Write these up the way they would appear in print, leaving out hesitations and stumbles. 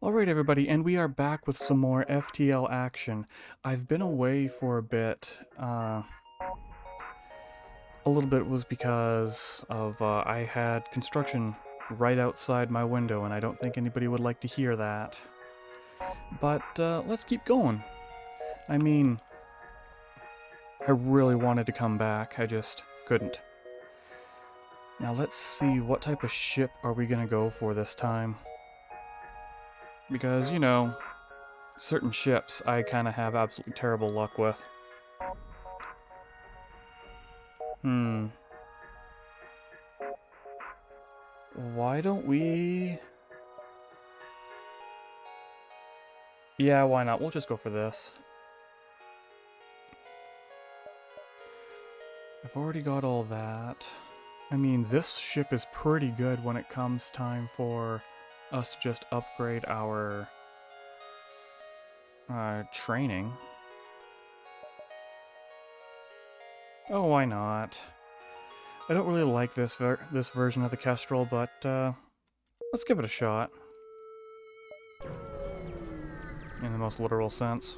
Alright everybody, and we are back with some more FTL action. I've been away for a bit. A little bit was because of I had construction right outside my window, and I don't think anybody would like to hear that. But let's keep going. I mean, I really wanted to come back, I just couldn't. Now let's see, what type of ship are we gonna go for this time? Because, you know, certain ships I kind of have absolutely terrible luck with. Why don't we... Yeah, why not? We'll just go for this. I've already got all that. I mean, this ship is pretty good when it comes time for us to just upgrade our training. Oh, why not? I don't really like this version of the Kestrel, but let's give it a shot. In the most literal sense.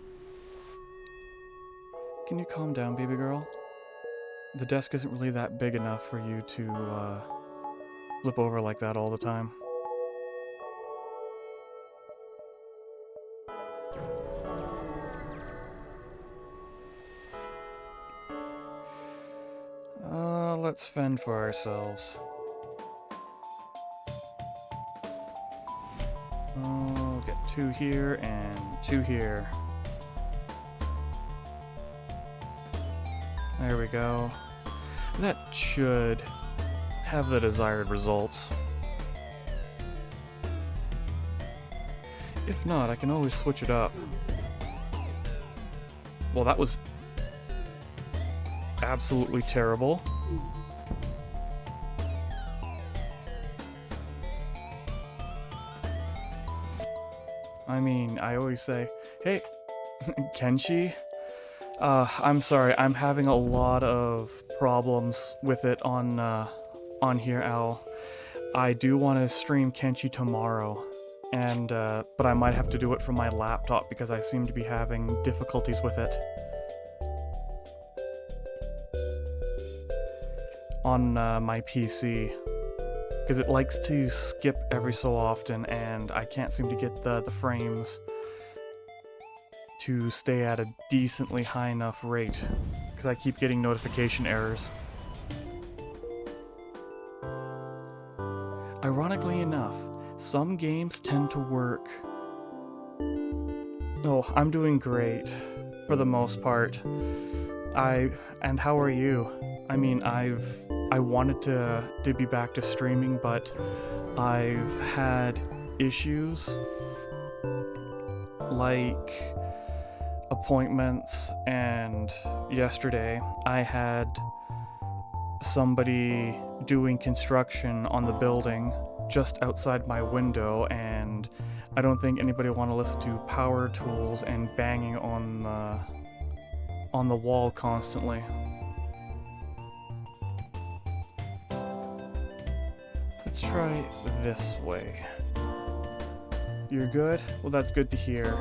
Can you calm down, baby girl? The desk isn't really that big enough for you to flip over like that all the time. Let's fend for ourselves. Oh, get 2 here and 2 here. There we go. That should have the desired results. If not, I can always switch it up. Well, that was absolutely terrible. I mean, I always say, hey, Kenshi? I'm sorry, I'm having a lot of problems with it on here, Al. I do want to stream Kenshi tomorrow, and, but I might have to do it from my laptop because I seem to be having difficulties with it. On, my PC. Because it likes to skip every so often, and I can't seem to get the frames to stay at a decently high enough rate, because I keep getting notification errors. Ironically enough, some games tend to work. Oh, I'm doing great, for the most part. And how are you? I mean, I wanted to be back to streaming, but I've had issues like appointments, and yesterday I had somebody doing construction on the building just outside my window, and I don't think anybody will want to listen to power tools and banging on the wall constantly. Let's try this way. You're good? Well, that's good to hear.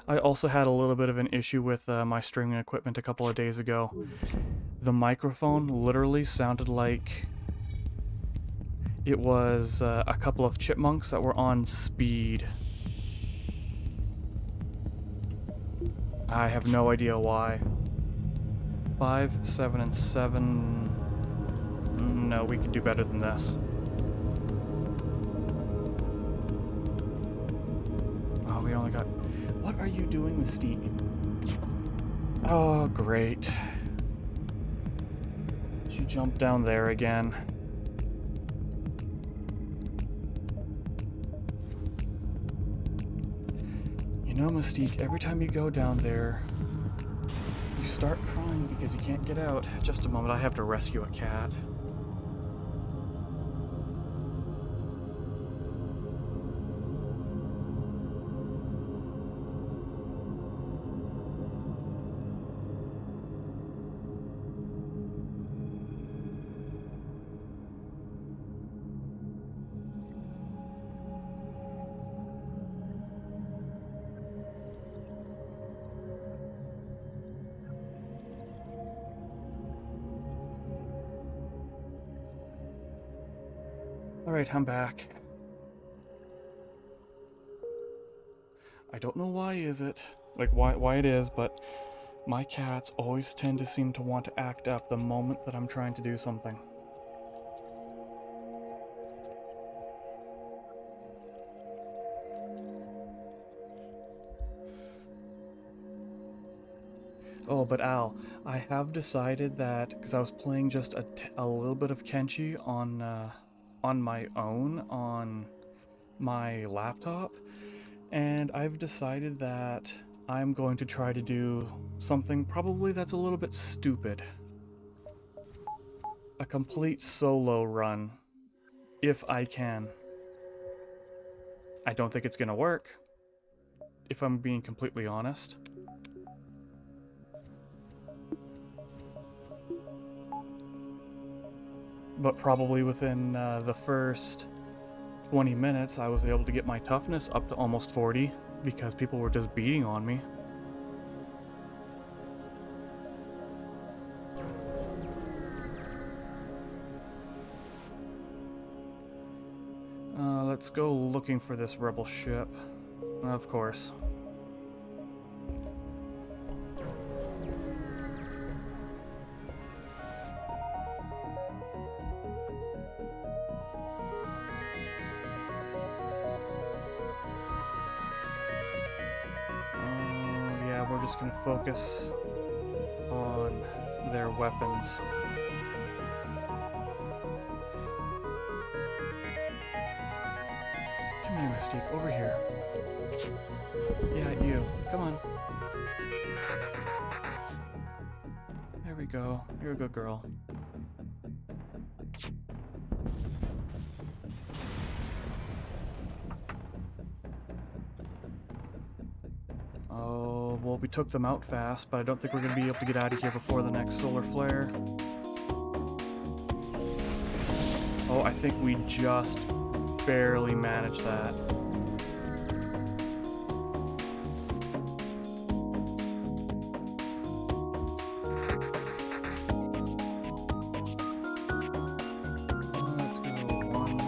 I also had a little bit of an issue with my streaming equipment a couple of days ago. The microphone literally sounded like it was a couple of chipmunks that were on speed. I have no idea why. 5, 7, and 7... No, we can do better than this. Oh, we only got... What are you doing, Mystique? Oh, great. She jumped down there again. You know, Mystique, every time you go down there, you start crying because you can't get out. Just a moment, I have to rescue a cat. Alright, I'm back. I don't know why is it, like why it is, but my cats always tend to seem to want to act up the moment that I'm trying to do something. Oh, but Al, I have decided that, because I was playing just a little bit of Kenshi on my own on my laptop, and I've decided that I'm going to try to do something probably that's a little bit stupid. A complete solo run, if I can. I don't think it's gonna work, if I'm being completely honest. But probably within the first 20 minutes, I was able to get my toughness up to almost 40 because people were just beating on me. Let's go looking for this rebel ship. Of course. Yeah, we're just gonna focus on their weapons. Come here, Mystique, over here. Yeah, you. Come on. There we go. You're a good girl. Oh, well, we took them out fast, but I don't think we're going to be able to get out of here before the next solar flare. Oh, I think we just barely managed that. Let's go 1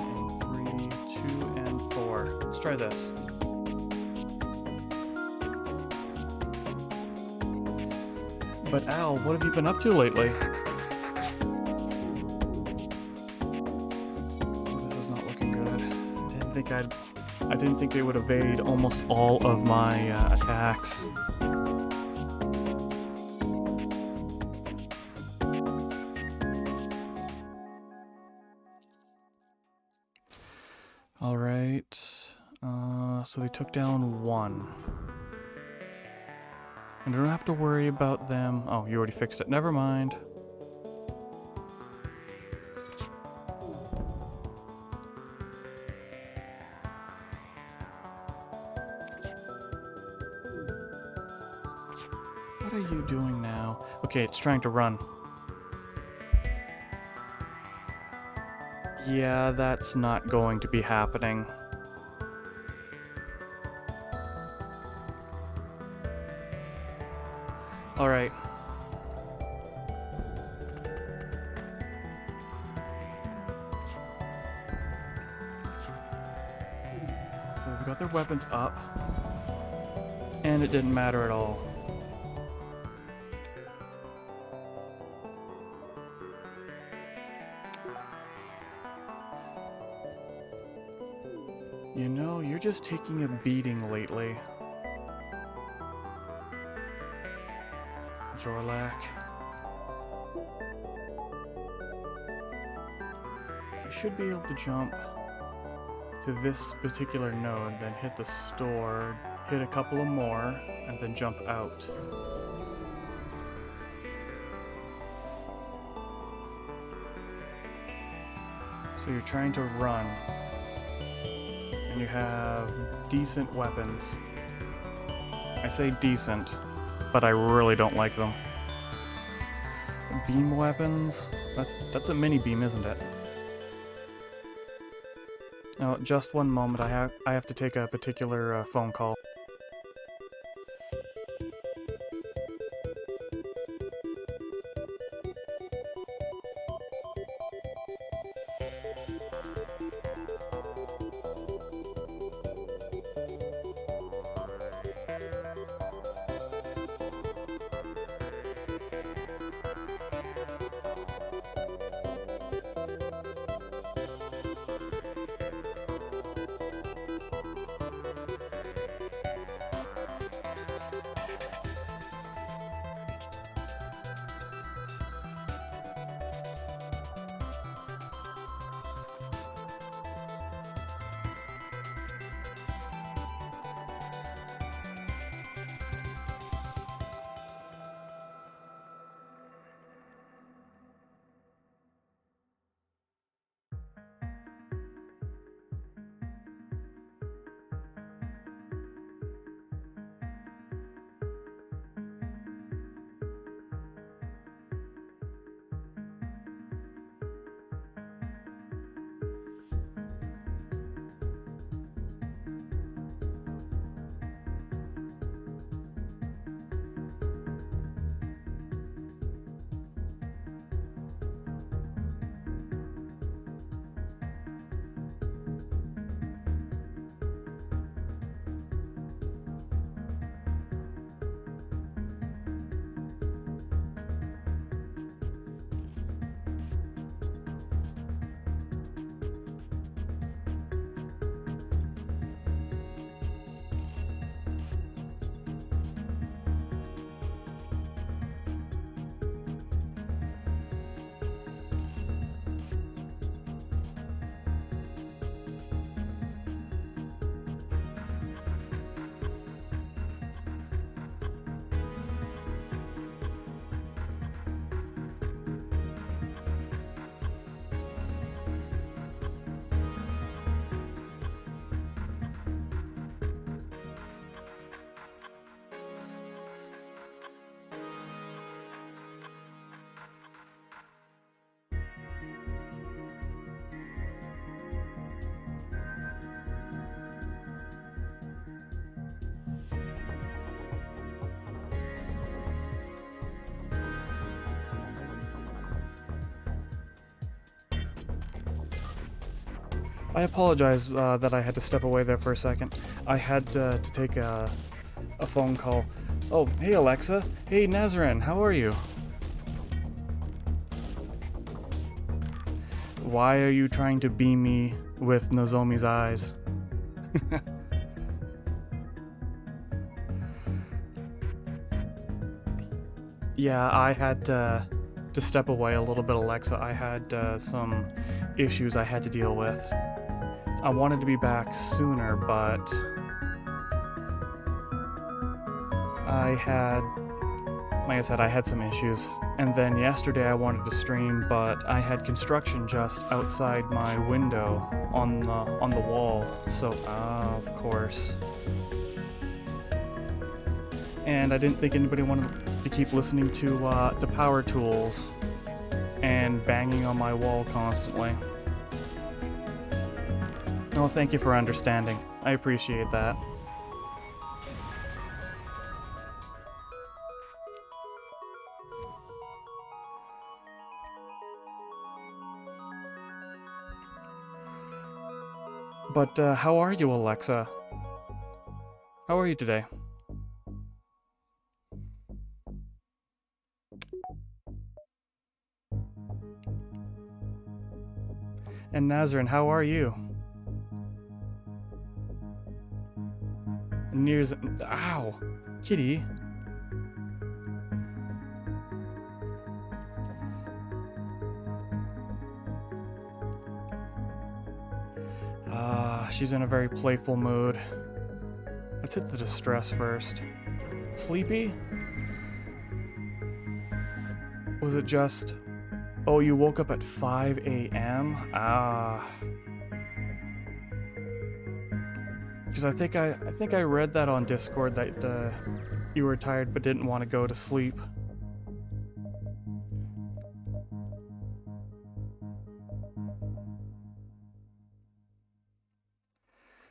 and 3, 2 and 4. Let's try this. But Al, what have you been up to lately? This is not looking good. I didn't think they would evade almost all of my attacks. All right. So they took down 1. And I don't have to worry about them. Oh, you already fixed it. Never mind. What are you doing now? Okay, it's trying to run. Yeah, that's not going to be happening. Alright. So we've got their weapons up. And it didn't matter at all. You know, you're just taking a beating lately. Jorlak. You should be able to jump to this particular node, then hit the store, hit a couple of more, and then jump out. So you're trying to run, and you have decent weapons. I say decent, but I really don't like them. Beam weapons? That's a mini beam, isn't it? Oh, just one moment. I have to take a particular phone call. I apologize that I had to step away there for a second. I had to take a phone call. Oh, hey Alexa. Hey Nazarene, how are you? Why are you trying to beam me with Nozomi's eyes? Yeah, I had to step away a little bit, Alexa. I had some issues I had to deal with. I wanted to be back sooner, but like I said, I had some issues. And then yesterday I wanted to stream, but I had construction just outside my window on the wall. So, of course. And I didn't think anybody wanted to keep listening to the power tools and banging on my wall constantly. Oh, thank you for understanding. I appreciate that. But how are you, Alexa? How are you today? And Nazarene, how are you? Nears. Ow! Kitty. She's in a very playful mood. Let's hit the distress first. Sleepy? Was it just... Oh, you woke up at 5 a.m.? Because I think I read that on Discord that you were tired but didn't want to go to sleep.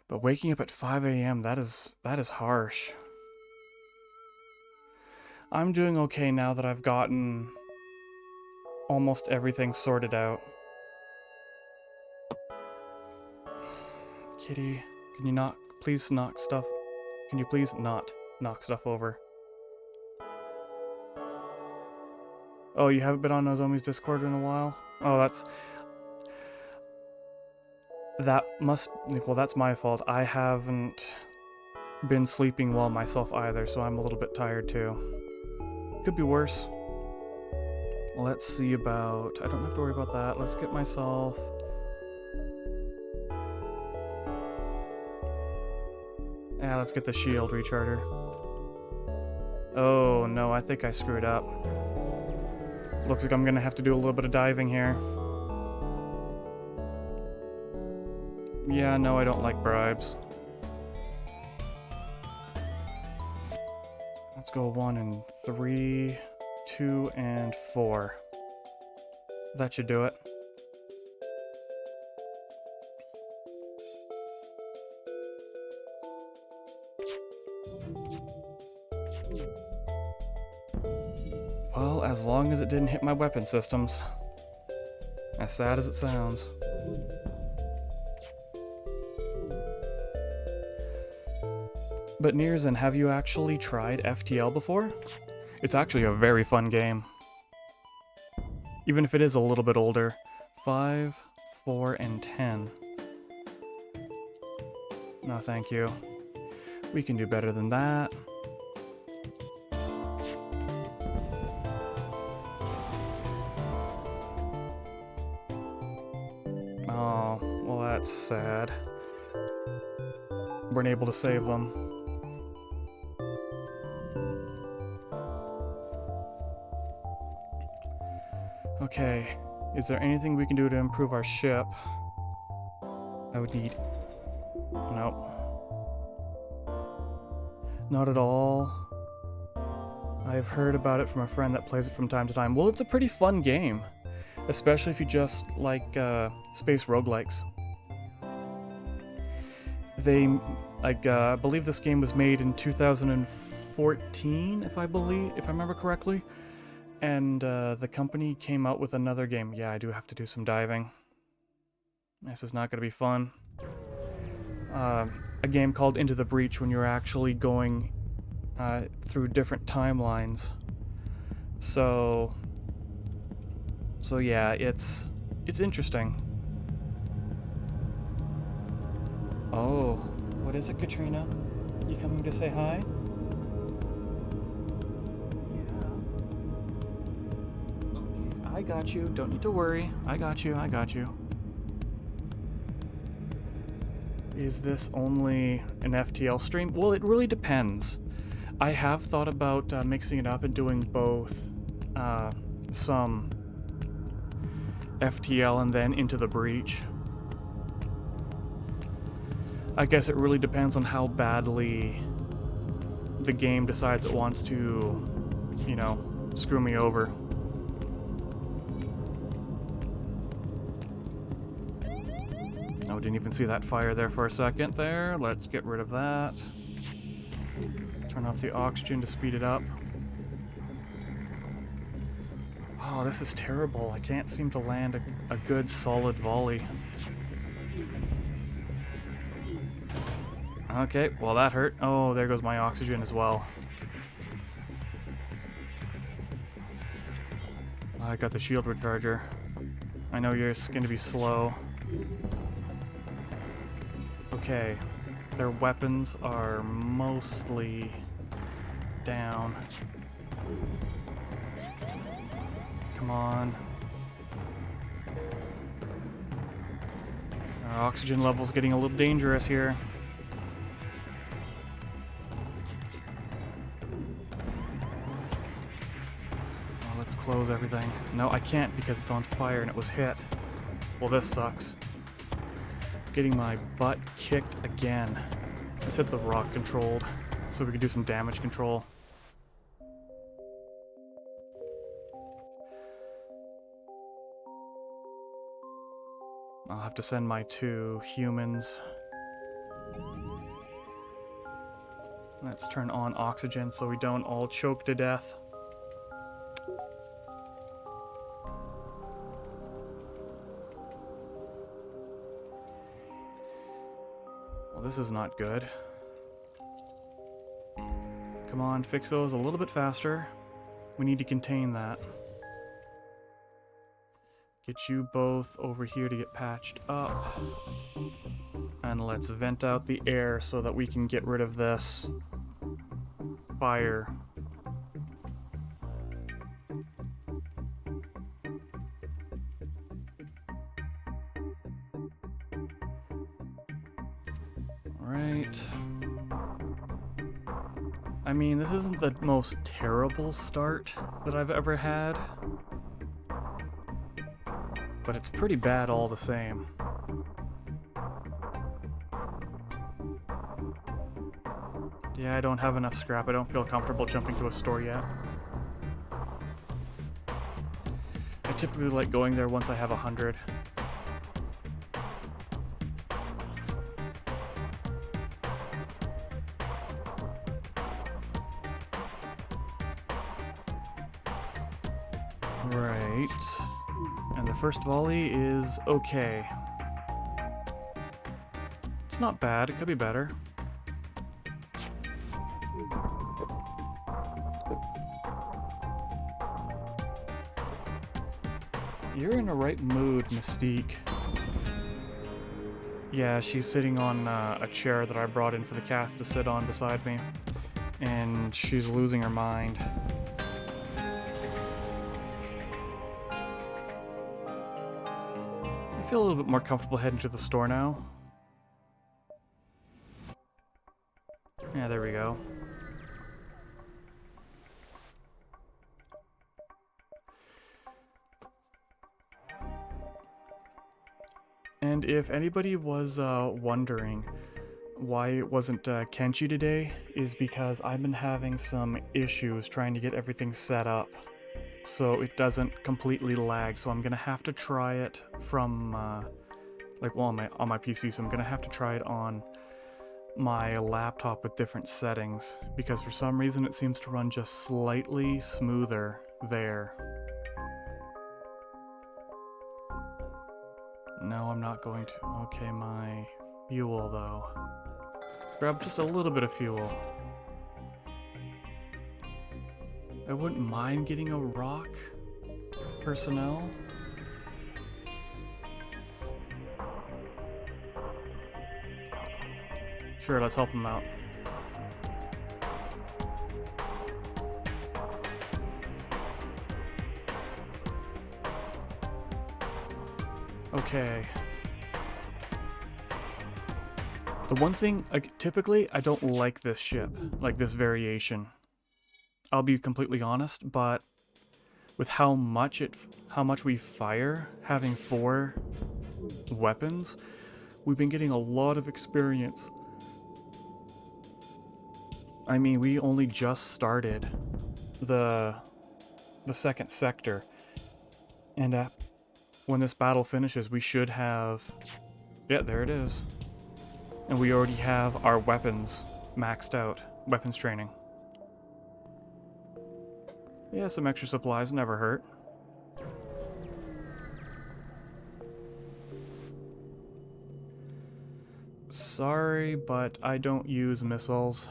But waking up at 5 a.m., that is harsh. I'm doing okay now that I've gotten almost everything sorted out. Kitty, can you please knock stuff? Can you please not knock stuff over? Oh, you haven't been on Nozomi's Discord in a while? Oh, that's my fault. I haven't been sleeping well myself either, so I'm a little bit tired too. Could be worse. Let's see about... I don't have to worry about that. Let's get myself... Yeah, let's get the shield recharger. Oh no, I think I screwed up. Looks like I'm gonna have to do a little bit of diving here. Yeah, no, I don't like bribes. Let's go 1 and 3, 2 and 4. That should do it. Well, as long as it didn't hit my weapon systems. As sad as it sounds. But Nearzen, have you actually tried FTL before? It's actually a very fun game. Even if it is a little bit older. 5, 4, and 10. No, thank you. We can do better than that. Oh, well that's sad. Weren't able to save them. Okay, is there anything we can do to improve our ship? I would need... Nope. Not at all. I've heard about it from a friend that plays it from time to time. Well, it's a pretty fun game. Especially if you just like space roguelikes. I believe this game was made in 2014, if I remember correctly. And the company came out with another game. Yeah, I do have to do some diving. This is not going to be fun. A game called Into the Breach when you're actually going through different timelines. So yeah, it's interesting. Oh, what is it, Katrina? You coming to say hi? Yeah. Okay, I got you. Don't need to worry. I got you. Is this only an FTL stream? Well, it really depends. I have thought about mixing it up and doing both some FTL and then Into the Breach. I guess it really depends on how badly the game decides it wants to, you know, screw me over. Oh, didn't even see that fire there for a second there. Let's get rid of that. Turn off the oxygen to speed it up. Oh, this is terrible. I can't seem to land a good solid volley. Okay, well that hurt. Oh, there goes my oxygen as well. I got the shield recharger. I know yours is going to be slow. Okay, their weapons are mostly down. Come on. Our oxygen level's getting a little dangerous here. Well, let's close everything. No, I can't because it's on fire and it was hit. Well, this sucks. Getting my butt kicked again. Let's hit the rock controlled so we can do some damage control. I'll have to send my 2 humans. Let's turn on oxygen so we don't all choke to death. Well, this is not good. Come on, fix those a little bit faster. We need to contain that. Get you both over here to get patched up. And let's vent out the air so that we can get rid of this fire. Alright. I mean, this isn't the most terrible start that I've ever had. But it's pretty bad all the same. Yeah, I don't have enough scrap. I don't feel comfortable jumping to a store yet. I typically like going there once I have 100. Right. And the first volley is okay. It's not bad. It could be better. You're in the right mood, Mystique. Yeah, she's sitting on a chair that I brought in for the cast to sit on beside me. And she's losing her mind. I feel a little bit more comfortable heading to the store now. Yeah, there we go. And if anybody was wondering why it wasn't Kenshi today, is because I've been having some issues trying to get everything set up so it doesn't completely lag. So I'm gonna have to try it from on my PC. So I'm gonna have to try it on my laptop with different settings because for some reason it seems to run just slightly smoother there. No, I'm not going to. Okay, my fuel, though. Grab just a little bit of fuel. I wouldn't mind getting a rock personnel. Sure, let's help him out. Okay. The one thing, typically, I don't like this ship, like this variation. I'll be completely honest, but with how much we fire, having 4 weapons, we've been getting a lot of experience. I mean, we only just started the second sector, and when this battle finishes, we should have... Yeah, there it is. And we already have our weapons maxed out. Weapons training. Yeah, some extra supplies never hurt. Sorry, but I don't use missiles.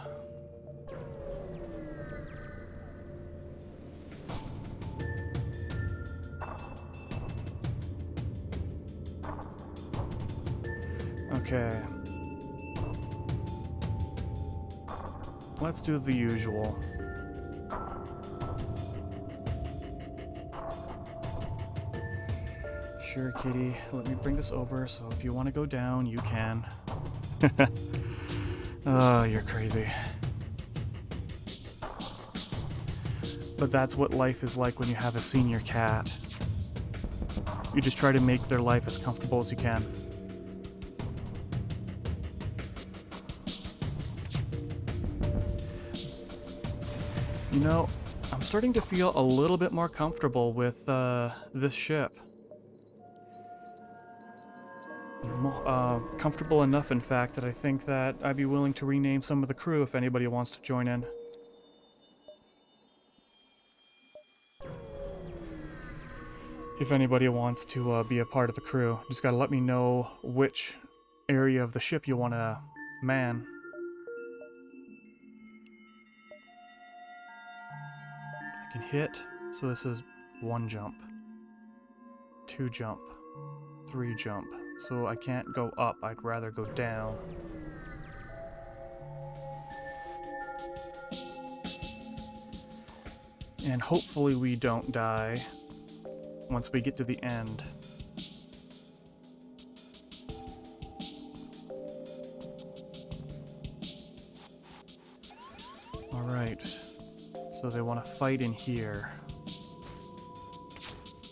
Okay. Let's do the usual. Sure, kitty. Let me bring this over, so if you want to go down, you can. Oh, you're crazy. But that's what life is like when you have a senior cat. You just try to make their life as comfortable as you can. You know, I'm starting to feel a little bit more comfortable with this ship. Comfortable enough, in fact, that I think that I'd be willing to rename some of the crew if anybody wants to join in. If anybody wants to be a part of the crew, just gotta let me know which area of the ship you want to man. I can hit, so this is 1 jump, 2 jump, 3 jump. So I can't go up, I'd rather go down. And hopefully we don't die once we get to the end. Alright, so they want to fight in here.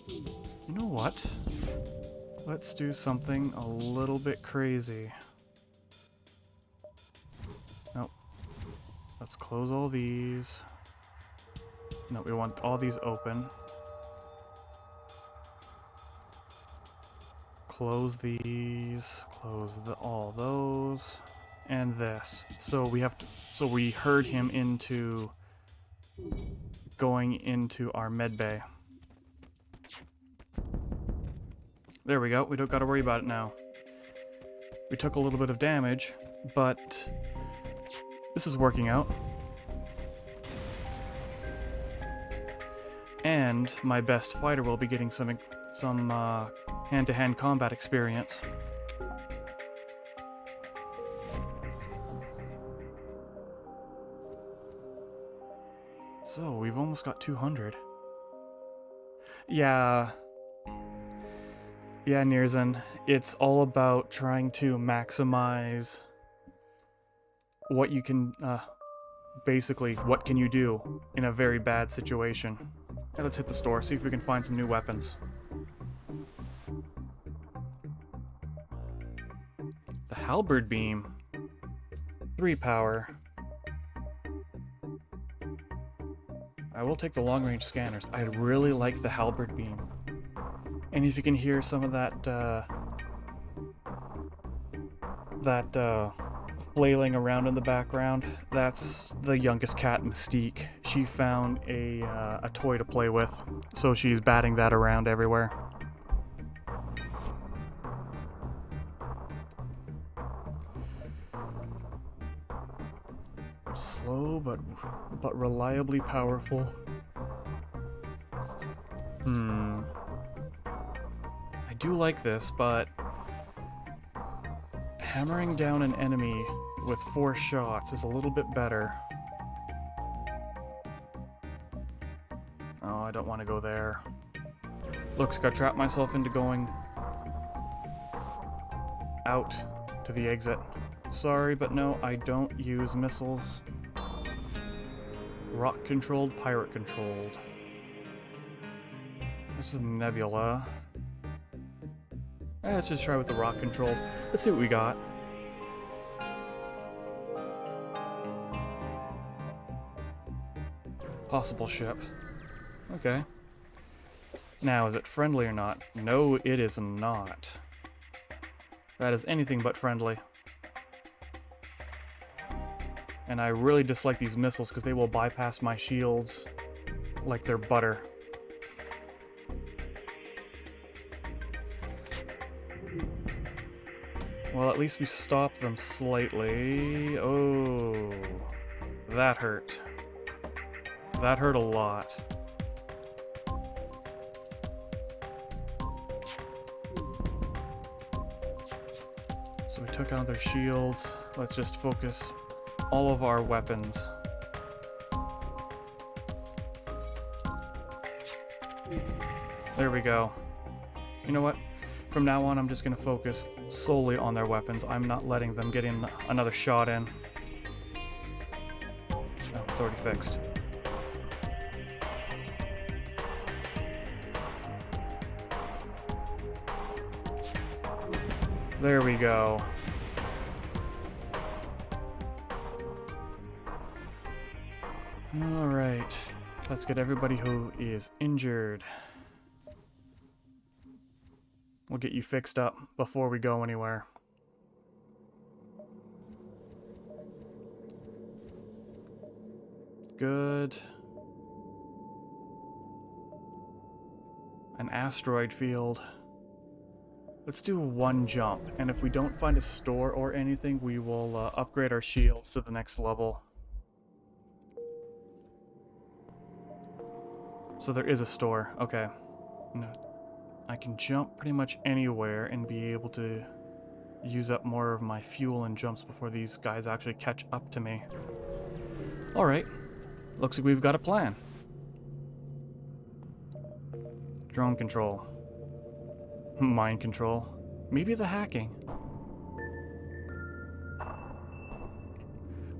You know what? Let's do something a little bit crazy. Nope. Let's close all these. No, we want all these open. Close these. Close all those. And this. So we have to. So we herd him into going into our med bay. There we go. We don't got to worry about it now. We took a little bit of damage, but this is working out. And my best fighter will be getting some hand-to-hand combat experience. So, we've almost got 200. Yeah, Nirzan, it's all about trying to maximize what you can, basically, what can you do in a very bad situation. Hey, let's hit the store, see if we can find some new weapons. The halberd beam. 3 power. I will take the long-range scanners. I really like the halberd beam. And if you can hear some of that flailing around in the background, that's the youngest cat, Mystique. She found a toy to play with, so she's batting that around everywhere. slow, but reliably powerful. I do like this, but hammering down an enemy with 4 shots is a little bit better. Oh, I don't want to go there. Looks, gotta trap myself into going out to the exit. Sorry, but no, I don't use missiles. Rock controlled, pirate controlled. This is Nebula. Let's just try with the rock controlled. Let's see what we got. Possible ship. Okay. Now, is it friendly or not? No, it is not. That is anything but friendly. And I really dislike these missiles because they will bypass my shields like they're butter. Well, at least we stopped them slightly. Oh, that hurt. That hurt a lot. So we took out their shields. Let's just focus all of our weapons. There we go. You know what? From now on, I'm just going to focus solely on their weapons. I'm not letting them get in another shot in. Oh, it's already fixed. There we go. Alright. Let's get everybody who is injured. We'll get you fixed up before we go anywhere. Good. An asteroid field. Let's do 1 jump, and if we don't find a store or anything, we will upgrade our shields to the next level. So there is a store. Okay. No. I can jump pretty much anywhere and be able to use up more of my fuel and jumps before these guys actually catch up to me. Alright. Looks like we've got a plan. Drone control. Mind control. Maybe the hacking.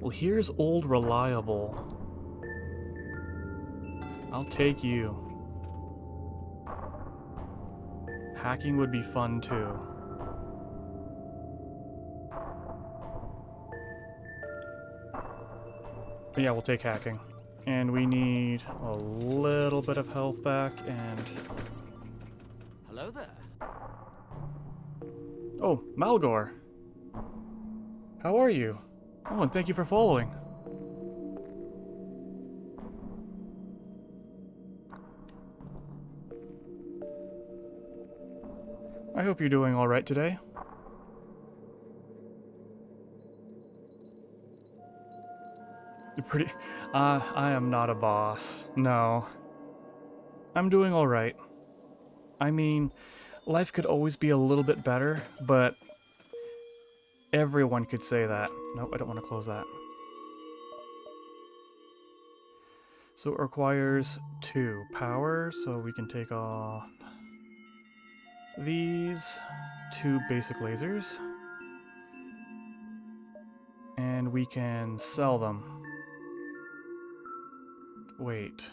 Well, here's old reliable. I'll take you. Hacking would be fun too. But yeah, we'll take hacking. And we need a little bit of health back and... Hello there. Oh, Malgor. How are you? Oh, and thank you for following. I hope you're doing all right today. You're pretty... I am not a boss. No. I'm doing all right. I mean, life could always be a little bit better, but everyone could say that. Nope, I don't want to close that. So it requires 2 power, so we can take off these 2 basic lasers. And we can sell them. Wait.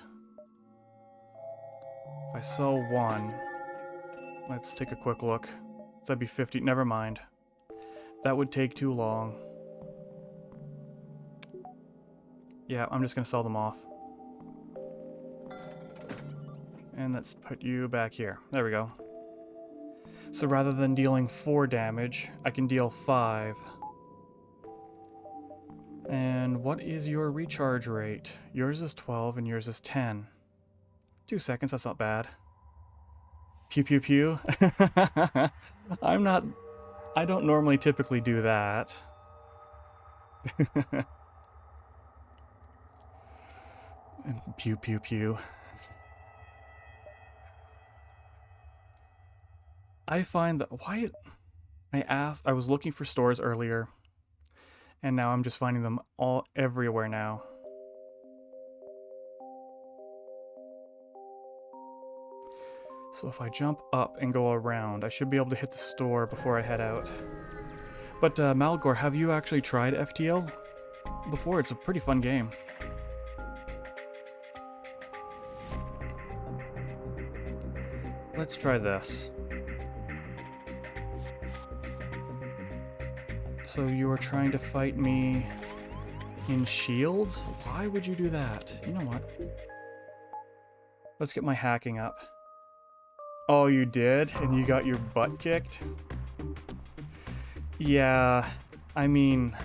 If I sell 1, let's take a quick look. That'd be 50. Never mind. That would take too long. Yeah, I'm just gonna sell them off. And let's put you back here. There we go. So rather than dealing 4 damage, I can deal 5. And what is your recharge rate? Yours is 12 and yours is 10. 2 seconds, that's not bad. Pew pew pew. I don't normally typically do that. Pew pew pew. I find that I was looking for stores earlier, and now I'm just finding them all everywhere now. So if I jump up and go around, I should be able to hit the store before I head out. But Malgor, have you actually tried FTL before? It's a pretty fun game. Let's try this. So you were trying to fight me in shields? Why would you do that? You know what? Let's get my hacking up. Oh, you did? And you got your butt kicked? Yeah, I mean,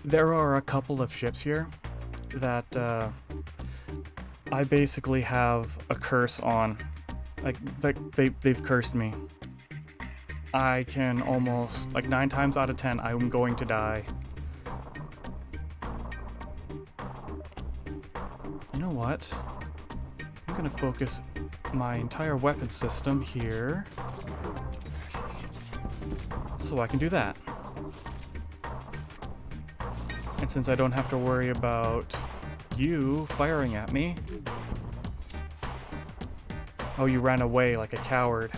there are a couple of ships here that I basically have a curse on. Like they've cursed me. I can almost, like 9 times out of 10, I'm going to die. You know what? I'm gonna focus my entire weapon system here so I can do that. And since I don't have to worry about you firing at me... Oh, you ran away like a coward.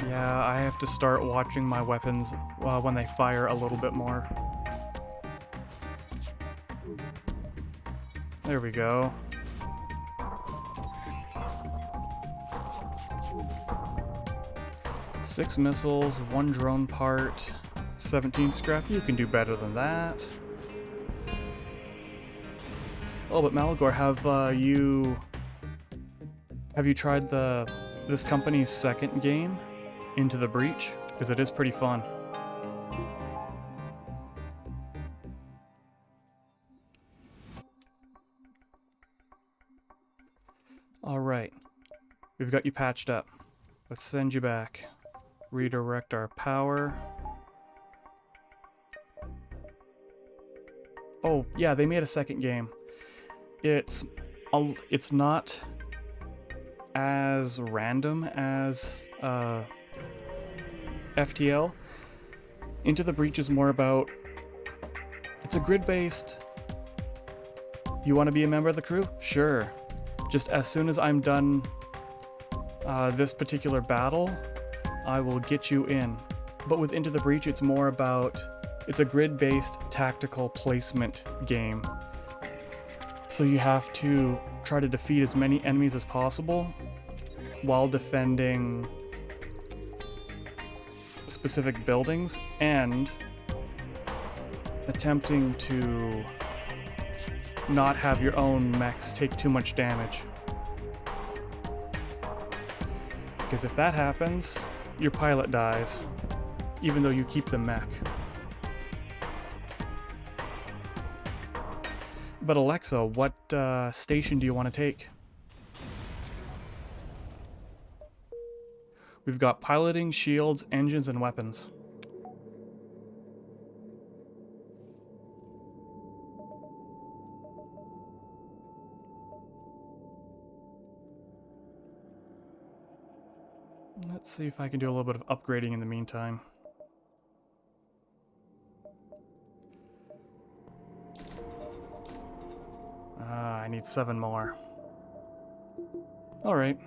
Yeah, I have to start watching my weapons when they fire a little bit more. There we go. Six missiles, 1 drone part, 17 scrap. You can do better than that. Oh, but Malgor, have you tried this company's second game, Into the Breach? Because it is pretty fun. Alright. We've got you patched up. Let's send you back. Redirect our power. Oh, yeah, they made a second game. It's not as random as FTL. Into the Breach is more about... It's a grid-based... You want to be a member of the crew? Sure. Just as soon as I'm done this particular battle, I will get you in. But with Into the Breach, it's more about... It's a grid-based tactical placement game. So you have to try to defeat as many enemies as possible while defending specific buildings and attempting to not have your own mechs take too much damage. Because if that happens, your pilot dies, even though you keep the mech. But Alexa, what station do you want to take? We've got piloting, shields, engines, and weapons. Let's see if I can do a little bit of upgrading in the meantime. I need 7 more. Alright.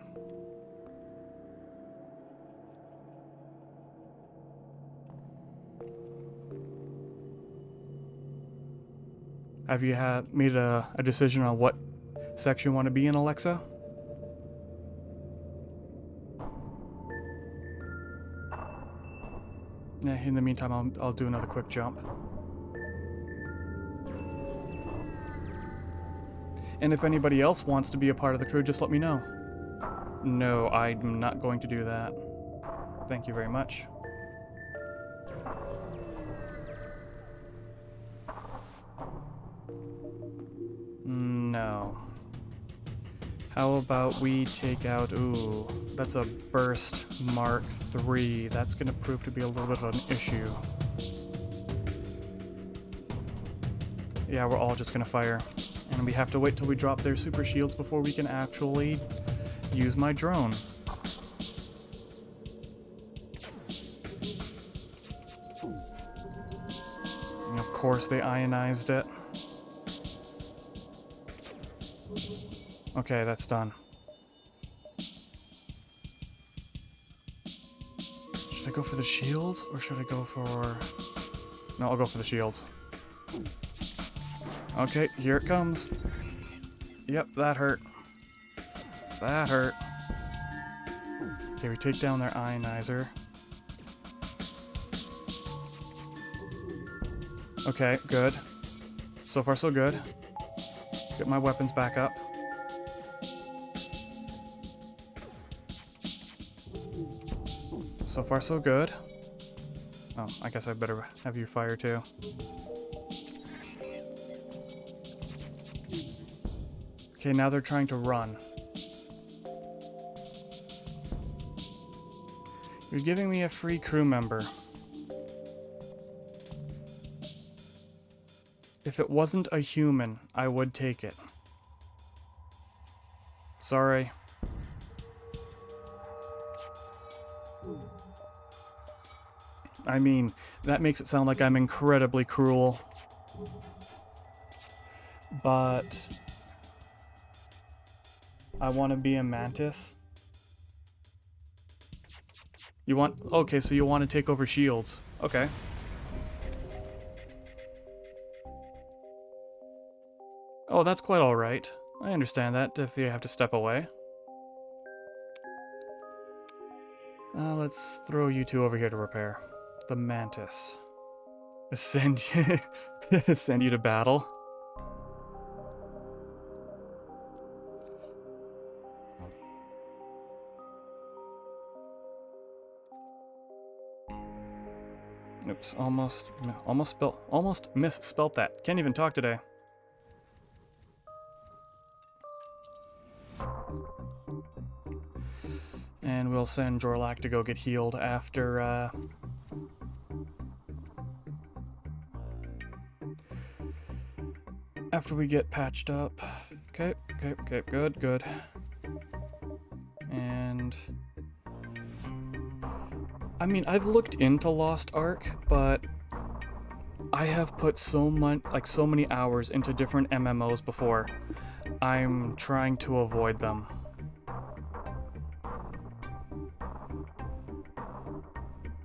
Have you made a decision on what section you want to be in, Alexa? Yeah, in the meantime, I'll do another quick jump. And if anybody else wants to be a part of the crew, just let me know. No, I'm not going to do that. Thank you very much. No. How about we take out... Ooh, that's a burst Mark III. That's going to prove to be a little bit of an issue. Yeah, we're all just going to fire. And we have to wait till we drop their super shields before we can actually use my drone. And of course they ionized it. Okay, that's done. Should I go for the shields, or should I go for... No, I'll go for the shields. Okay, here it comes. Yep, that hurt. That hurt. Okay, we take down their ionizer. Okay, good. So far, so good. Let's get my weapons back up. So far, so good. Oh, I guess I better have you fire too. Okay, now they're trying to run. You're giving me a free crew member. If it wasn't a human, I would take it. Sorry. I mean, that makes it sound like I'm incredibly cruel. But I want to be a mantis. You want... Okay, so you want to take over shields. Okay. Oh, that's quite alright. I understand that if you have to step away. Let's throw you two over here to repair. The mantis. Send you... send you to battle. Oops, almost misspelt that. Can't even talk today. And we'll send Jorlak to go get healed after, after we get patched up. Okay, good. And... I mean, I've looked into Lost Ark, but I have put so many hours into different MMOs before. I'm trying to avoid them.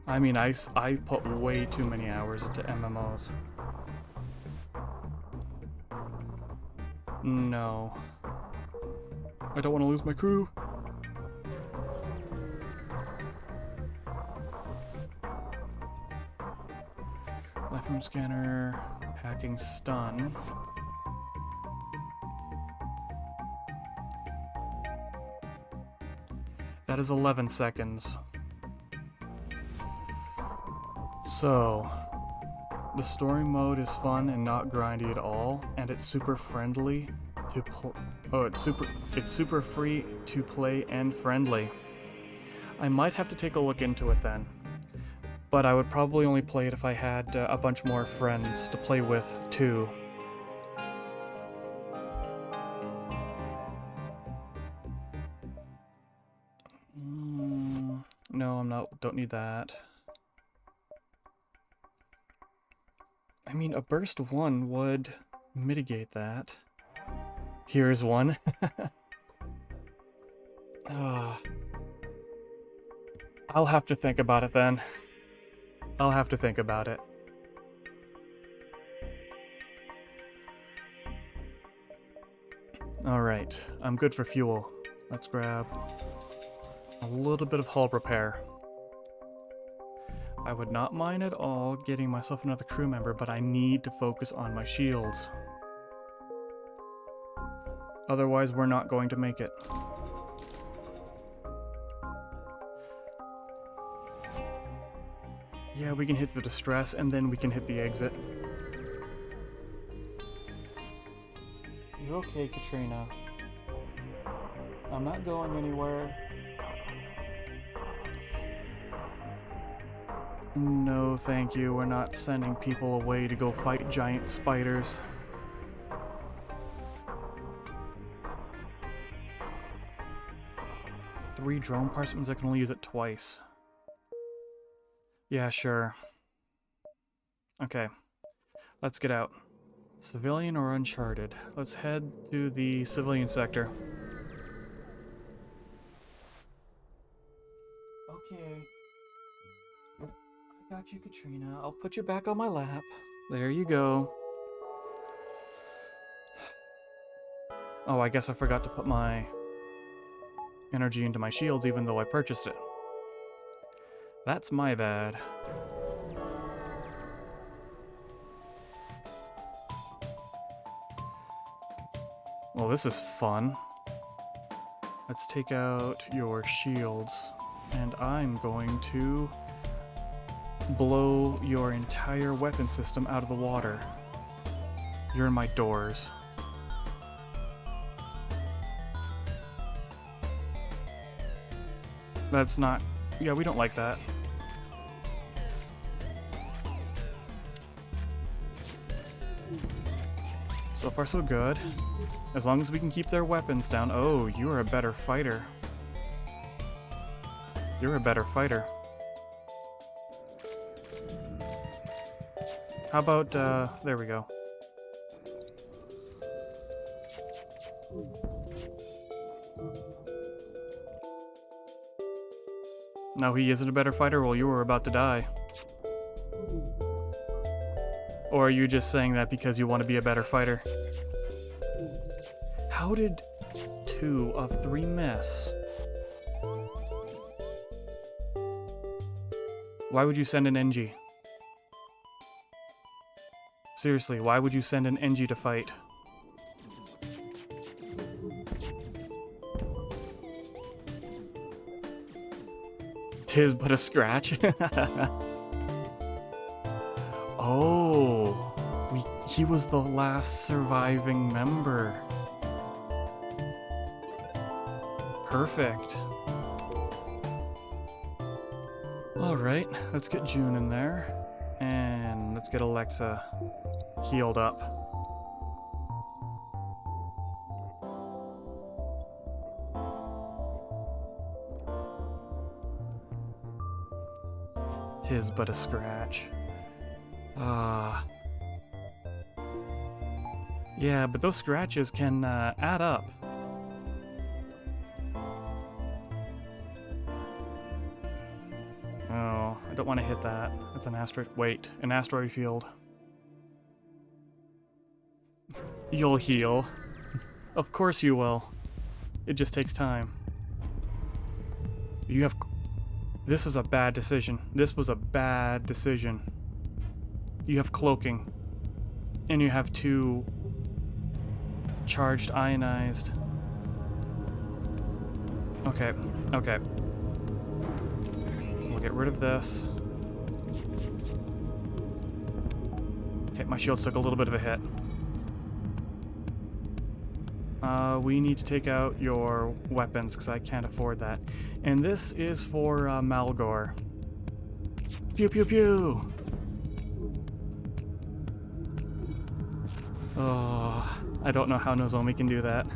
I mean, I put way too many hours into MMOs. No. I don't want to lose my crew. Liferoom scanner, hacking stun. That is 11 seconds. So, the story mode is fun and not grindy at all, and it's super friendly to it's super free to play and friendly. I might have to take a look into it then, but I would probably only play it if I had a bunch more friends to play with too. No, don't need that. I mean, a burst 1 would mitigate that. Here's one. I'll have to think about it then. I'll have to think about it. Alright, I'm good for fuel. Let's grab a little bit of hull repair. I would not mind at all getting myself another crew member, but I need to focus on my shields. Otherwise, we're not going to make it. Yeah, we can hit the distress, and then we can hit the exit. You're okay, Katrina. I'm not going anywhere. No, thank you. We're not sending people away to go fight giant spiders. Three drone parts means I can only use it twice. Yeah, sure. Okay. Let's get out. Civilian or Uncharted? Let's head to the civilian sector. Okay. I got you, Katrina. I'll put you back on my lap. There you go. Oh, I guess I forgot to put my energy into my shields even though I purchased it. That's my bad. Well, this is fun. Let's take out your shields, and I'm going to blow your entire weapon system out of the water. You're in my doors. That's not... Yeah, we don't like that. So far so good. As long as we can keep their weapons down. Oh, you are a better fighter. You're a better fighter. How about, there we go. No, he isn't a better fighter? Well, you were about to die. Or are you just saying that because you want to be a better fighter? How did 2 of 3 miss? Why would you send an NG? Seriously, why would you send an NG to fight? Tis but a scratch. Oh, he was the last surviving member. Perfect. Alright, let's get June in there. And let's get Alexa healed up. Tis but a scratch. Yeah, but those scratches can add up. Oh, I don't want to hit that. It's an asteroid. Wait, an asteroid field. You'll heal. Of course you will. It just takes time. You have... This is a bad decision. This was a bad decision. You have cloaking. And you have 2 charged ionized. Okay, okay. We'll get rid of this. Okay, my shields took a little bit of a hit. We need to take out your weapons because I can't afford that. And this is for Malgor. Pew pew pew! Oh, I don't know how Nozomi can do that.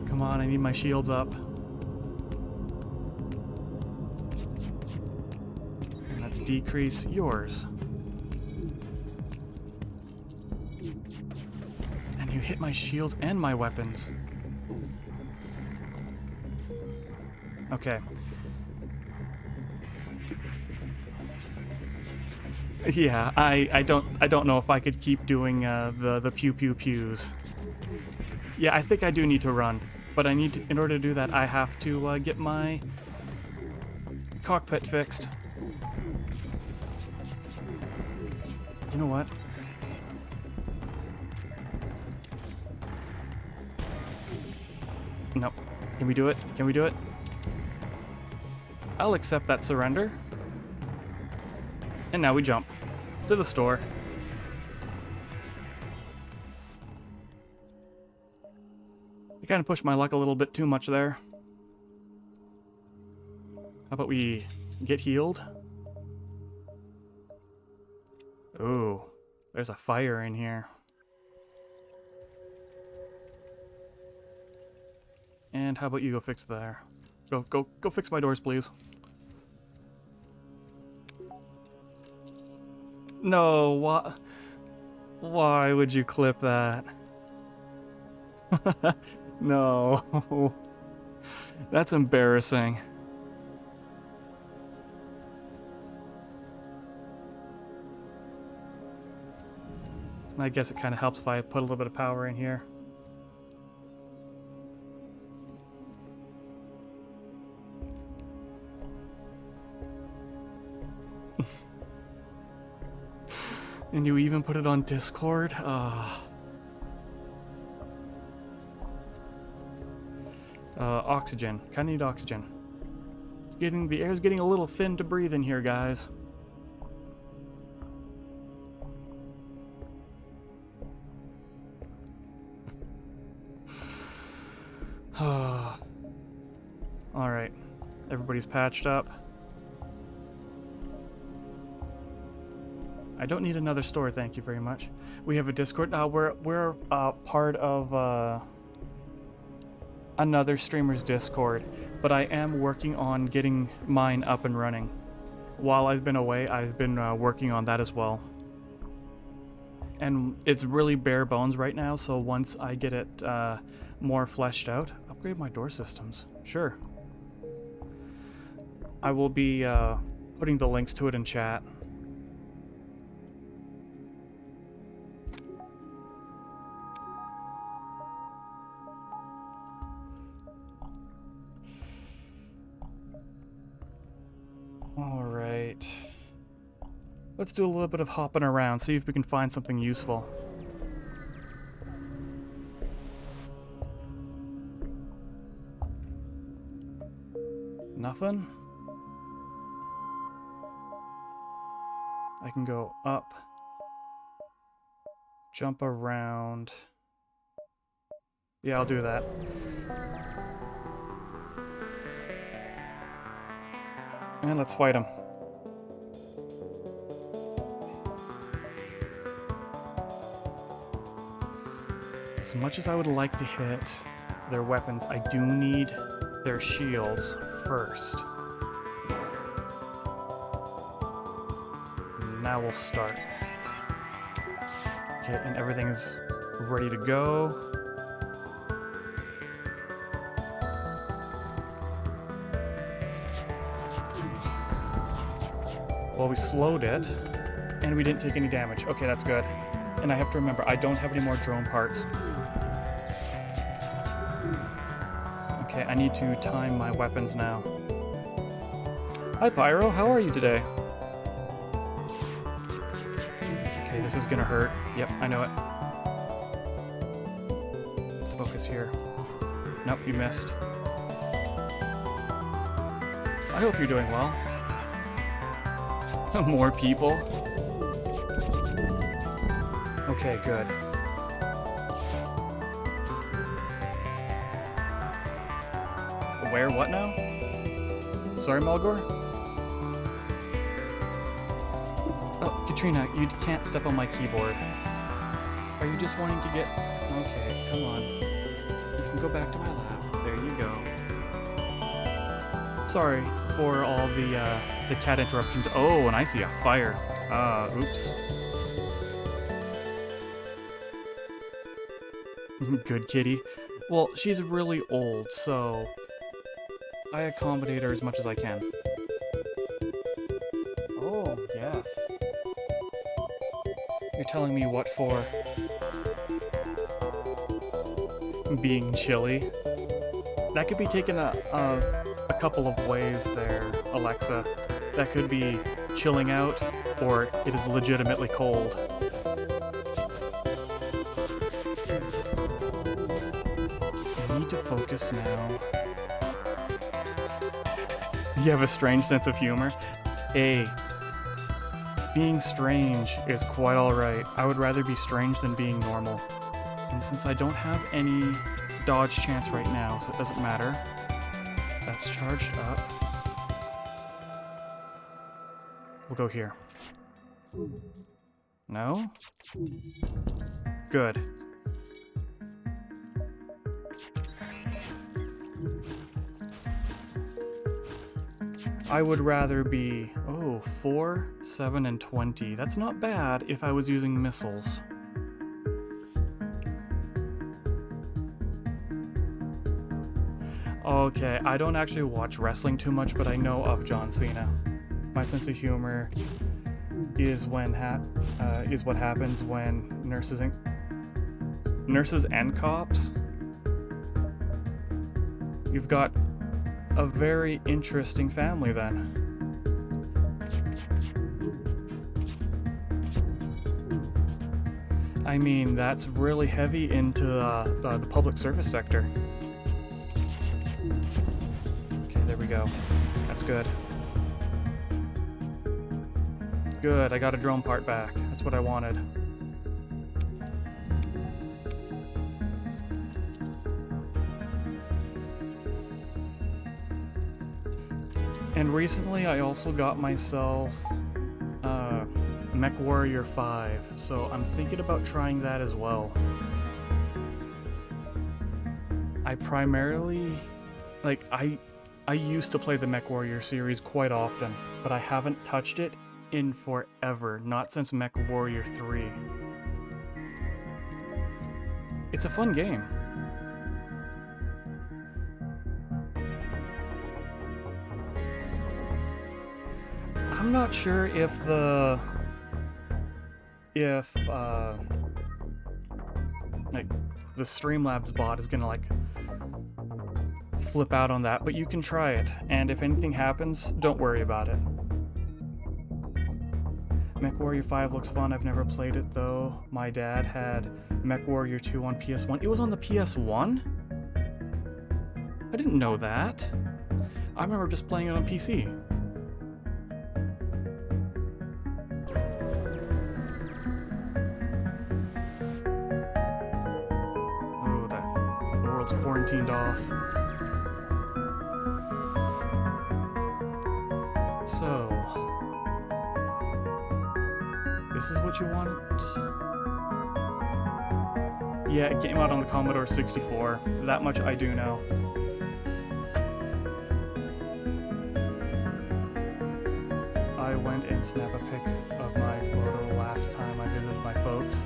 Come on, I need my shields up. And let's decrease yours. And you hit my shields and my weapons. Okay. Yeah, I don't know if I could keep doing the pew pew pews. Yeah, I think I do need to run, but I need to, in order to do that, I have to get my cockpit fixed. You know what? Nope. Can we do it? Can we do it? I'll accept that surrender. And now we jump to the store. You kind of pushed my luck a little bit too much there. How about we get healed? Ooh, there's a fire in here. And how about you go fix there? Go fix my doors, please. No, what? Why would you clip that? No. That's embarrassing. I guess it kind of helps if I put a little bit of power in here. And you even put it on Discord? Oxygen. Kinda need oxygen. The air's getting a little thin to breathe in here, guys. Alright. Everybody's patched up. I don't need another store, thank you very much. We have a Discord. We're part of another streamer's Discord, but I am working on getting mine up and running. While I've been away, I've been working on that as well. And it's really bare bones right now, so once I get it more fleshed out, upgrade my door systems. Sure. I will be putting the links to it in chat. Alright. Let's do a little bit of hopping around, see if we can find something useful. Nothing? I can go up, jump around. Yeah, I'll do that. And let's fight them. As much as I would like to hit their weapons, I do need their shields first. Now we'll start. Okay, and everything's ready to go. Well, we slowed it, and we didn't take any damage. Okay, that's good. And I have to remember, I don't have any more drone parts. Okay, I need to time my weapons now. Hi, Pyro. How are you today? Okay, this is gonna hurt. Yep, I know it. Let's focus here. Nope, you missed. I hope you're doing well. More people? Okay, good. Where? What now? Sorry, Malgor? Oh, Katrina, you can't step on my keyboard. Are you just wanting to get... Okay, come on. You can go back to my lap. There you go. Sorry for all the cat interruptions. Oh, and I see a fire. Oops. Good kitty. Well, she's really old, so I accommodate her as much as I can. Oh, yes. You're telling me what for? Being chilly? That could be taken a couple of ways there, Alexa. That could be chilling out, or it is legitimately cold. I need to focus now. You have a strange sense of humor? Hey, being strange is quite alright. I would rather be strange than being normal. And since I don't have any dodge chance right now, so it doesn't matter. That's charged up. We'll go here. No? Good. I would rather be, 4, 7, and 20. That's not bad if I was using missiles. Okay, I don't actually watch wrestling too much, but I know of John Cena. My sense of humor is what happens when nurses and cops. You've got a very interesting family then. I mean, that's really heavy into the public service sector. Okay, there we go. That's good. Good, I got a drone part back. That's what I wanted. And recently I also got myself MechWarrior 5, so I'm thinking about trying that as well. I primarily, I used to play the MechWarrior series quite often, but I haven't touched it in forever, not since MechWarrior 3. It's a fun game. I'm not sure if the Streamlabs bot is gonna flip out on that, but you can try it, and if anything happens, don't worry about it. MechWarrior 5 looks fun. I've never played it though. My dad had MechWarrior 2 on PS1. It was on the PS1? I didn't know that. I remember just playing it on PC. Quarantined off. So, this is what you wanted? Yeah, it came out on the Commodore 64. That much I do know. I went and snapped a pic of my photo last time I visited my folks.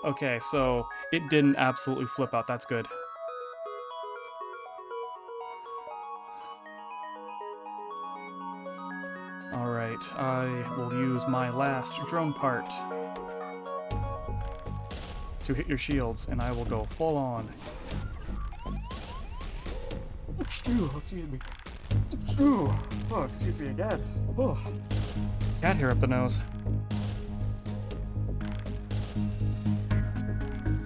Okay, so it didn't absolutely flip out. That's good. Alright, I will use my last drone part to hit your shields, and I will go full on. Excuse me. Oh, excuse me again. Oh. Cat hair up the nose.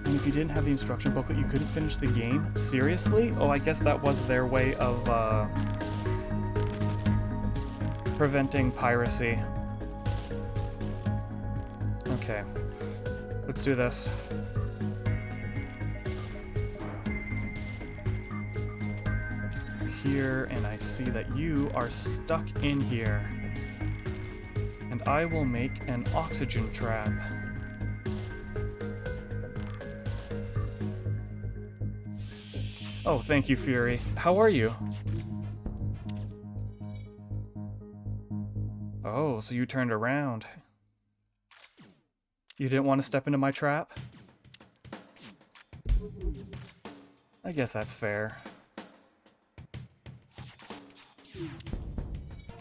If you didn't have the instruction booklet, you couldn't finish the game? Seriously? Oh, I guess that was their way of preventing piracy. Okay, let's do this. Here, and I see that you are stuck in here. And I will make an oxygen trap. Oh, thank you, Fury. How are you? Oh, so you turned around. You didn't want to step into my trap? I guess that's fair.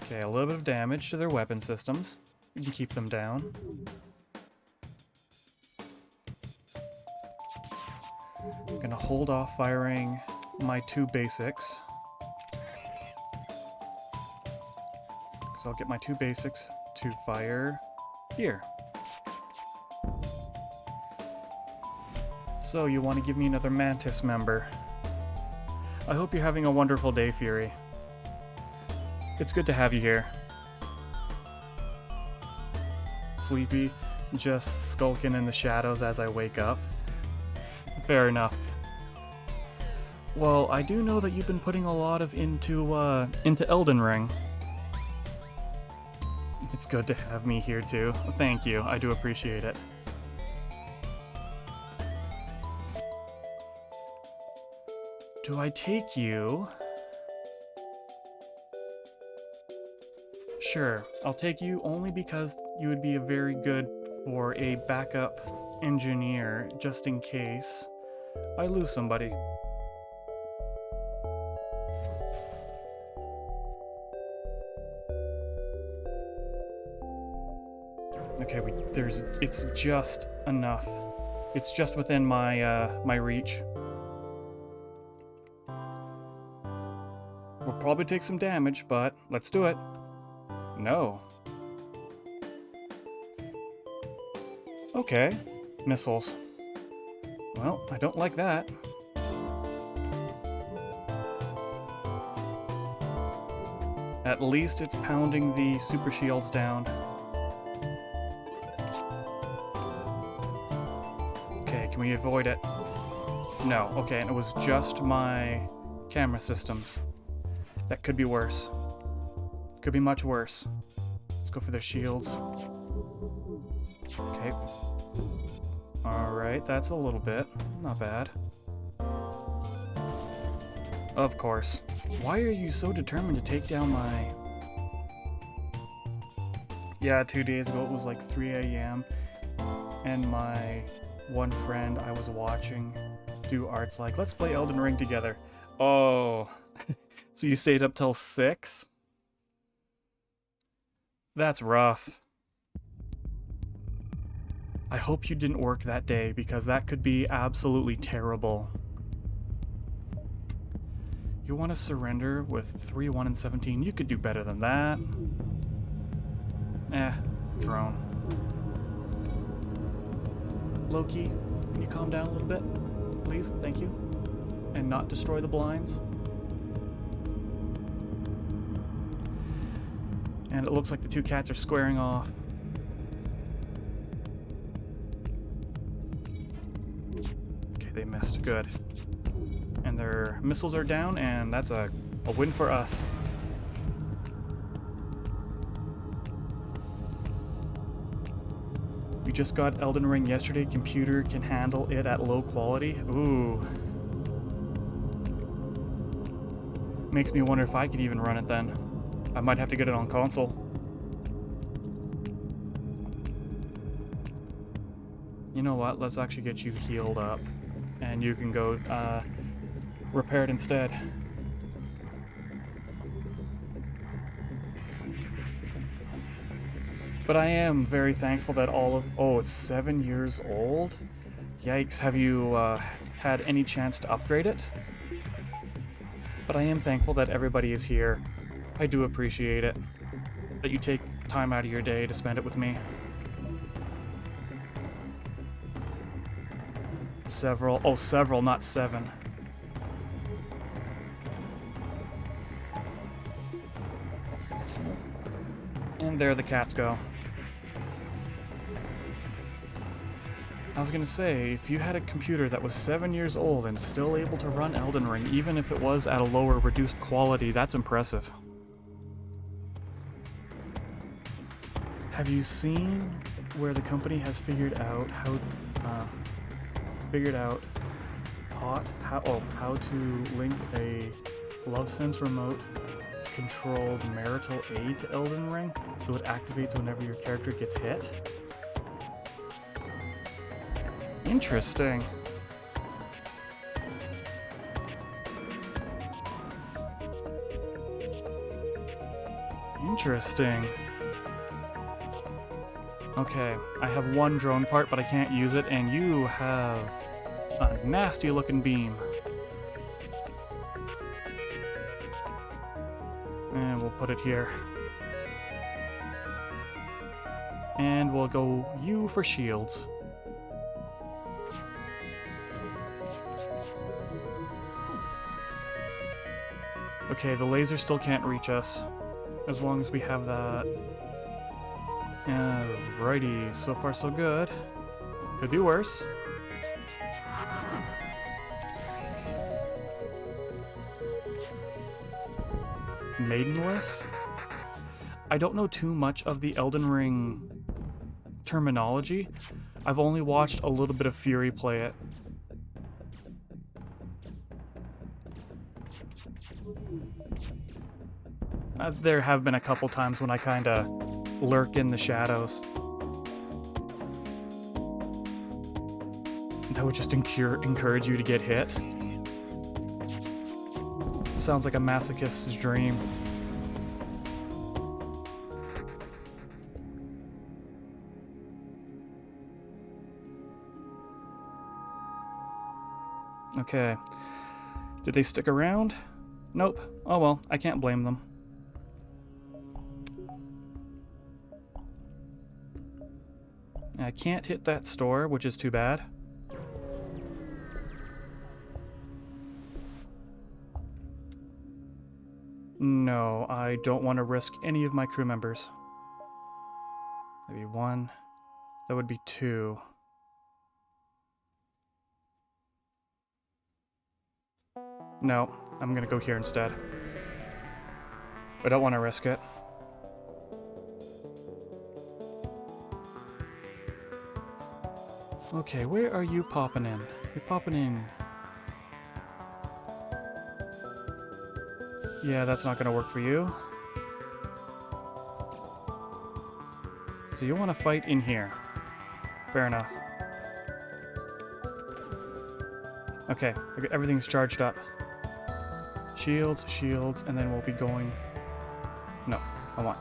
Okay, a little bit of damage to their weapon systems. We can keep them down. I'm gonna hold off firing my 2 basics. So I'll get my 2 basics to fire here. So you want to give me another Mantis member. I hope you're having a wonderful day, Fury. It's good to have you here. Sleepy? just skulking in the shadows as I wake up. Fair enough. Well, I do know that you've been putting a lot of into Elden Ring. It's good to have me here too. Thank you, I do appreciate it. Do I take you? Sure, I'll take you only because you would be a very good for a backup engineer, just in case I lose somebody. Okay, it's just enough. It's just within my my reach. We'll probably take some damage, but let's do it. No. Okay, missiles. Well, I don't like that. At least it's pounding the super shields down. Okay, can we avoid it? No, okay, and it was just my camera systems. That could be worse. Could be much worse. Let's go for their shields. Okay. Alright, that's a little bit. Not bad. Of course. Why are you so determined to take down my... Yeah, 2 days ago it was like 3 a.m. and my one friend I was watching do art's like, let's play Elden Ring together. Oh, so you stayed up till 6? That's rough. I hope you didn't work that day, because that could be absolutely terrible. You want to surrender with 3, 1, and 17? You could do better than that. Drone. Loki, can you calm down a little bit? Please? Thank you. And not destroy the blinds. And it looks like the two cats are squaring off. Okay, they missed. Good. And their missiles are down, and that's a win for us. We just got Elden Ring yesterday. Computer can handle it at low quality. Ooh. Makes me wonder if I could even run it then. I might have to get it on console. You know what? Let's actually get you healed up. And you can go repair it instead. But I am very thankful that all of... Oh, it's 7 years old? Yikes. Have you had any chance to upgrade it? But I am thankful that everybody is here. I do appreciate it. That you take time out of your day to spend it with me. Several. Oh, several, not 7. And there the cats go. I was gonna say, if you had a computer that was 7 years old and still able to run Elden Ring, even if it was at a lower, reduced quality, that's impressive. Have you seen where the company has figured out how to link a LoveSense remote controlled marital aid to Elden Ring, so it activates whenever your character gets hit? Interesting. Interesting. Okay, I have one drone part, but I can't use it, and you have a nasty looking beam. And we'll put it here. And we'll go you for shields. Okay, the laser still can't reach us, as long as we have that. Righty, so far so good. Could be worse. Maidenless? I don't know too much of the Elden Ring terminology. I've only watched a little bit of Fury play it. There have been a couple times when I kinda lurk in the shadows. That would just encourage you to get hit. Sounds like a masochist's dream. Okay. Did they stick around? Nope. Oh well, I can't blame them. I can't hit that store, which is too bad. No, I don't want to risk any of my crew members. Maybe one. That would be two. No, I'm gonna go here instead. I don't want to risk it. Okay, where are you popping in? You're popping in. Yeah, that's not gonna work for you. So you want to fight in here. Fair enough. Okay, everything's charged up. Shields, shields, and then we'll be going... No, I want...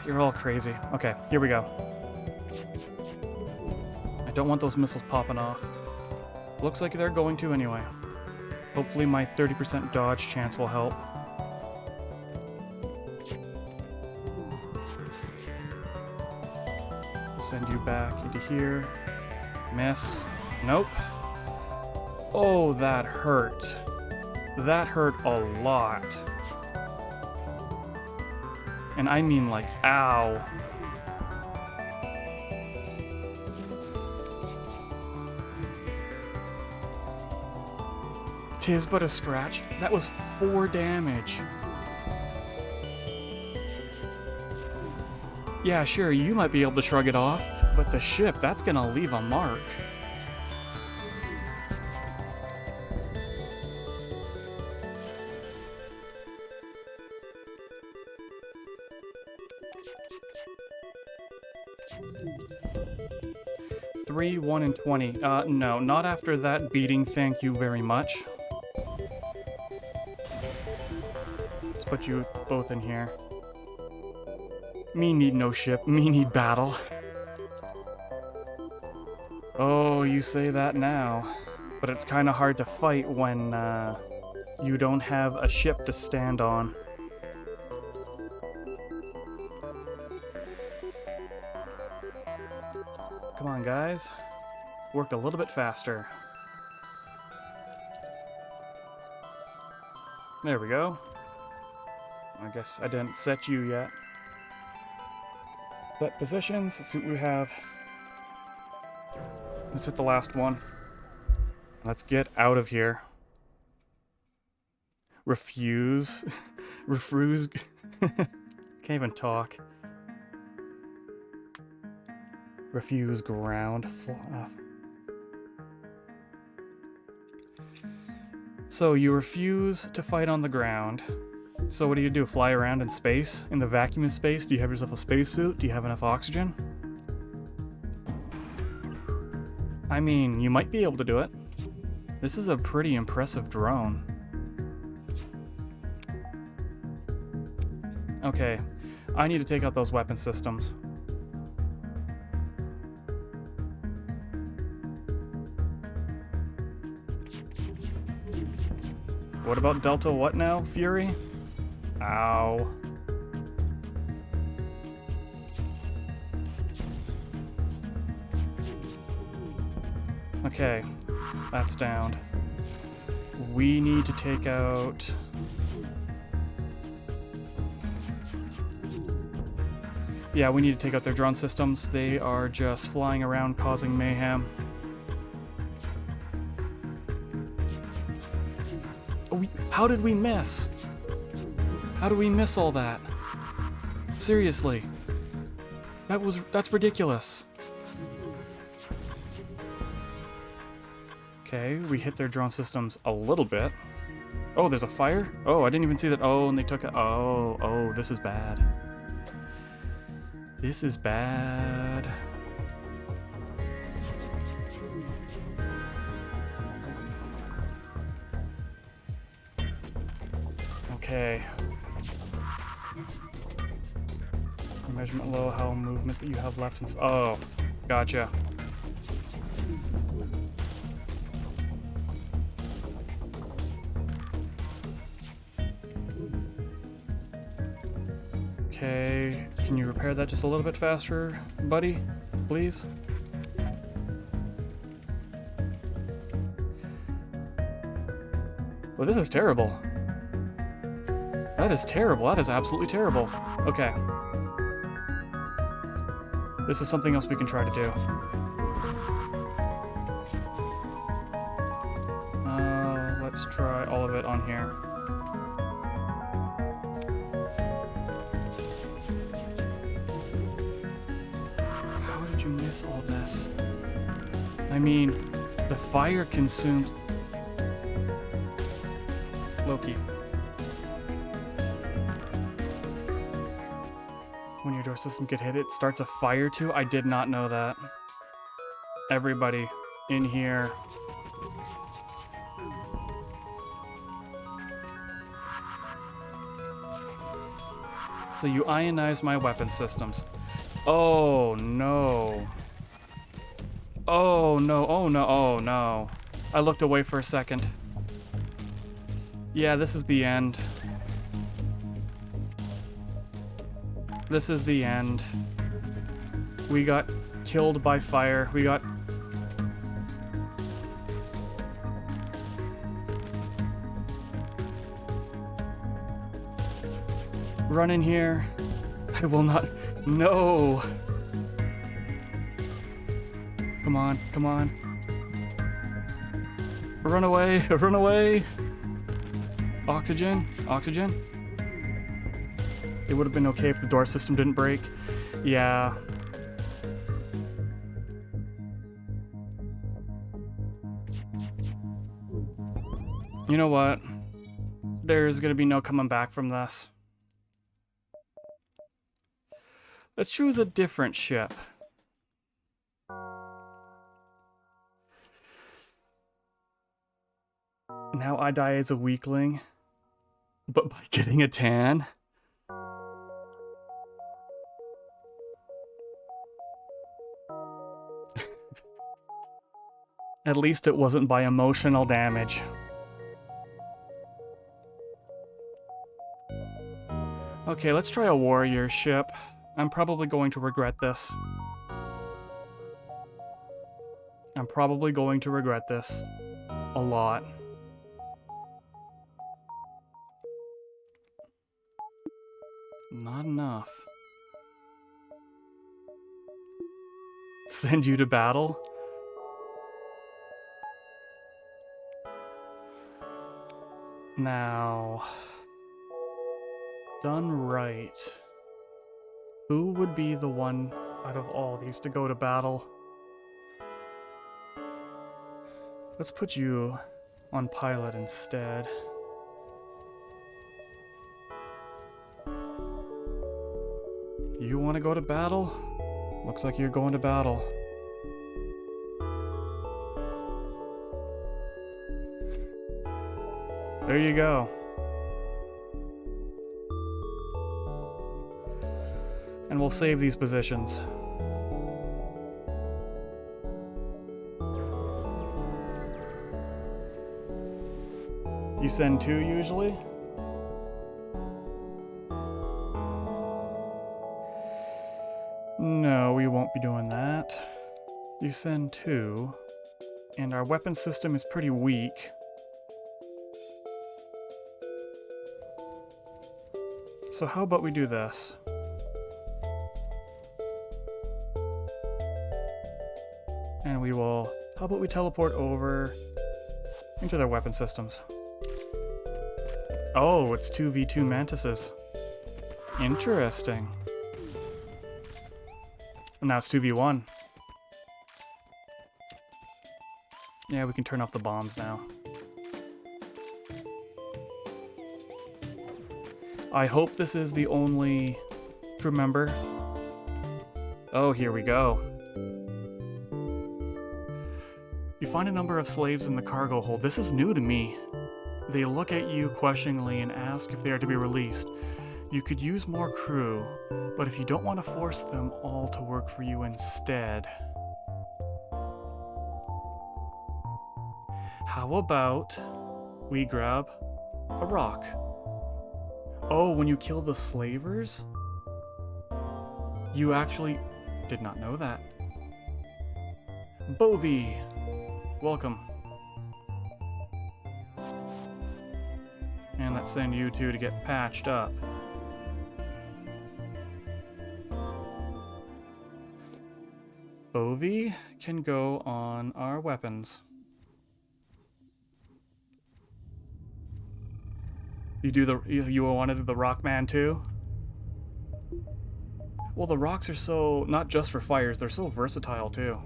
You're all crazy. Okay, here we go. I don't want those missiles popping off. Looks like they're going to anyway. Hopefully my 30% dodge chance will help. Send you back into here. Miss. Nope. Oh, that hurt. That hurt a lot. And I mean like, ow. Tis but a scratch. That was 4 damage. Yeah, sure, you might be able to shrug it off, but the ship, that's gonna leave a mark. Three, 1, and 20. No, not after that beating, thank you very much. Let's put you both in here. Me need no ship, me need battle. Oh, you say that now. But it's kinda hard to fight when, you don't have a ship to stand on. Come on, guys. Work a little bit faster. There we go. I guess I didn't set you yet. Set positions, let's see what we have. Let's hit the last one. Let's get out of here. Refuse. Refuse. Can't even talk. Refuse ground. So you refuse to fight on the ground. So what do? Fly around in space? In the vacuum of space? Do you have yourself a spacesuit? Do you have enough oxygen? I mean, you might be able to do it. This is a pretty impressive drone. Okay, I need to take out those weapon systems. What about Delta what now, Fury? Ow. Okay, that's downed. We need to take out... Yeah, we need to take out their drone systems. They are just flying around causing mayhem. Oh, how did we miss? How did we miss all that? Seriously. That's ridiculous. Okay, we hit their drone systems a little bit. Oh, there's a fire? Oh, I didn't even see that. Oh, and they took it. Oh, this is bad. This is bad. Okay. Measurement low, how movement that you have left. Oh, gotcha. Okay, can you repair that just a little bit faster, buddy? Please? Well, this is terrible. That is terrible. That is absolutely terrible. Okay. This is something else we can try to do. Let's try all of it on here. How did you miss all this? I mean, the fire consumed... Loki. When your door system get hit, it starts a fire too? I did not know that. Everybody in here. So you ionized my weapon systems. Oh no. Oh no, oh no, oh no. I looked away for a second. Yeah, this is the end. This is the end. We got killed by fire. We got... Run in here. I will not... No! Come on, come on. Run away, run away! Oxygen, oxygen. It would have been okay if the door system didn't break. Yeah. You know what? There's gonna be no coming back from this. Let's choose a different ship. Now I die as a weakling, but by getting a tan? At least it wasn't by emotional damage. Okay, let's try a warrior ship. I'm probably going to regret this. I'm probably going to regret this. A lot. Not enough. Send you to battle? Now, done right. Who would be the one out of all these to go to battle? Let's put you on pilot instead. You want to go to battle? Looks like you're going to battle. There you go. And we'll save these positions. You send 2 usually? No, we won't be doing that. You send 2. And our weapon system is pretty weak. So how about we do this? And we will... How about we teleport over into their weapon systems? Oh, it's 2v2 mantises. Interesting. And now it's 2v1. Yeah, we can turn off the bombs now. I hope this is the only crew member. Oh, here we go. You find a number of slaves in the cargo hold. This is new to me. They look at you questioningly and ask if they are to be released. You could use more crew, but if you don't want to force them all to work for you instead, how about we grab a rock? Oh, when you kill the slavers? You actually did not know that. Bovie, welcome. And let's send you two to get patched up. Bovie can go on our weapons. You wanted the rock man too? Well, the rocks are so, not just for fires, they're so versatile too.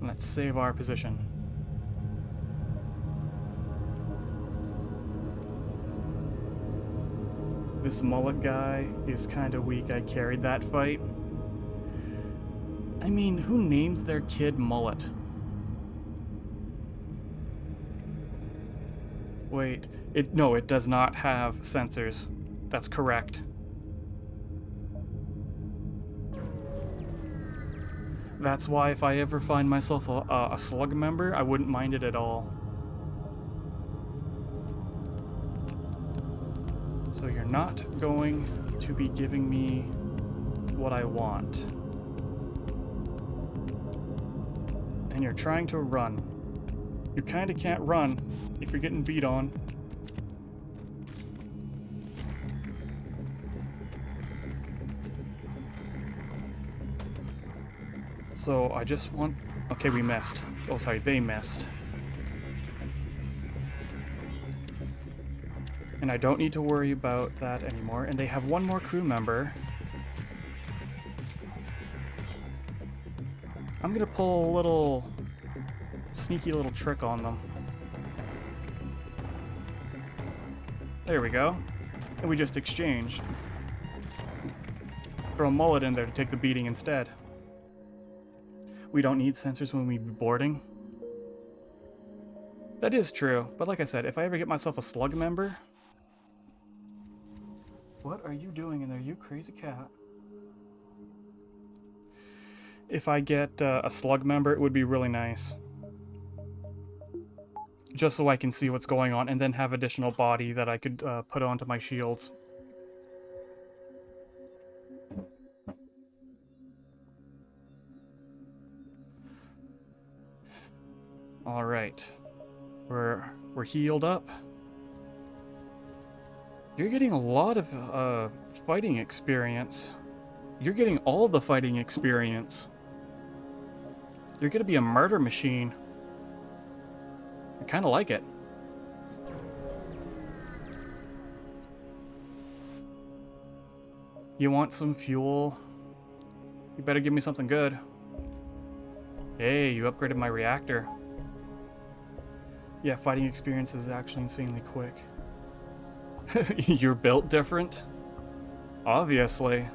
Let's save our position. This mullet guy is kind of weak. I carried that fight. I mean, who names their kid Mullet? Wait, no, it does not have sensors. That's correct. That's why if I ever find myself a slug member, I wouldn't mind it at all. So you're not going to be giving me what I want. And you're trying to run. You kind of can't run if you're getting beat on. So I just want... Okay, we missed. Oh, sorry, they missed. And I don't need to worry about that anymore. And they have one more crew member. I'm gonna pull a little... sneaky little trick on them. There we go. And we just exchanged. Throw a mullet in there to take the beating instead. We don't need sensors when we be boarding. That is true, but like I said, if I ever get myself a slug member... What are you doing in there, you crazy cat? If I get a slug member, it would be really nice. Just so I can see what's going on and then have additional body that I could put onto my shields. All right, we're healed up. You're getting a lot of fighting experience. You're getting all the fighting experience. You're gonna be a murder machine. I kind of like it. You want some fuel? You better give me something good. Hey, you upgraded my reactor. Yeah, fighting experience is actually insanely quick. You're built different? Obviously.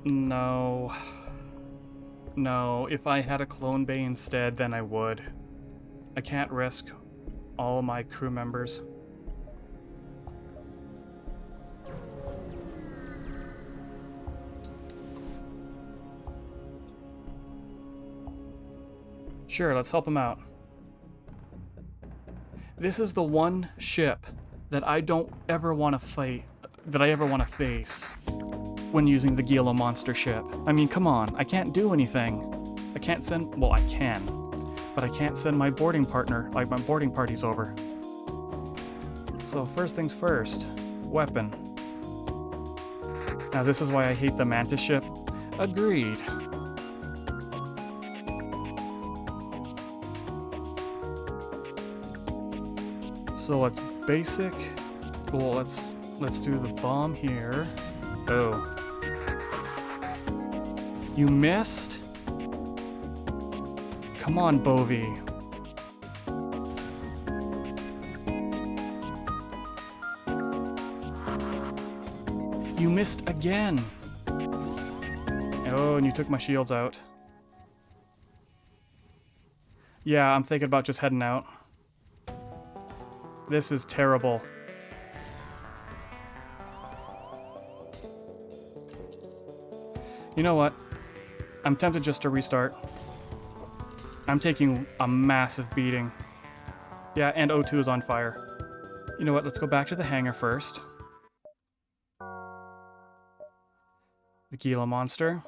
No. No, if I had a clone bay instead, then I would. I can't risk all of my crew members. Sure, let's help him out. This is the one ship that I don't ever want to fight, that I ever want to face when using the Gila monster ship. I mean, come on, I can't do anything. I can't send, well, I can. but I can't send my boarding partner, like my boarding parties over. So first things first, weapon. Now this is why I hate the Mantis ship. Agreed. So let's basic. Cool, let's do the bomb here. Oh. You missed? Come on, Bovie. You missed again. Oh, and you took my shields out. Yeah, I'm thinking about just heading out. This is terrible. You know what? I'm tempted just to restart. I'm taking a massive beating. Yeah, and O2 is on fire. You know what? Let's go back to the hangar first. The Gila monster.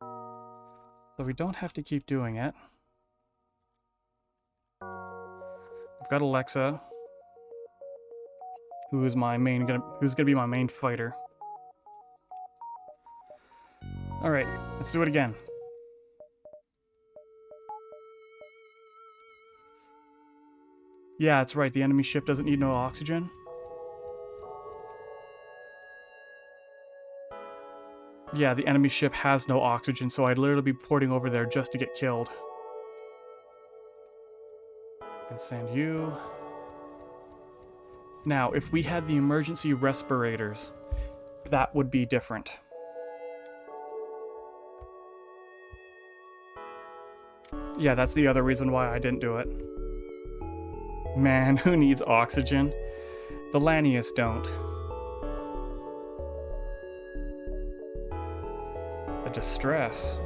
So we don't have to keep doing it. We've got Alexa, who's gonna be my main fighter. All right, let's do it again. Yeah, that's right. The enemy ship doesn't need no oxygen. Yeah, the enemy ship has no oxygen, so I'd literally be porting over there just to get killed. And send you. Now, if we had the emergency respirators, that would be different. Yeah, that's the other reason why I didn't do it. Man, who needs oxygen? The Lanius don't. A distress.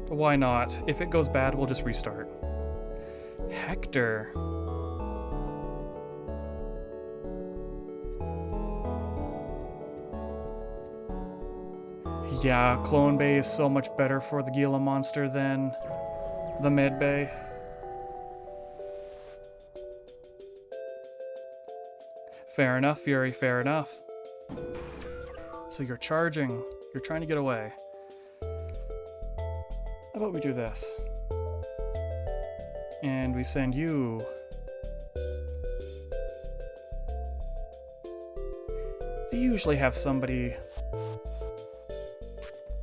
But why not? If it goes bad, we'll just restart. Hector. Yeah, Clone Bay is so much better for the Gila monster than the Med Bay. Fair enough, Fury, fair enough. So you're charging. You're trying to get away. How about we do this? And we send you. They usually have somebody.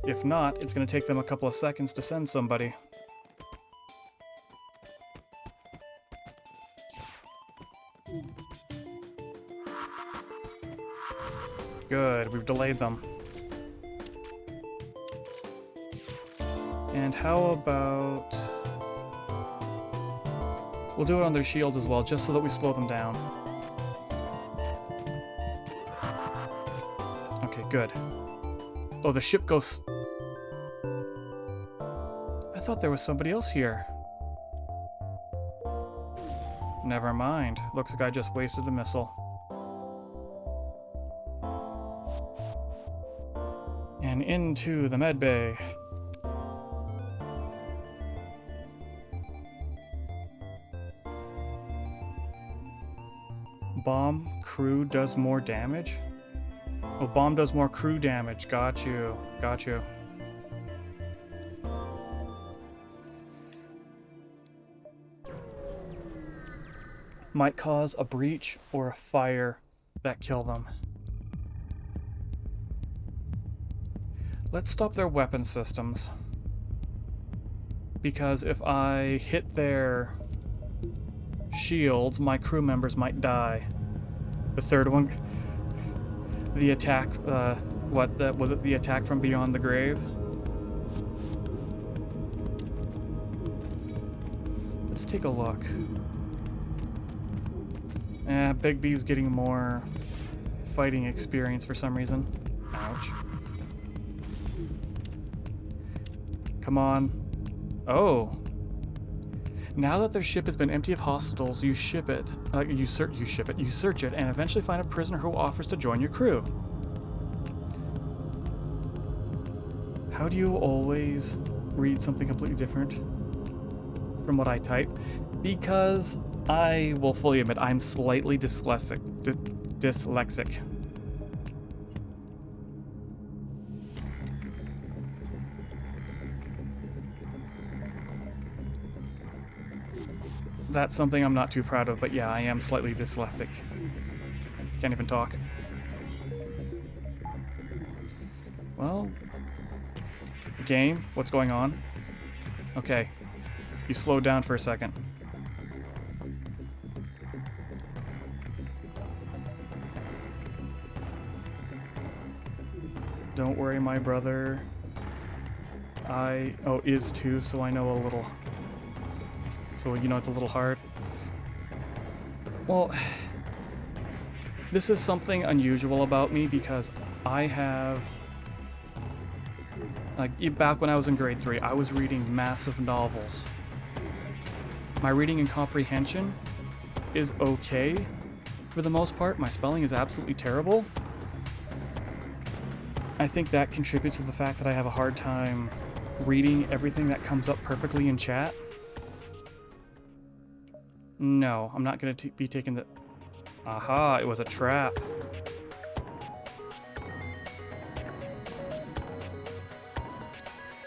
If not, it's going to take them a couple of seconds to send somebody. Good, we've delayed them. And how about... We'll do it on their shields as well, just so that we slow them down. Okay, good. Oh, the ship goes... I thought there was somebody else here. Never mind. Looks like I just wasted a missile. And into the med bay. Bomb crew does more damage? Oh, bomb does more crew damage. Got you. Got you. Might cause a breach or a fire that kill them. Let's stop their weapon systems. Because if I hit their shields, my crew members might die. The third one, the attack, was it the attack from beyond the grave? Let's take a look. Big B's getting more fighting experience for some reason. Ouch. Come on. Oh. Now that their ship has been empty of hostiles, you search it, and eventually find a prisoner who offers to join your crew. How do you always read something completely different from what I type? Because I will fully admit I'm slightly dyslexic. Dyslexic. That's something I'm not too proud of, but yeah, I am slightly dyslexic. Can't even talk. Well, game, what's going on? Okay, you slowed down for a second. Don't worry, my brother. Is too, so I know a little. So, you know, it's a little hard. Well, this is something unusual about me because I have... Like, back when I was in grade 3, I was reading massive novels. My reading and comprehension is okay for the most part. My spelling is absolutely terrible. I think that contributes to the fact that I have a hard time reading everything that comes up perfectly in chat. No, I'm not going to be taking the... Aha, it was a trap.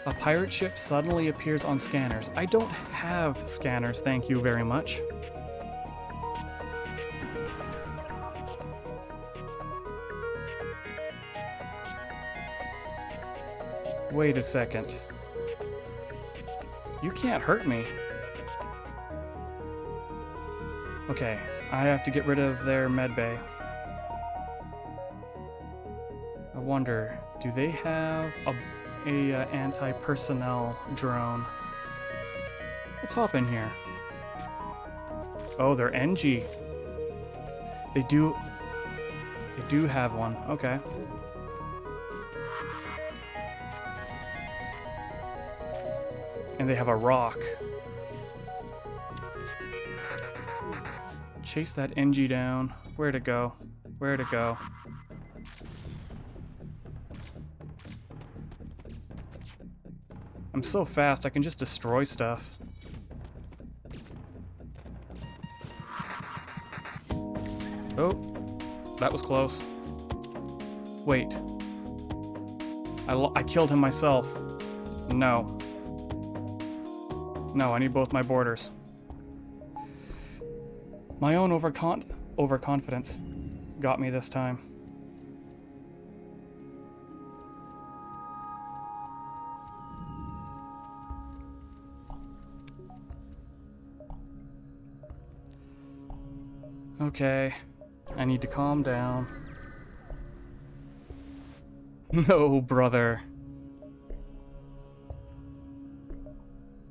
A pirate ship suddenly appears on scanners. I don't have scanners, thank you very much. Wait a second. You can't hurt me. Okay, I have to get rid of their medbay. I wonder, do they have a anti-personnel drone? Let's hop in here. Oh, they're NG. They do have one. Okay. And they have a rock. Chase that NG down. Where'd it go? Where'd it go? I'm so fast, I can just destroy stuff. Oh, that was close. Wait. I killed him myself. No. No, I need both my borders. My own overconfidence got me this time. Okay, I need to calm down. No, brother.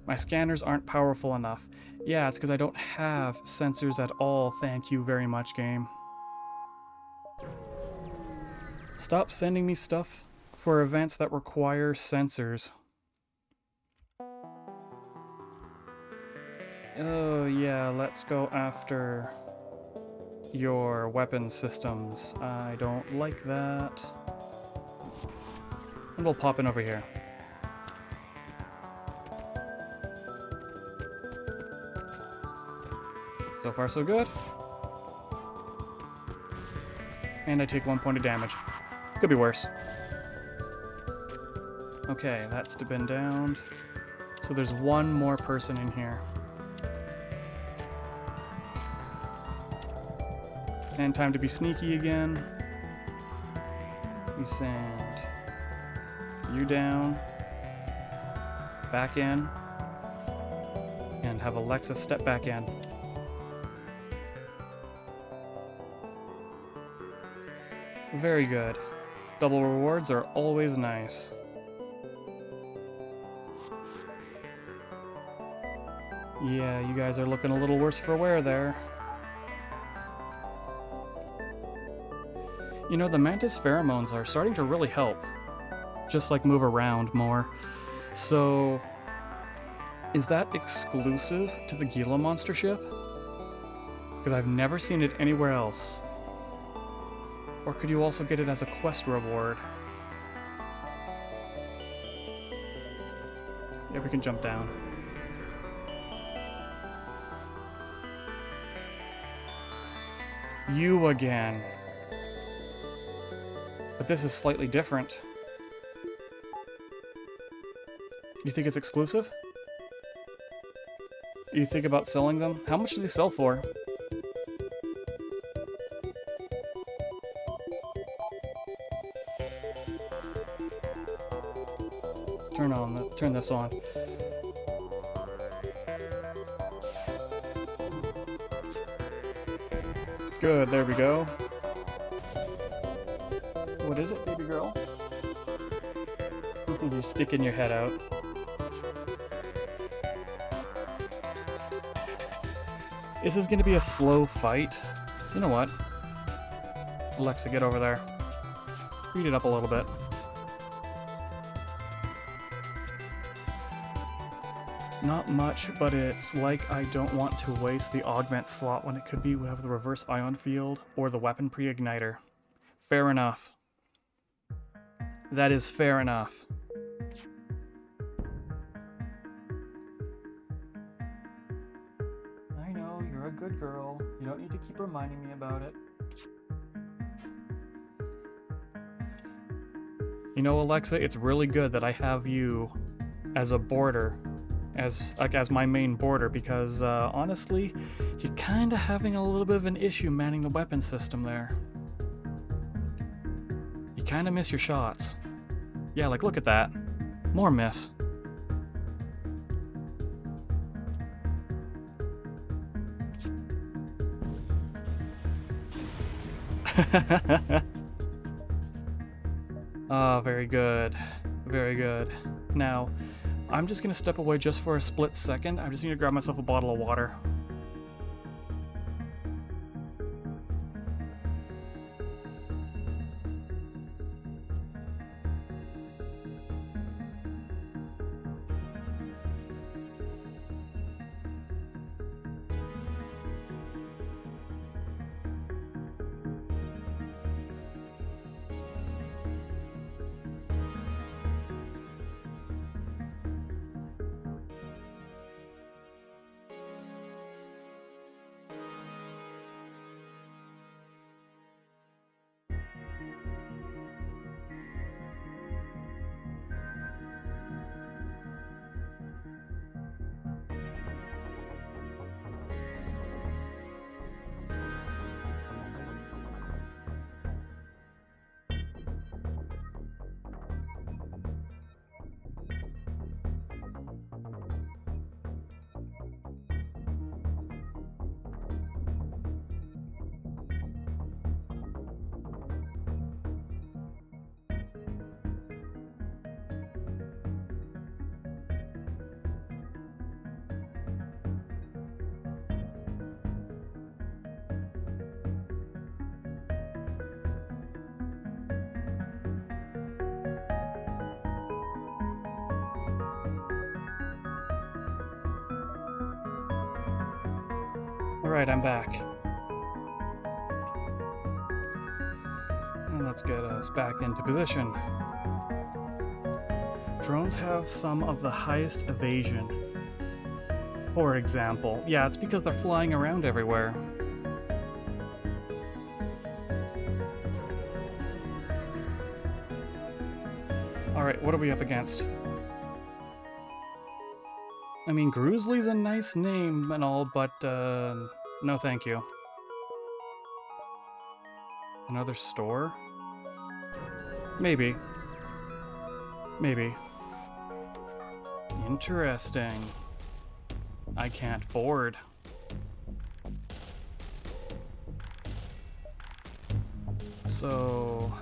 My scanners aren't powerful enough. Yeah, it's because I don't have sensors at all, thank you very much, game. Stop sending me stuff for events that require sensors. Oh yeah, let's go after your weapon systems. I don't like that. And we'll pop in over here. So far so good. And I take 1 point of damage. Could be worse. Okay, that's been downed. So there's one more person in here. And time to be sneaky again. We send you down, back in, and have Alexa step back in. Very good. Double rewards are always nice. Yeah, you guys are looking a little worse for wear there. You know, the mantis pheromones are starting to really help. Just like move around more. So, is that exclusive to the Gila monster ship? Because I've never seen it anywhere else. Or could you also get it as a quest reward? Yeah, we can jump down. You again. But this is slightly different. You think it's exclusive? You think about selling them? How much do they sell for? Turn this on. Good, there we go. What is it, baby girl? You're sticking your head out. This is gonna be a slow fight. You know what? Alexa, get over there. Speed it up a little bit. Not much, but it's like I don't want to waste the augment slot when it could be we have the reverse ion field or the weapon pre-igniter. Fair enough. That is fair enough. I know, you're a good girl. You don't need to keep reminding me about it. You know, Alexa, it's really good that I have you as a boarder. As my main boarder, because honestly, you're kind of having a little bit of an issue manning the weapon system there. You kind of miss your shots. Yeah, like look at that. More miss. Ah, very good. Very good. Now, I'm just gonna step away just for a split second. I just need to grab myself a bottle of water. Alright, I'm back. And let's get us back into position. Drones have some of the highest evasion. For example. Yeah, it's because they're flying around everywhere. Alright, what are we up against? I mean, Grizzly's a nice name and all, but, no thank you. Another store? Maybe. Maybe. Interesting. I can't board. So,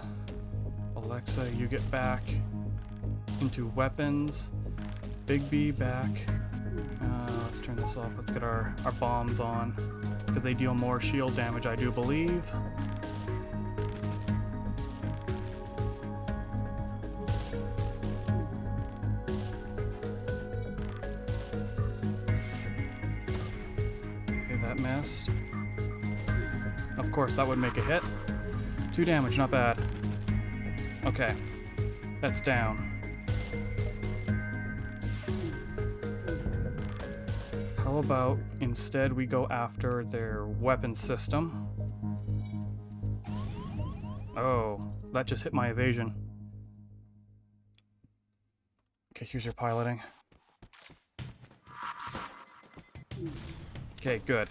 Alexa, you get back into weapons. Big B back. Let's turn this off. Let's get our bombs on, because they deal more shield damage, I do believe. Okay, that missed. Of course, that would make a hit. 2 damage, not bad. Okay, that's down. How about instead we go after their weapon system? Oh, that just hit my evasion. Okay, here's your piloting. Okay, good.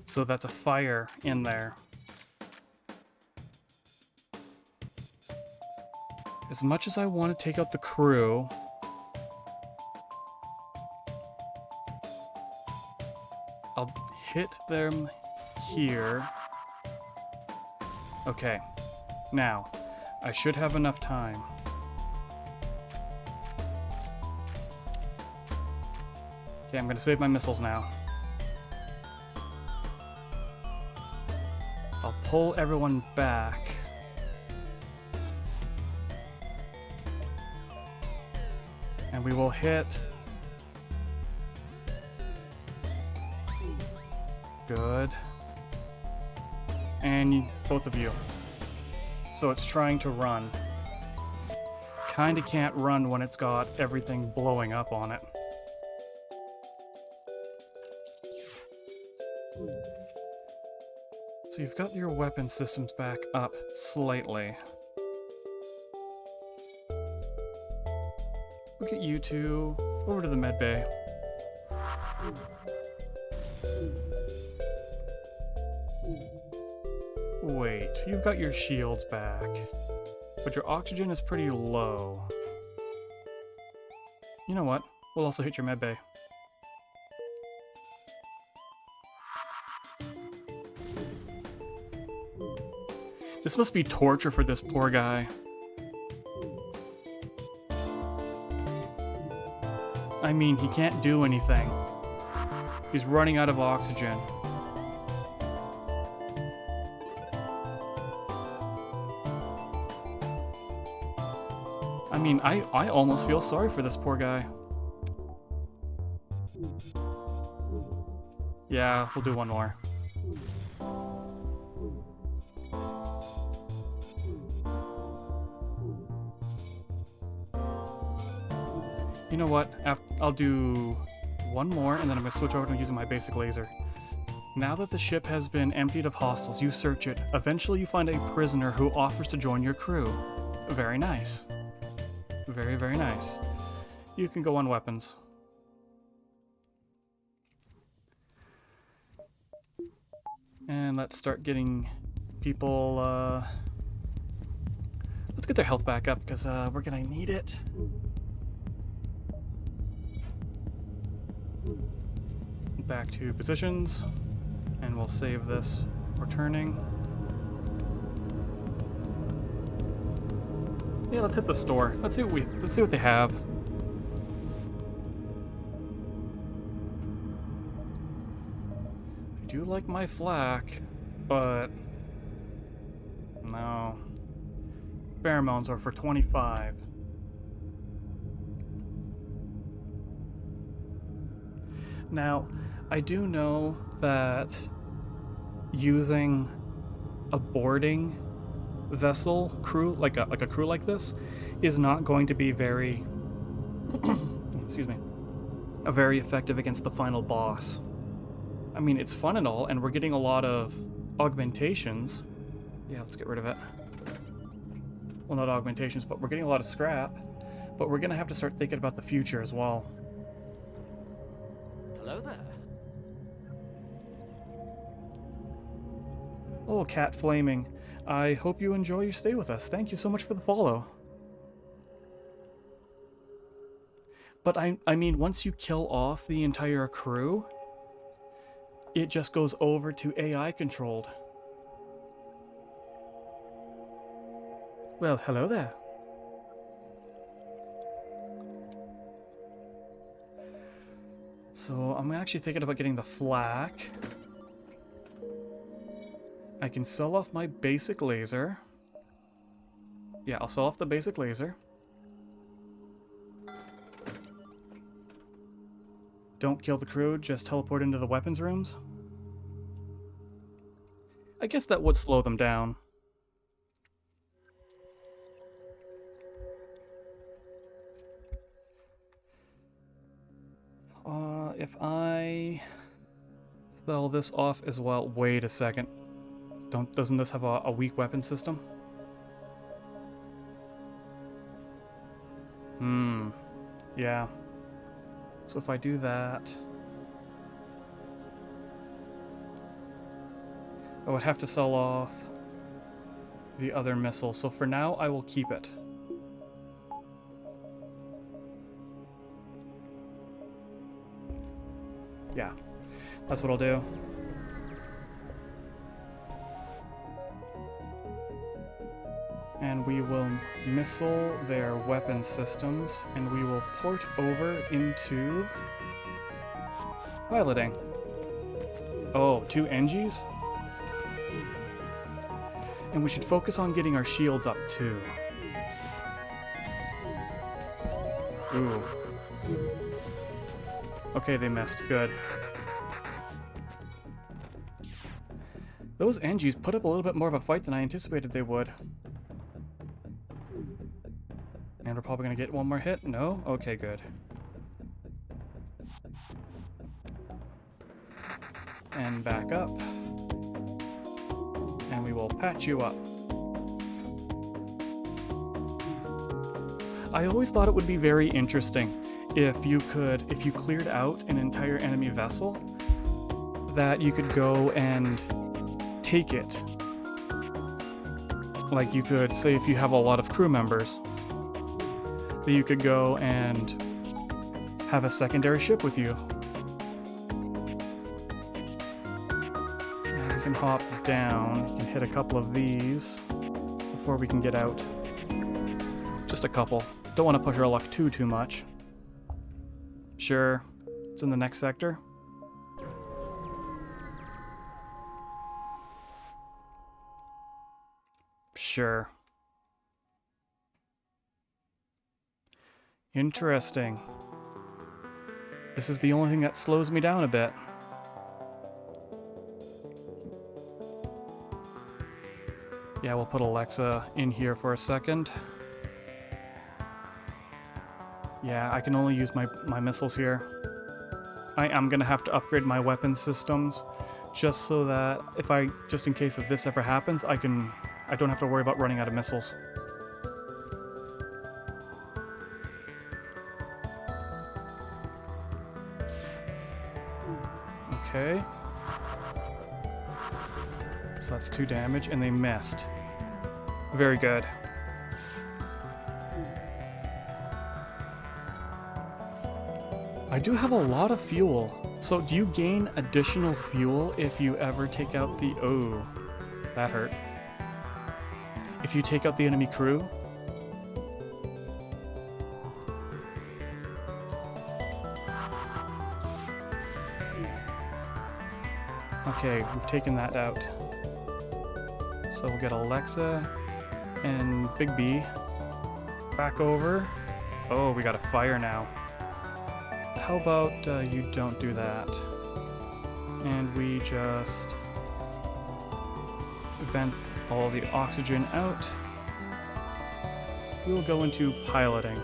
So that's a fire in there. As much as I want to take out the crew, I'll hit them here. Okay, now, I should have enough time. Okay, I'm gonna save my missiles now. I'll pull everyone back. And we will hit. Good. And both of you. So it's trying to run. Kinda can't run when it's got everything blowing up on it. So you've got your weapon systems back up slightly. We'll get you two over to the med bay. Wait, you've got your shields back, but your oxygen is pretty low. You know what? We'll also hit your med bay. This must be torture for this poor guy. I mean, he can't do anything. He's running out of oxygen. I mean, I almost feel sorry for this poor guy. Yeah, we'll do one more. You know what? I'll do one more, and then I'm going to switch over to using my basic laser. Now that the ship has been emptied of hostiles, you search it. Eventually you find a prisoner who offers to join your crew. Very nice. Very, very nice. You can go on weapons. And let's start getting people, let's get their health back up, because we're going to need it. Back to positions, and we'll save this for turning. Yeah, let's hit the store. Let's see what they have. I do like my flak, but no. Pheromones are for 25. Now, I do know that using a boarding vessel crew, like a crew like this, is not going to be very excuse me, very effective against the final boss. I mean, it's fun and all, and we're getting a lot of augmentations. Yeah, let's get rid of it. Well, not augmentations, but we're getting a lot of scrap. But we're gonna have to start thinking about the future as well. Hello there. Oh, Cat Flaming. I hope you enjoy your stay with us. Thank you so much for the follow. But I mean, once you kill off the entire crew, it just goes over to AI controlled. Well, hello there. So I'm actually thinking about getting the flak. I can sell off my basic laser. Yeah, I'll sell off the basic laser. Don't kill the crew, just teleport into the weapons rooms. I guess that would slow them down. if I sell this off as well? Wait a second. Doesn't this have a weak weapon system? Yeah. So if I do that, I would have to sell off the other missile. So for now, I will keep it. Yeah, that's what I'll do. And we will missile their weapon systems, and we will port over into piloting. Oh, 2 NGs? And we should focus on getting our shields up too. Ooh. Okay, they missed. Good. Those NGs put up a little bit more of a fight than I anticipated they would. And we're probably gonna get one more hit? No? Okay, good. And back up. And we will patch you up. I always thought it would be very interesting if you cleared out an entire enemy vessel, that you could go and take it. Like you could, say if you have a lot of crew members, that you could go and have a secondary ship with you. And we can hop down, you can hit a couple of these before we can get out. Just a couple. Don't want to push our luck too much. Sure, it's in the next sector. Sure. Interesting. This is the only thing that slows me down a bit. Yeah, we'll put Alexa in here for a second. Yeah, I can only use my missiles here. I am gonna have to upgrade my weapon systems just so that just in case if this ever happens, I don't have to worry about running out of missiles. Okay. So that's 2 damage, and they missed. Very good. I do have a lot of fuel. So do you gain additional fuel if you ever take out the... Oh, that hurt. If you take out the enemy crew? Okay, we've taken that out. So we'll get Alexa and Big B back over. Oh, we got a fire now. How about you don't do that? And we just vent all the oxygen out. We will go into piloting.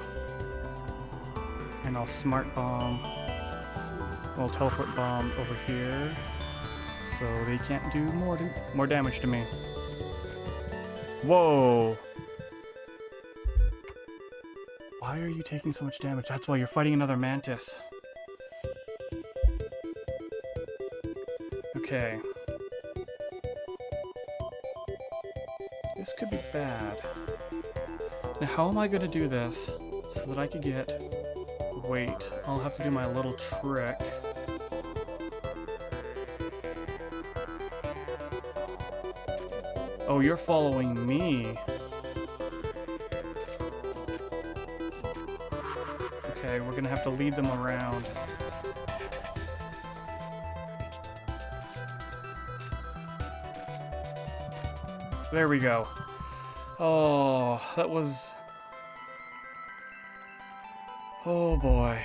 And I'll smart bomb. We'll teleport bomb over here. So they can't do more damage to me. Whoa! Why are you taking so much damage? That's why you're fighting another mantis. Okay. This could be bad. Now how am I gonna do this so that I could get... Wait, I'll have to do my little trick. Oh, you're following me. Okay, we're gonna have to lead them around. There we go. Oh, that was... Oh boy.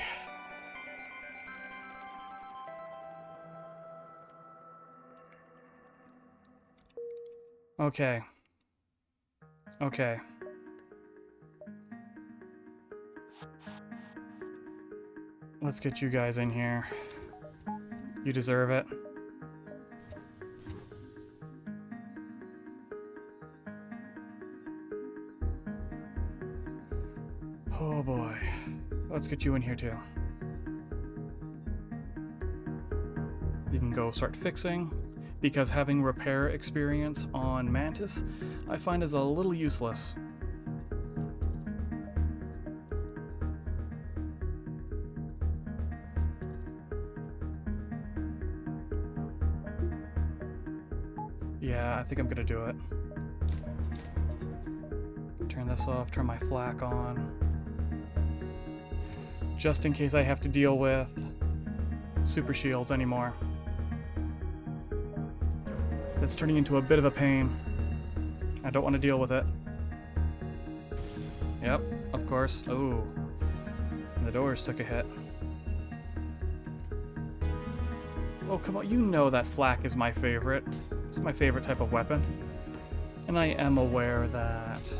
Okay. Okay. Let's get you guys in here. You deserve it. Oh boy. Let's get you in here too. You can go start fixing, because having repair experience on Mantis I find is a little useless. Yeah, I think I'm gonna do it. Turn this off, turn my flak on. Just in case I have to deal with super shields anymore. It's turning into a bit of a pain. I don't want to deal with it. Yep, of course. Oh, the doors took a hit. Oh, come on. You know that flak is my favorite. It's my favorite type of weapon. And I am aware that...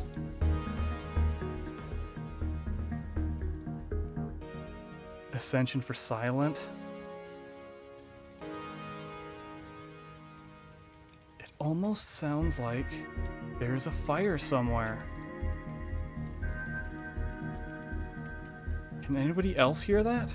Ascension for Silent? It almost sounds like there's a fire somewhere. Can anybody else hear that?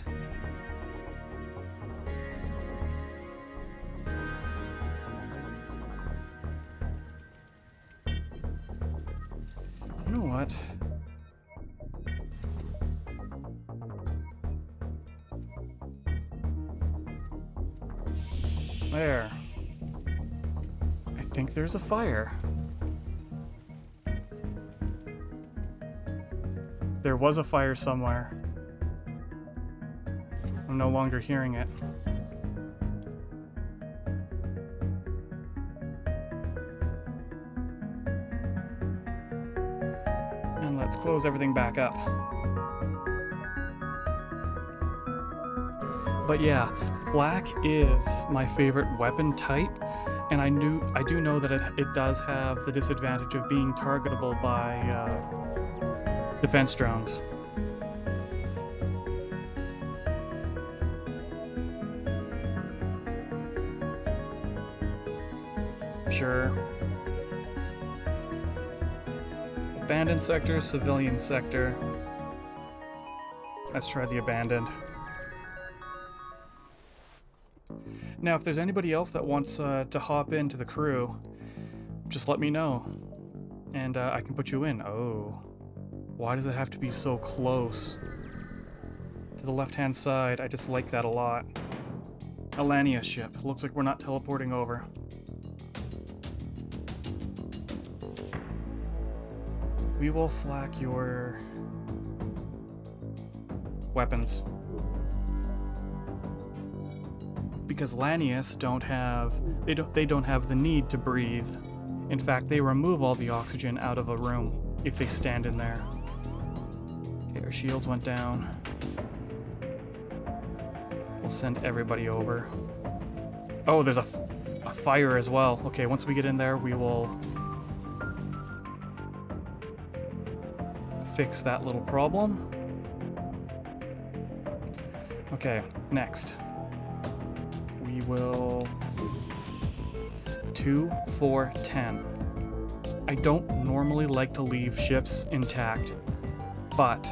You know what? There. I think there's a fire. There was a fire somewhere. I'm no longer hearing it. And let's close everything back up. But yeah, black is my favorite weapon type, and I do know that it does have the disadvantage of being targetable by defense drones. Sure. Abandoned sector, civilian sector. Let's try the abandoned. Now, if there's anybody else that wants to hop into the crew, just let me know, and I can put you in. Oh, why does it have to be so close to the left-hand side? I dislike that a lot. Alania ship. Looks like we're not teleporting over. We will flak your weapons. Because Lanius don't have the need to breathe. In fact, they remove all the oxygen out of a room if they stand in there. Okay, our shields went down. We'll send everybody over. Oh, there's a fire as well. Okay, once we get in there, we will fix that little problem. Okay, next. We will 2, 4, 10. I don't normally like to leave ships intact, but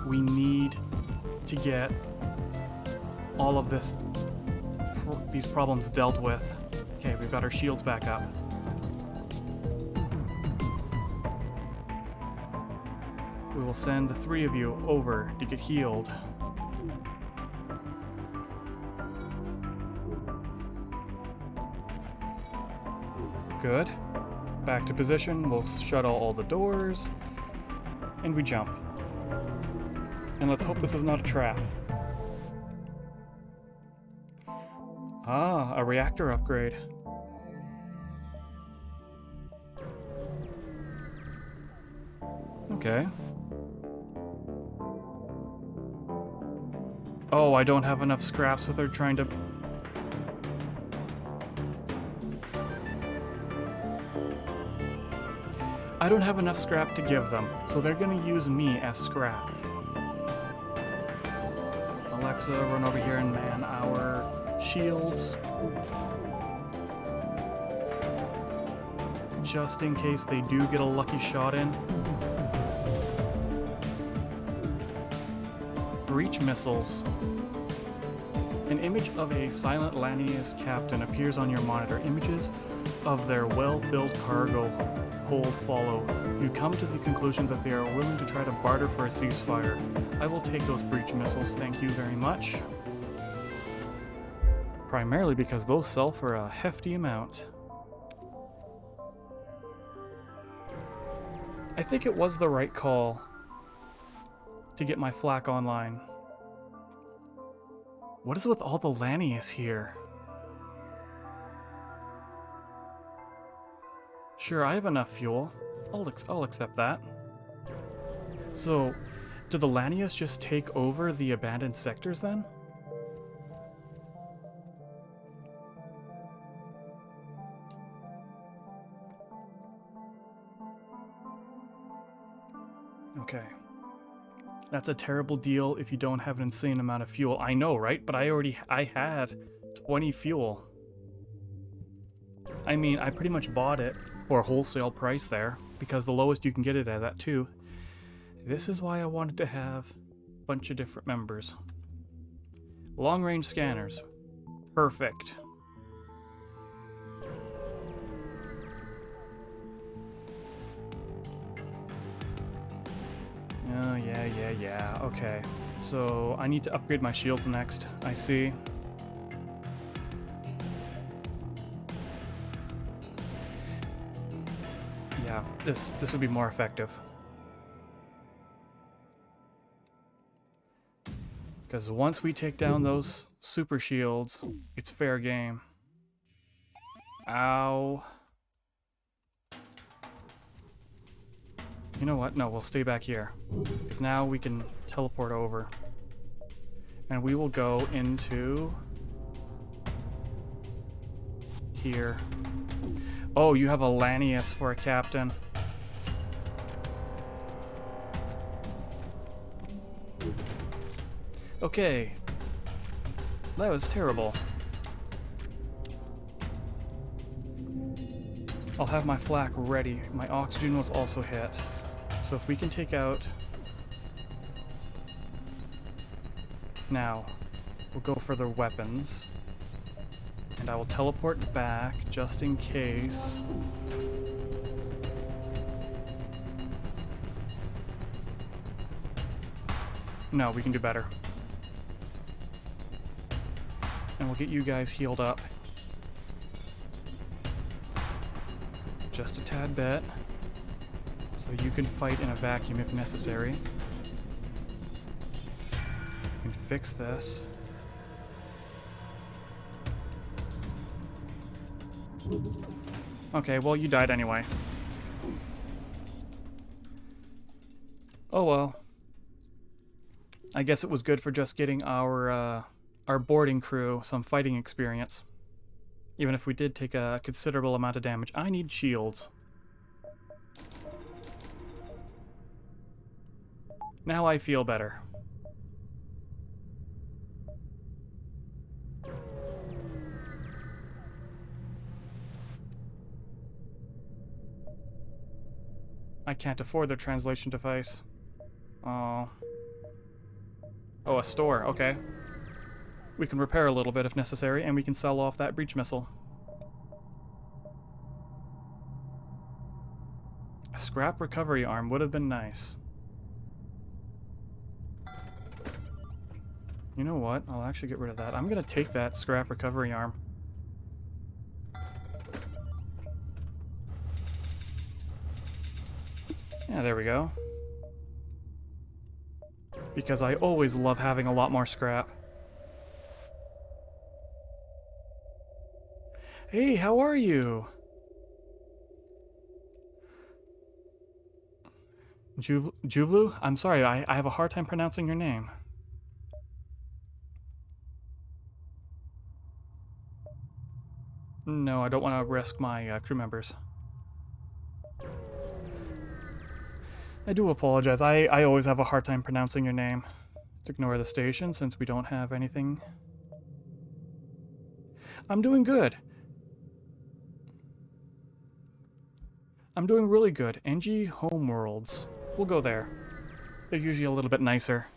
we need to get all of these problems dealt with. Okay, we've got our shields back up. We will send the 3 of you over to get healed. Good. Back to position. We'll shut all the doors. And we jump. And let's hope this is not a trap. Ah, a reactor upgrade. Okay. Oh, I don't have enough scraps, so they're trying to... I don't have enough scrap to give them, so they're gonna use me as scrap. let's run over here and man our shields. Just in case they do get a lucky shot in. Breach missiles. An image of a silent Lanius captain appears on your monitor. Images of their well-filled cargo hold follow. You come to the conclusion that they are willing to try to barter for a ceasefire. I will take those breach missiles, thank you very much. Primarily because those sell for a hefty amount. I think it was the right call to get my flak online. What is with all the Lanius here? Sure, I have enough fuel. I'll accept that. So, do the Lanius just take over the abandoned sectors then? Okay. That's a terrible deal if you don't have an insane amount of fuel. I know, right? But I had 20 fuel. I mean, I pretty much bought it for a wholesale price there, because the lowest you can get it at that too. This is why I wanted to have a bunch of different members. Long-range scanners. Perfect. Oh, yeah. Okay. So, I need to upgrade my shields next. I see. Yeah, this would be more effective. Because once we take down those super shields, it's fair game. Ow. You know what? No, we'll stay back here. Because now we can teleport over. And we will go into here. Oh, you have a Lanius for a captain. Okay. That was terrible. I'll have my flak ready. My oxygen was also hit. So if we can take out... Now, we'll go for their weapons. And I will teleport back just in case. No, we can do better. And we'll get you guys healed up. Just a tad bit. So you can fight in a vacuum if necessary. You can fix this. Okay, well, you died anyway. Oh well. I guess it was good for just getting our boarding crew some fighting experience. Even if we did take a considerable amount of damage. I need shields. Now I feel better. I can't afford the translation device. Oh. Oh, a store. Okay. We can repair a little bit if necessary, and we can sell off that breach missile. A scrap recovery arm would have been nice. You know what? I'll actually get rid of that. I'm gonna take that scrap recovery arm. Yeah, there we go. Because I always love having a lot more scrap. Hey, how are you? Jublu? I'm sorry, I have a hard time pronouncing your name. No, I don't want to risk my crew members. I do apologize. I always have a hard time pronouncing your name. Let's ignore the station since we don't have anything. I'm doing good. I'm doing really good. NG Homeworlds. We'll go there. They're usually a little bit nicer.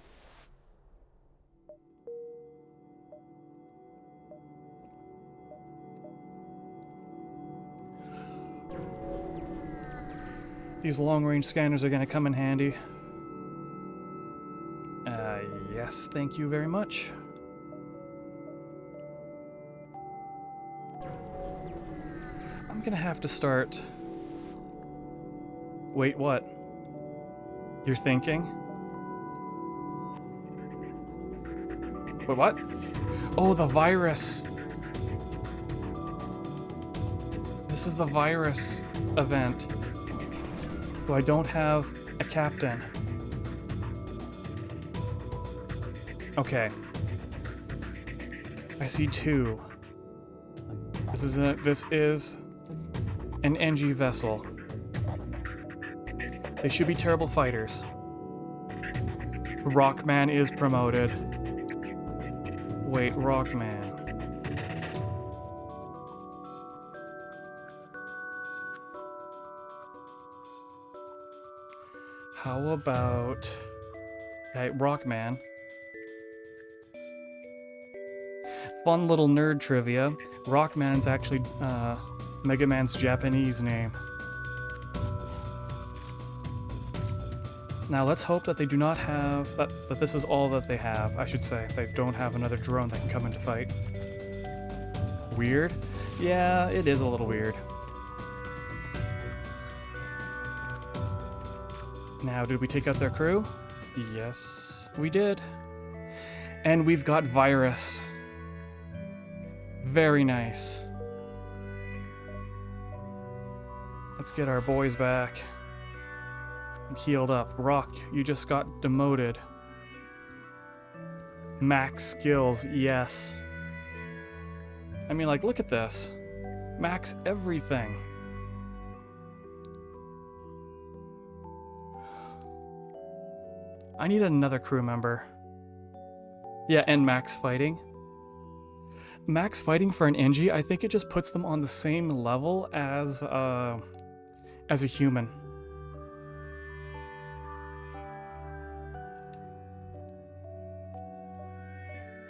These long-range scanners are going to come in handy. Yes, thank you very much. I'm going to have to start... Wait, what? You're thinking? Wait, what? Oh, the virus! This is the virus event. So I don't have a captain. Okay. I see two. This is an NG vessel. They should be terrible fighters. Rockman is promoted. Wait, Rockman. How about... Hey, Rockman. Fun little nerd trivia. Rockman's actually Mega Man's Japanese name. Now let's hope that they do not have... That this is all that they have, I should say. They don't have another drone that can come into fight. Weird? Yeah, it is a little weird. Now, did we take out their crew? Yes, we did. And we've got virus. Very nice. Let's get our boys back. Healed up. Rock, you just got demoted. Max skills, yes. I mean, like, look at this. Max everything. I need another crew member. Yeah, and max fighting. Max fighting for an NG, I think it just puts them on the same level as a human.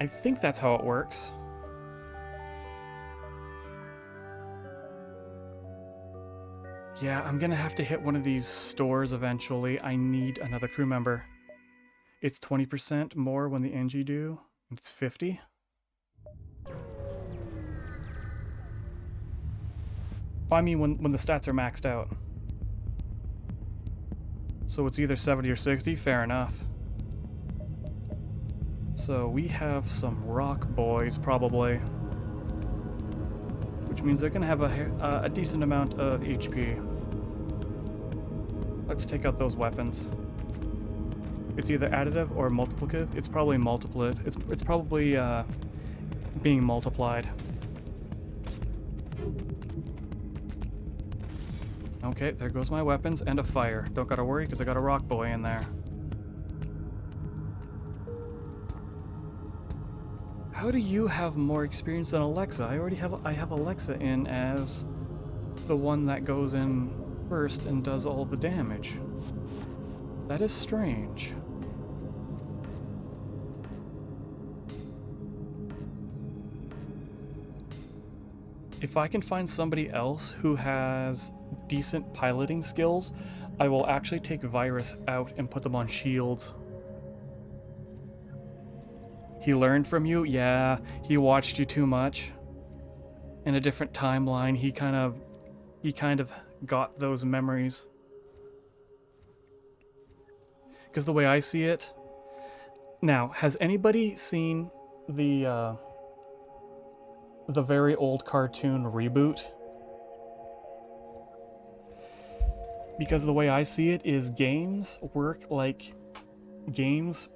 I think that's how it works. Yeah, I'm gonna have to hit one of these stores eventually. I need another crew member. It's 20% more when the NG do. It's 50. Well, I mean when the stats are maxed out. So it's either 70 or 60, fair enough. So we have some rock boys, probably. Which means they're gonna have a decent amount of HP. Let's take out those weapons. It's either additive or multiplicative. It's probably multiplicative. It's probably being multiplied. Okay, there goes my weapons and a fire. Don't gotta worry because I got a rock boy in there. How do you have more experience than Alexa? I have Alexa in as the one that goes in first and does all the damage. That is strange. If I can find somebody else who has decent piloting skills, I will actually take Virus out and put them on shields. He learned from you? Yeah, he watched you too much. In a different timeline, he kind of got those memories. Because the way I see it... Now, has anybody seen the very old cartoon Reboot? Because the way I see it is games work like... Games...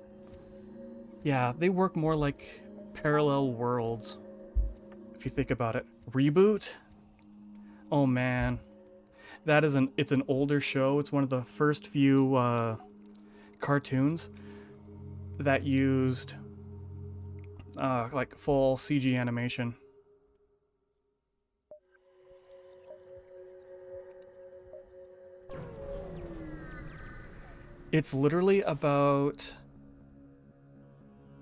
Yeah, they work more like parallel worlds. If you think about it. Reboot? Oh man. That is it's an older show. It's one of the first few cartoons. that used like full CG animation. It's literally about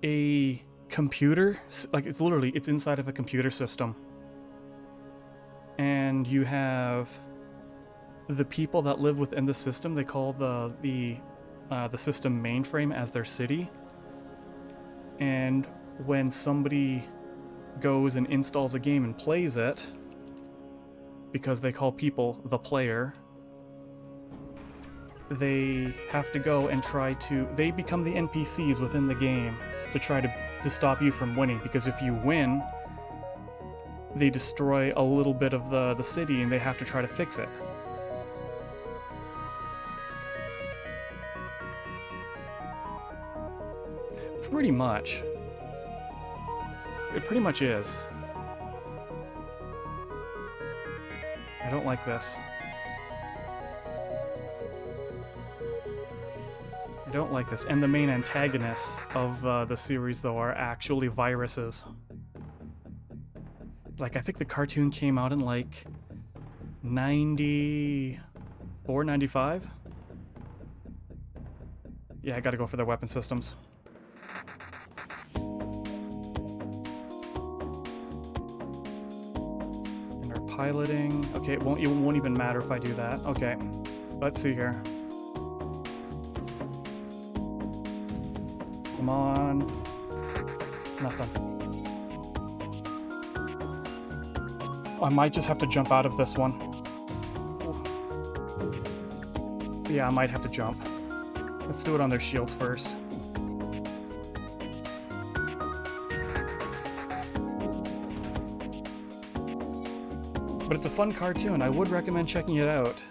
a computer, like it's inside of a computer system. And you have the people that live within the system, they call the system mainframe as their city. And when somebody goes and installs a game and plays it, because they call people the player, they have to go and they become the NPCs within the game to try to stop you from winning, because if you win, they destroy a little bit of the city and they have to try to fix it. Pretty much. It pretty much is. I don't like this. I don't like this. And the main antagonists of the series, though, are actually viruses. Like, I think the cartoon came out in, like, 94, 95? Yeah, I gotta go for their weapon systems. And our piloting... Okay, it won't even matter if I do that. Okay, let's see here. Come on. Nothing. I might just have to jump out of this one. Yeah, I might have to jump. Let's do it on their shields first. But it's a fun cartoon. I would recommend checking it out,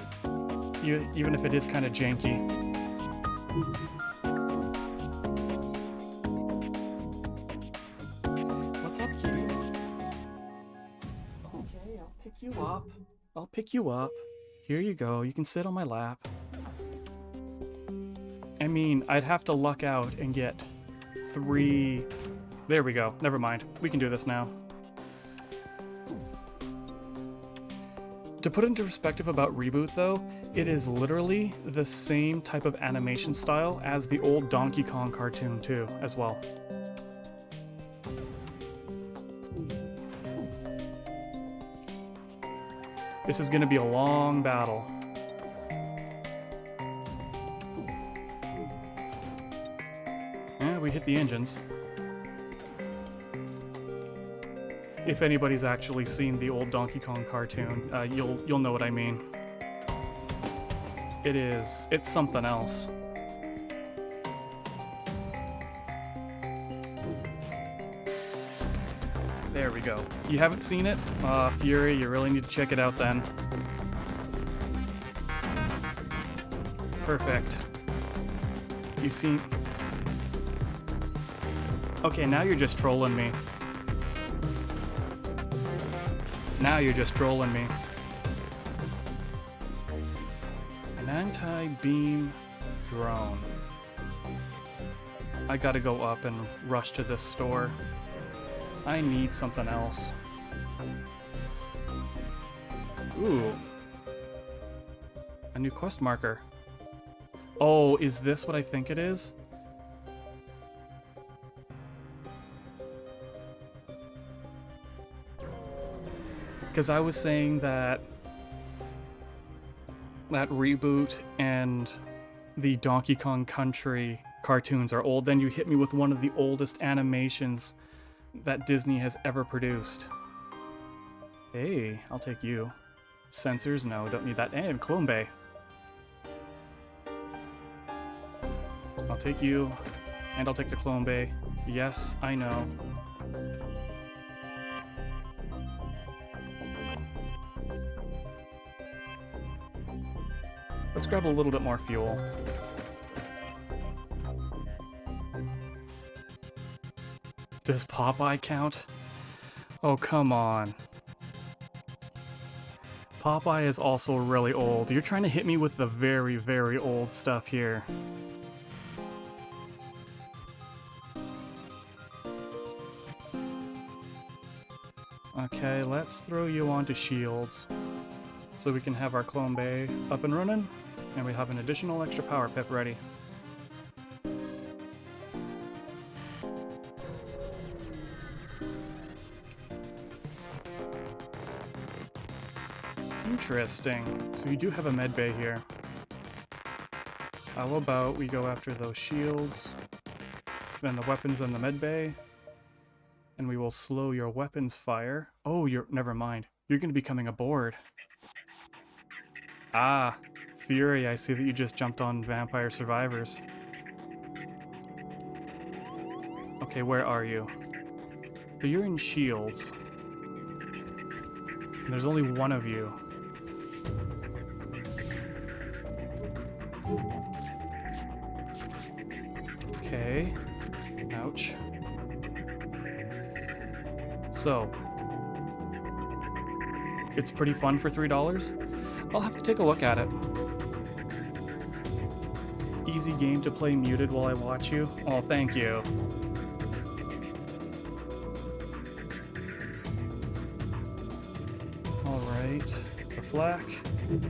even if it is kind of janky. What's up, kitty? Okay, I'll pick you up. I'll pick you up. Here you go. You can sit on my lap. I mean, I'd have to luck out and get 3... There we go. Never mind. We can do this now. To put into perspective about Reboot, though, it is literally the same type of animation style as the old Donkey Kong cartoon, too, as well. This is going to be a long battle. Yeah, we hit the engines. If anybody's actually seen the old Donkey Kong cartoon, you'll know what I mean. It's something else. There we go. You haven't seen it? Fury, you really need to check it out then. Perfect. You've seen... Okay, now you're just trolling me. Now you're just trolling me. An anti-beam drone. I gotta go up and rush to this store. I need something else. Ooh. A new quest marker. Oh, is this what I think it is? Because I was saying that Reboot and the Donkey Kong Country cartoons are old, then you hit me with one of the oldest animations that Disney has ever produced. Hey, I'll take you. Sensors? No, don't need that. And Clone Bay. I'll take you, and I'll take the Clone Bay. Yes, I know. Let's grab a little bit more fuel. Does Popeye count? Oh, come on. Popeye is also really old. You're trying to hit me with the very, very old stuff here. Okay, let's throw you onto shields so we can have our clone bay up and running, and we have an additional extra power pip ready. Interesting. So you do have a med bay here. How about we go after those shields, then the weapons in the med bay, and we will slow your weapons fire. Oh, never mind. You're going to be coming aboard. Ah, Fury, I see that you just jumped on Vampire Survivors. Okay, where are you? So you're in shields. And there's only one of you. Okay. Ouch. So, it's pretty fun for $3. I'll have to take a look at it. Easy game to play muted while I watch you. Oh, thank you. Alright, the flak,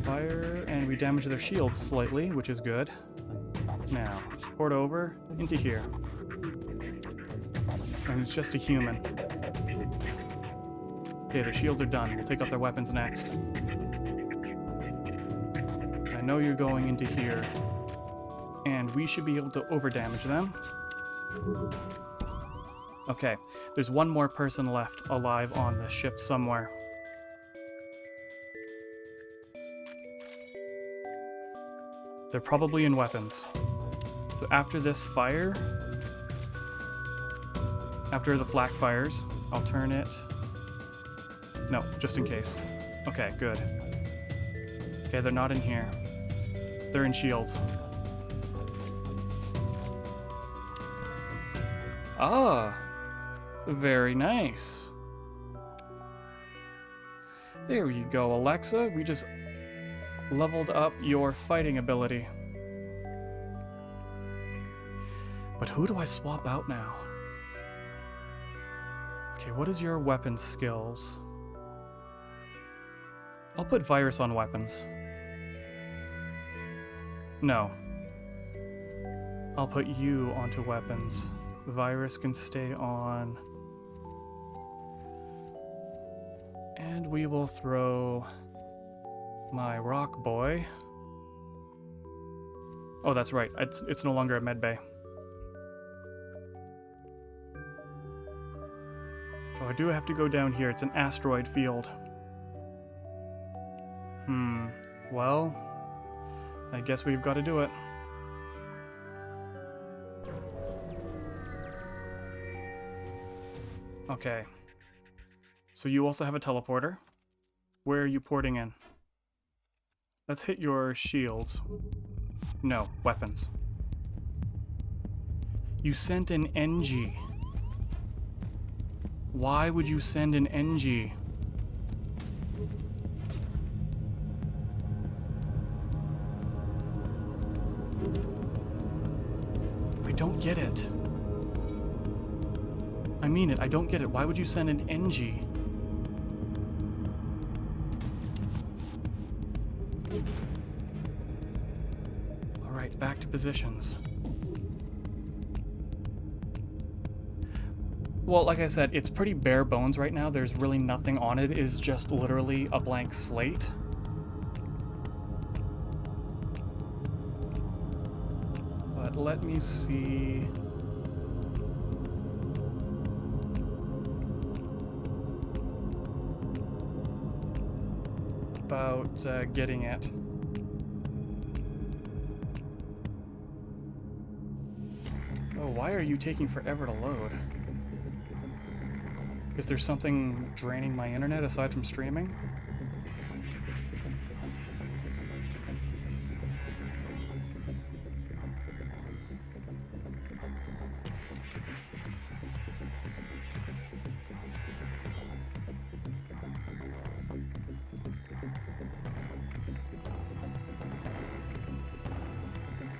fire, and we damage their shields slightly, which is good. Now, let's port over into here. And it's just a human. Okay, their shields are done. We'll take out their weapons next. I know you're going into here. And we should be able to overdamage them. Okay, there's one more person left alive on the ship somewhere. They're probably in weapons. So after this fire, after the flak fires, I'll turn it. No, just in case. Okay, good. Okay, they're not in here. They're in shields. Ah, very nice. There you go, Alexa. We just leveled up your fighting ability. But who do I swap out now? Okay, what is your weapon skills? I'll put virus on weapons. No. I'll put you onto weapons. Virus can stay on. And we will throw my rock boy. Oh, that's right. It's no longer a med bay. So I do have to go down here. It's an asteroid field. Well, I guess we've got to do it. Okay. So you also have a teleporter. Where are you porting in? Let's hit your shields. No, weapons. You sent an NG. Why would you send an NG? I don't get it. I mean it, I don't get it. Why would you send an NG? Alright, back to positions. Well, like I said, it's pretty bare bones right now. There's really nothing on it. It is just literally a blank slate. But let me see. About getting it. Oh, why are you taking forever to load? Is there something draining my internet aside from streaming?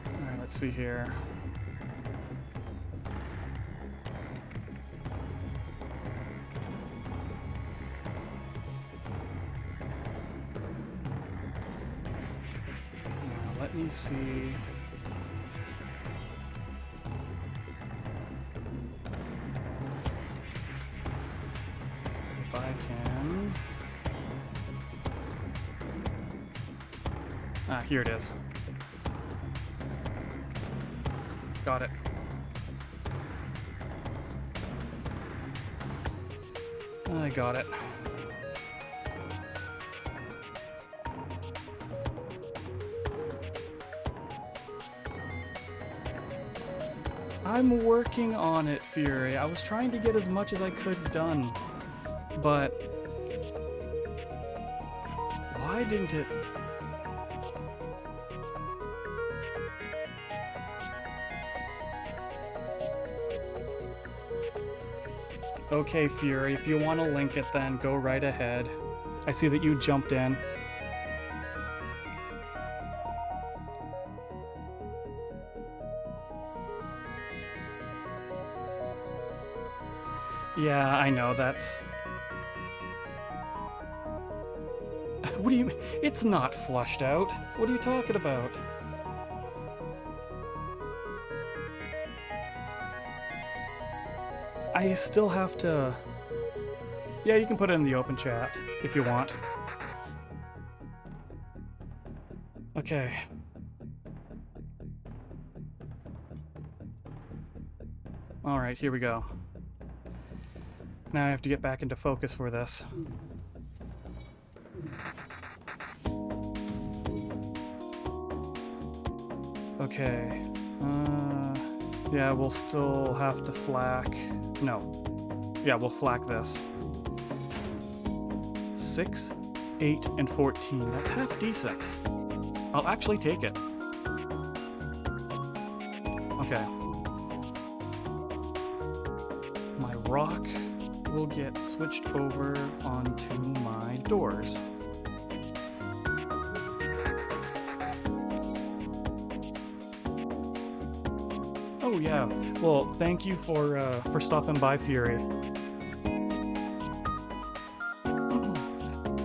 Alright, let's see here. let me see. If I can... Ah, here it is. Got it. I got it. I'm working on it, Fury. I was trying to get as much as I could done, but why didn't it? Okay, Fury, if you want to link it then, go right ahead. I see that you jumped in. Yeah, I know, that's... What do you mean? It's not flushed out. What are you talking about? I still have to... Yeah, you can put it in the open chat if you want. Okay. Alright, here we go. Now I have to get back into focus for this. Okay. Yeah, we'll still have to flak... No. Yeah, we'll flak this. 6, 8, and 14. That's half decent. I'll actually take it. Okay. My rock will get switched over onto my doors. Oh yeah. Well, thank you for stopping by, Fury.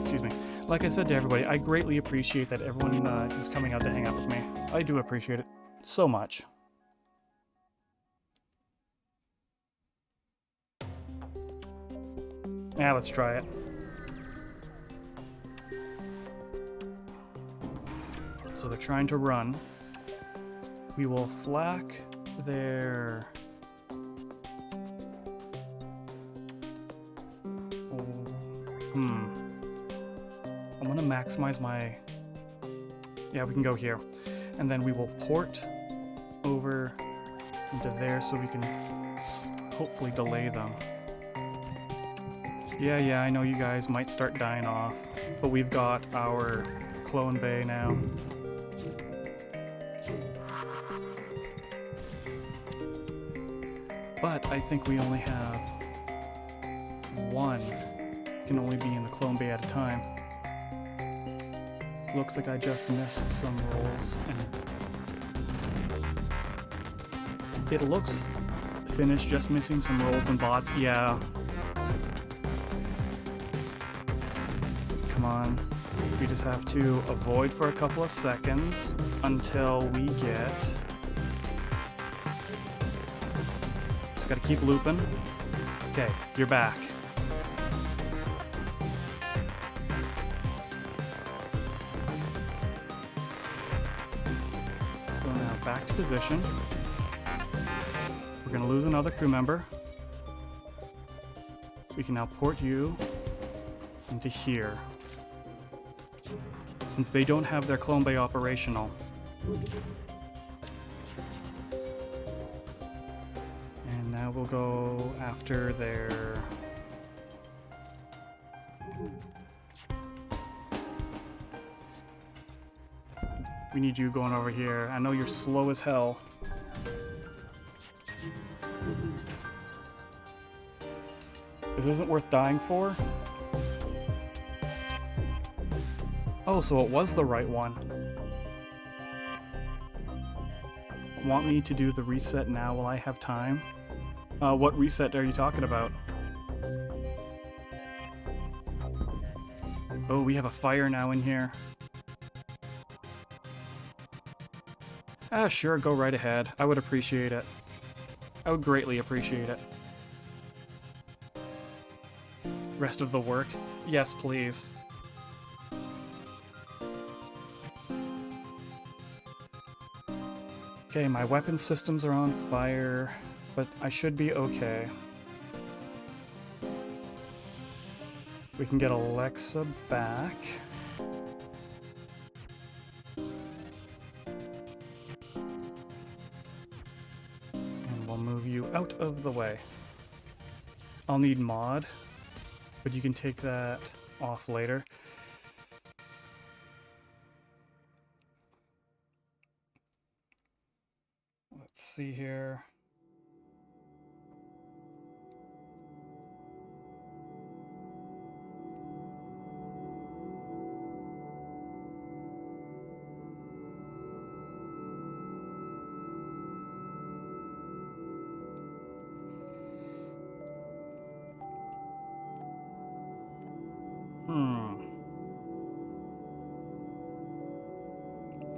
Excuse me. Like I said to everybody, I greatly appreciate that everyone is coming out to hang out with me. I do appreciate it so much. Yeah, let's try it. So they're trying to run. We will flak their... I'm gonna maximize my... Yeah, we can go here. And then we will port over into there so we can hopefully delay them. Yeah, I know you guys might start dying off, but we've got our clone bay now. But I think we only have one. Can only be in the clone bay at a time. Looks like I just missed some rolls. And it looks finished, just missing some rolls and bots. Yeah. Come on. We just have to avoid for a couple of seconds until we get... Just gotta keep looping. Okay, you're back. So now back to position. We're gonna lose another crew member. We can now port you into here. Since they don't have their clone bay operational. And now we'll go after their... We need you going over here. I know you're slow as hell. This isn't worth dying for? Oh, so it was the right one. Want me to do the reset now while I have time? What reset are you talking about? Oh, we have a fire now in here. Ah, sure, go right ahead. I would appreciate it. I would greatly appreciate it. Rest of the work? Yes, please. Okay, my weapon systems are on fire, but I should be okay. We can get Alexa back. And we'll move you out of the way. I'll need mod, but you can take that off later. Let's see here.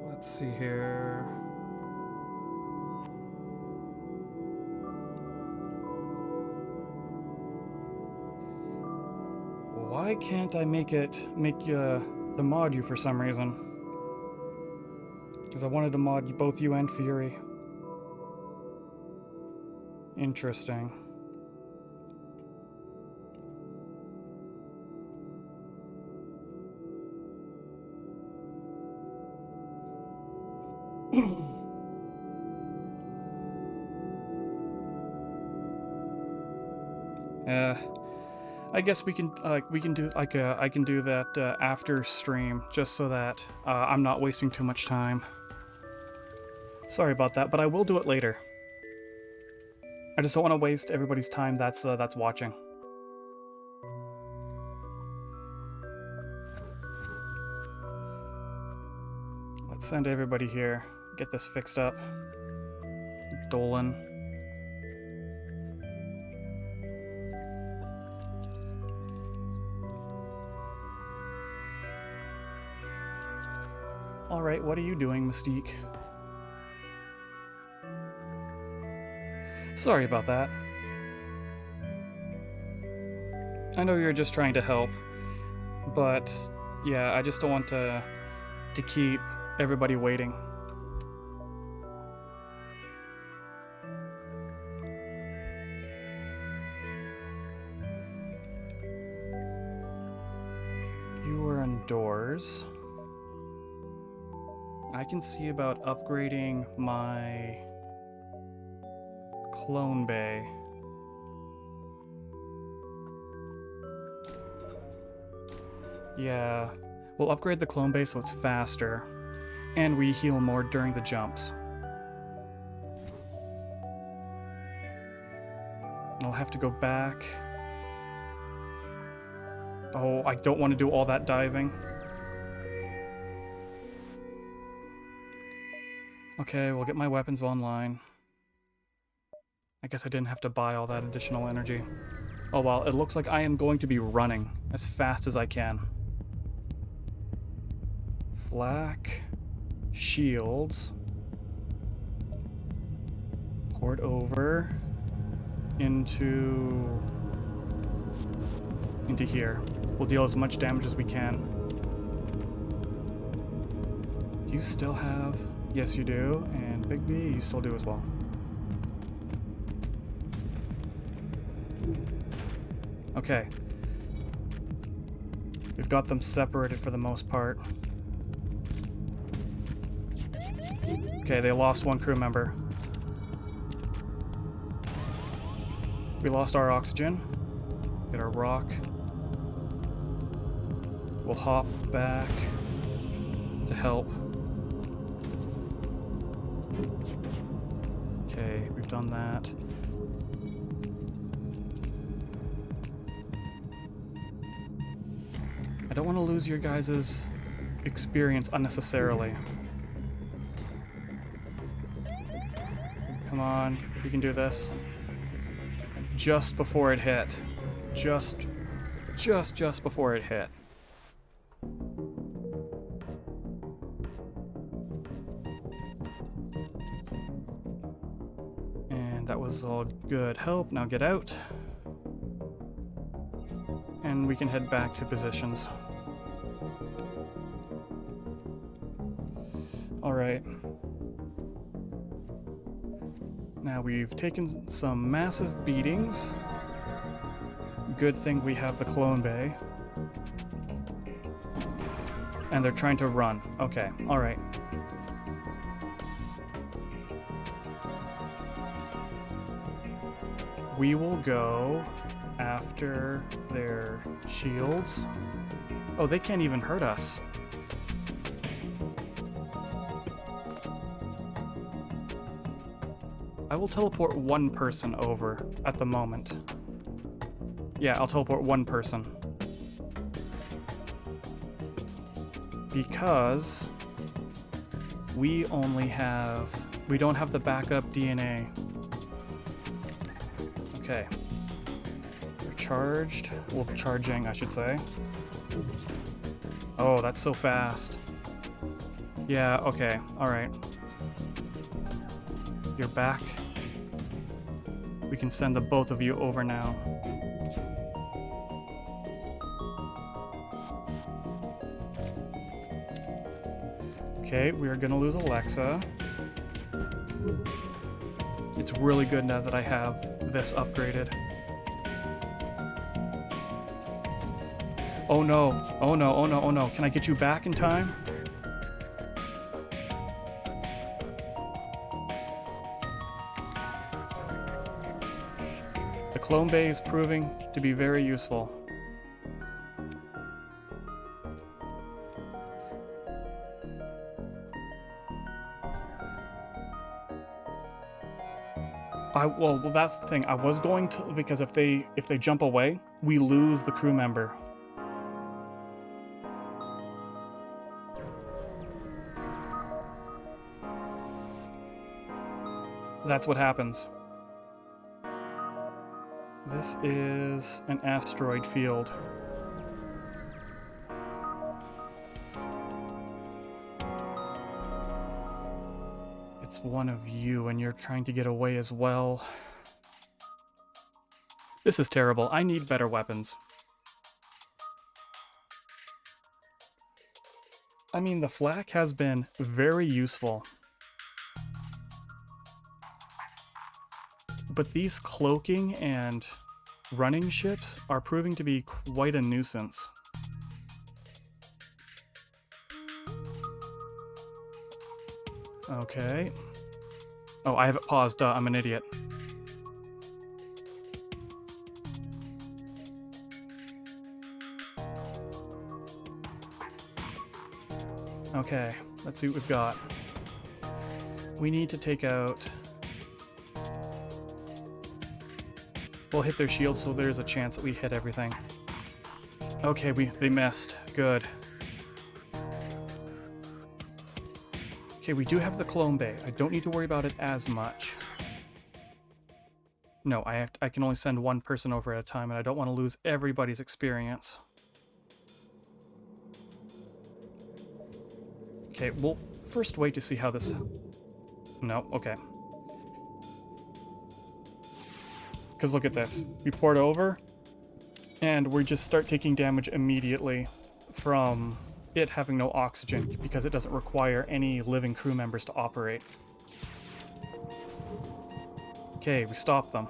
Let's see here. Why can't I make the mod you for some reason? Because I wanted to mod both you and Fury. Interesting. I guess we can do like I can do that after stream, just so that I'm not wasting too much time. Sorry about that, but I will do it later. I just don't want to waste everybody's time that's watching. Let's send everybody here. Get this fixed up. Dolan. Alright, what are you doing, Mystique? Sorry about that. I know you're just trying to help, but yeah, I just don't want to keep everybody waiting. You were indoors. I can see about upgrading my clone bay. Yeah, we'll upgrade the clone bay so it's faster, and we heal more during the jumps. I'll have to go back. Oh, I don't want to do all that diving. Okay, we'll get my weapons online. I guess I didn't have to buy all that additional energy. Oh well, it looks like I am going to be running as fast as I can. Flak, shields, port over into here. We'll deal as much damage as we can. Do you still have? Yes, you do, and Big B, you still do as well. Okay. We've got them separated for the most part. Okay, they lost one crew member. We lost our oxygen. Get our rock. We'll hop back to help. Okay, we've done that. I don't want to lose your guys' experience unnecessarily. Come on, we can do this. Just before it hit. Just before it hit. that was all good help. Now get out. And we can head back to positions. Alright. Now we've taken some massive beatings. Good thing we have the clone bay. And they're trying to run. Okay, alright. We will go after their shields. Oh, they can't even hurt us. I will teleport one person over at the moment. Yeah, I'll teleport one person. Because we don't have the backup DNA. Okay. We're charged. Well, charging, I should say. Oh, that's so fast. Yeah, okay, alright. You're back. We can send the both of you over now. Okay, we are gonna lose Alexa. It's really good now that I have this upgraded. Oh no, oh no, oh no, oh no. Can I get you back in time? The clone bay is proving to be very useful. Well, that's the thing. I was going to, because if they jump away, we lose the crew member. That's what happens. This is an asteroid field. It's one of you, and you're trying to get away as well. This is terrible. I need better weapons. I mean, the flak has been very useful. But these cloaking and running ships are proving to be quite a nuisance. Okay. Oh, I have it paused. Duh, I'm an idiot. Okay, let's see what we've got. We need to take out... We'll hit their shields, so there's a chance that we hit everything. Okay, they missed. Good. Okay, we do have the clone bay. I don't need to worry about it as much. No, I can only send one person over at a time, and I don't want to lose everybody's experience. Okay, we'll first wait to see how this... No, okay. Because look at this. We pour it over, and we just start taking damage immediately from it having no oxygen, because it doesn't require any living crew members to operate. Okay, we stop them.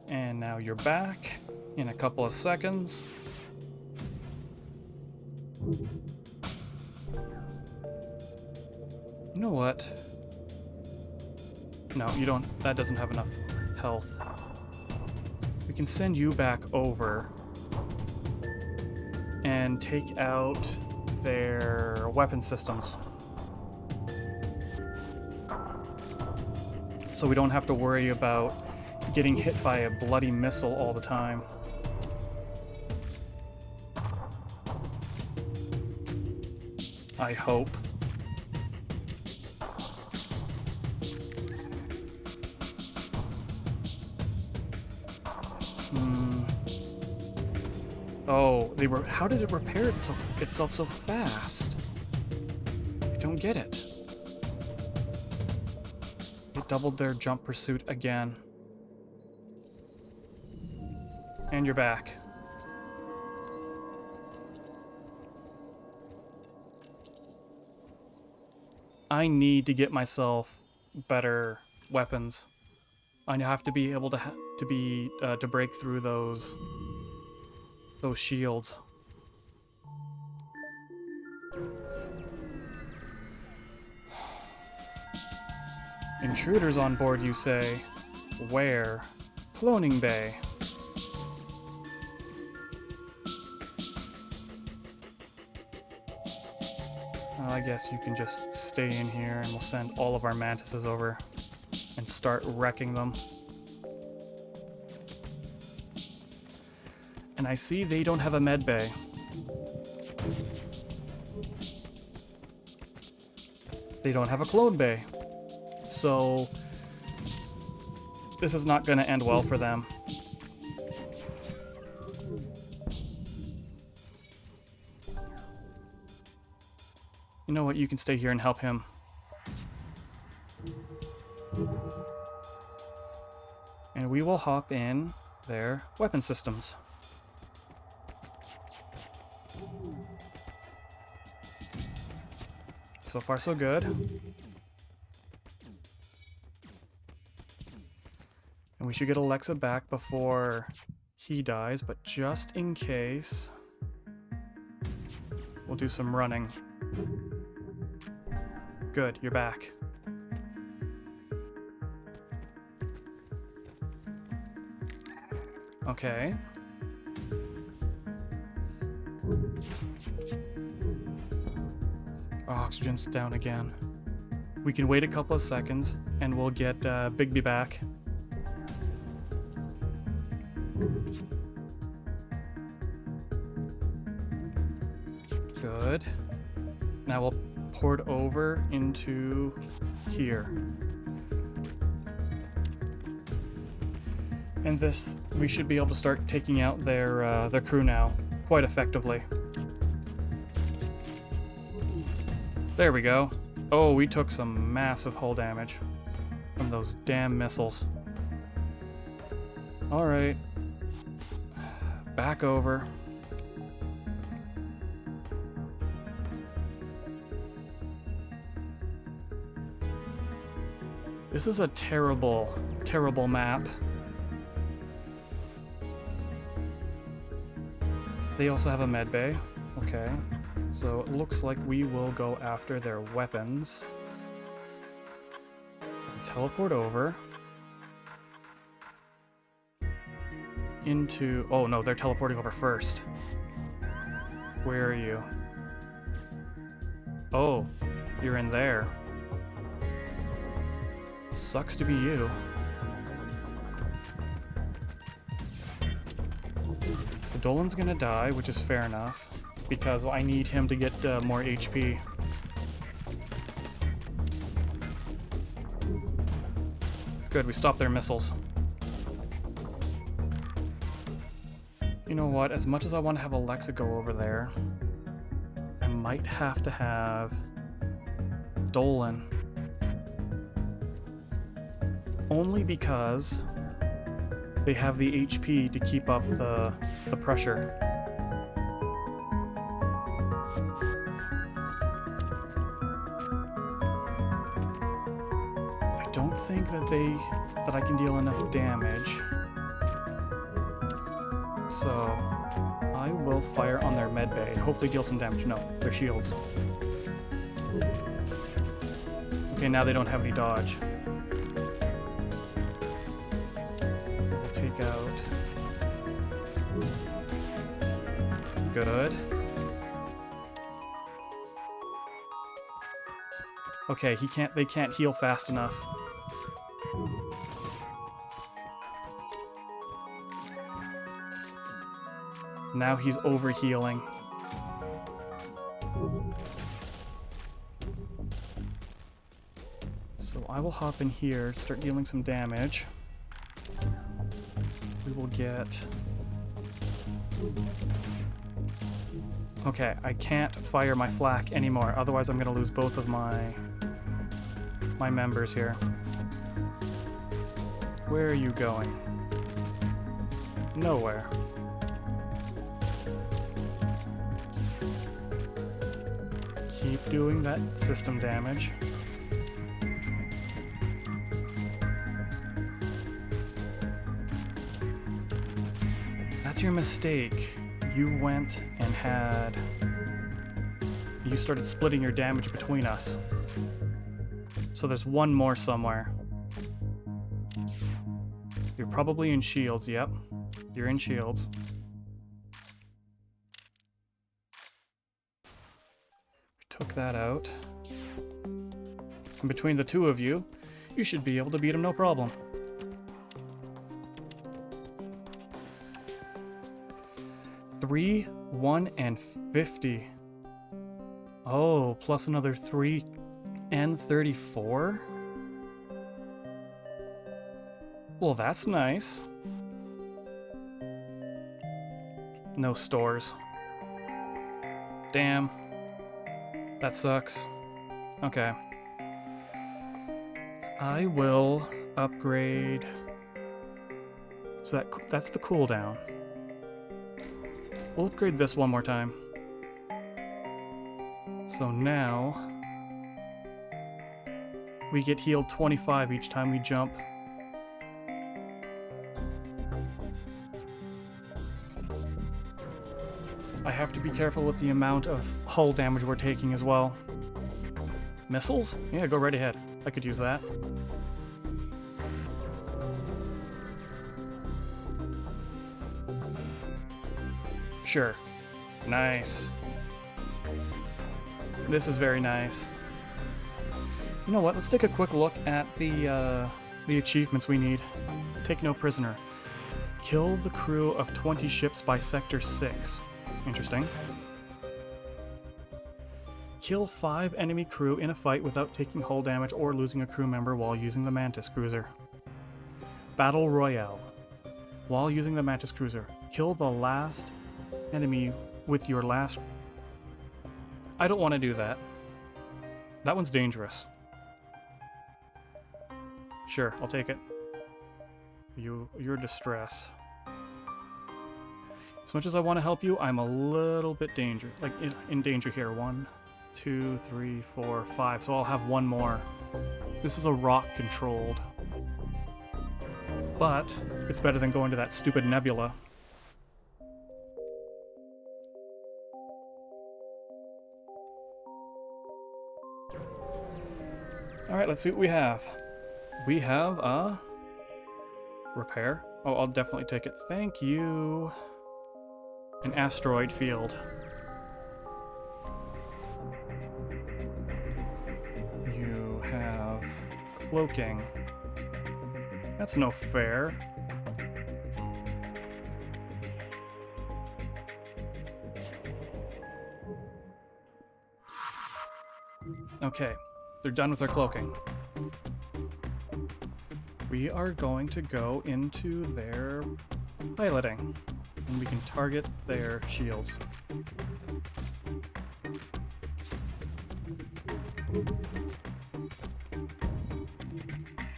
And now you're back in a couple of seconds. You know what? No, you don't. That doesn't have enough health. We can send you back over and take out their weapon systems. So we don't have to worry about getting hit by a bloody missile all the time. I hope. Oh, how did it repair itself so fast? I don't get it. It doubled their jump pursuit again. And you're back. I need to get myself better weapons. I have to be able to break through those shields. Intruders on board, you say? Where? Cloning bay. Well, I guess you can just stay in here and we'll send all of our mantises over and start wrecking them. And I see they don't have a med bay. They don't have a clone bay. So this is not going to end well for them. You know what? You can stay here and help him. And we will hop in their weapon systems. So far, so good. And we should get Alexa back before he dies, but just in case, we'll do some running. Good, you're back. Okay. Our oxygen's down again. We can wait a couple of seconds and we'll get Bigby back. Good. Now we'll port over into here. And this, we should be able to start taking out their crew now quite effectively. There we go. Oh, we took some massive hull damage from those damn missiles. Alright. Back over. This is a terrible, terrible map. They also have a med bay. Okay. So it looks like we will go after their weapons. Teleport over. Into... Oh no, they're teleporting over first. Where are you? Oh, you're in there. Sucks to be you. So Dolan's gonna die, which is fair enough, because I need him to get more HP. Good, we stopped their missiles. You know what, as much as I want to have Alexa go over there, I might have to have Dolan. Only because they have the HP to keep up the pressure. I don't think that I can deal enough damage. So I will fire on their med bay and hopefully deal some damage. No, their shields. Okay, now they don't have any dodge. Take out. Good. Okay, they can't heal fast enough. Now he's overhealing. So I will hop in here, start dealing some damage. We will get Okay, I can't fire my flak anymore, otherwise I'm gonna lose both of my members here. Where are you going? Nowhere. Keep doing that system damage. That's your mistake. You went and you started splitting your damage between us. So there's one more somewhere. You're probably in shields, yep. You're in shields. We took that out. And between the two of you, you should be able to beat him no problem. Three, 1, and 50. Oh, plus another 3 and 34? Well, that's nice. No stores. Damn. That sucks. Okay. I will upgrade. So that's the cooldown. We'll upgrade this one more time. So now we get healed 25 each time we jump. I have to be careful with the amount of hull damage we're taking as well. Missiles? Yeah, go right ahead. I could use that. Sure. Nice. This is very nice. You know what? Let's take a quick look at the achievements we need. Take no prisoner. Kill the crew of 20 ships by Sector 6. Interesting. Kill 5 enemy crew in a fight without taking hull damage or losing a crew member while using the Mantis Cruiser. Battle Royale. While using the Mantis Cruiser, kill the last enemy with your last... I don't want to do that. That one's dangerous. Sure, I'll take it. Your distress. As much as I want to help you, I'm a little bit in danger here. 1, 2, 3, 4, 5. So I'll have one more. This is a rock controlled. But it's better than going to that stupid nebula. Alright, let's see what we have. We have a repair. Oh, I'll definitely take it. Thank you. An asteroid field. You have cloaking. That's no fair. Okay, they're done with their cloaking. We are going to go into their piloting, and we can target their shields.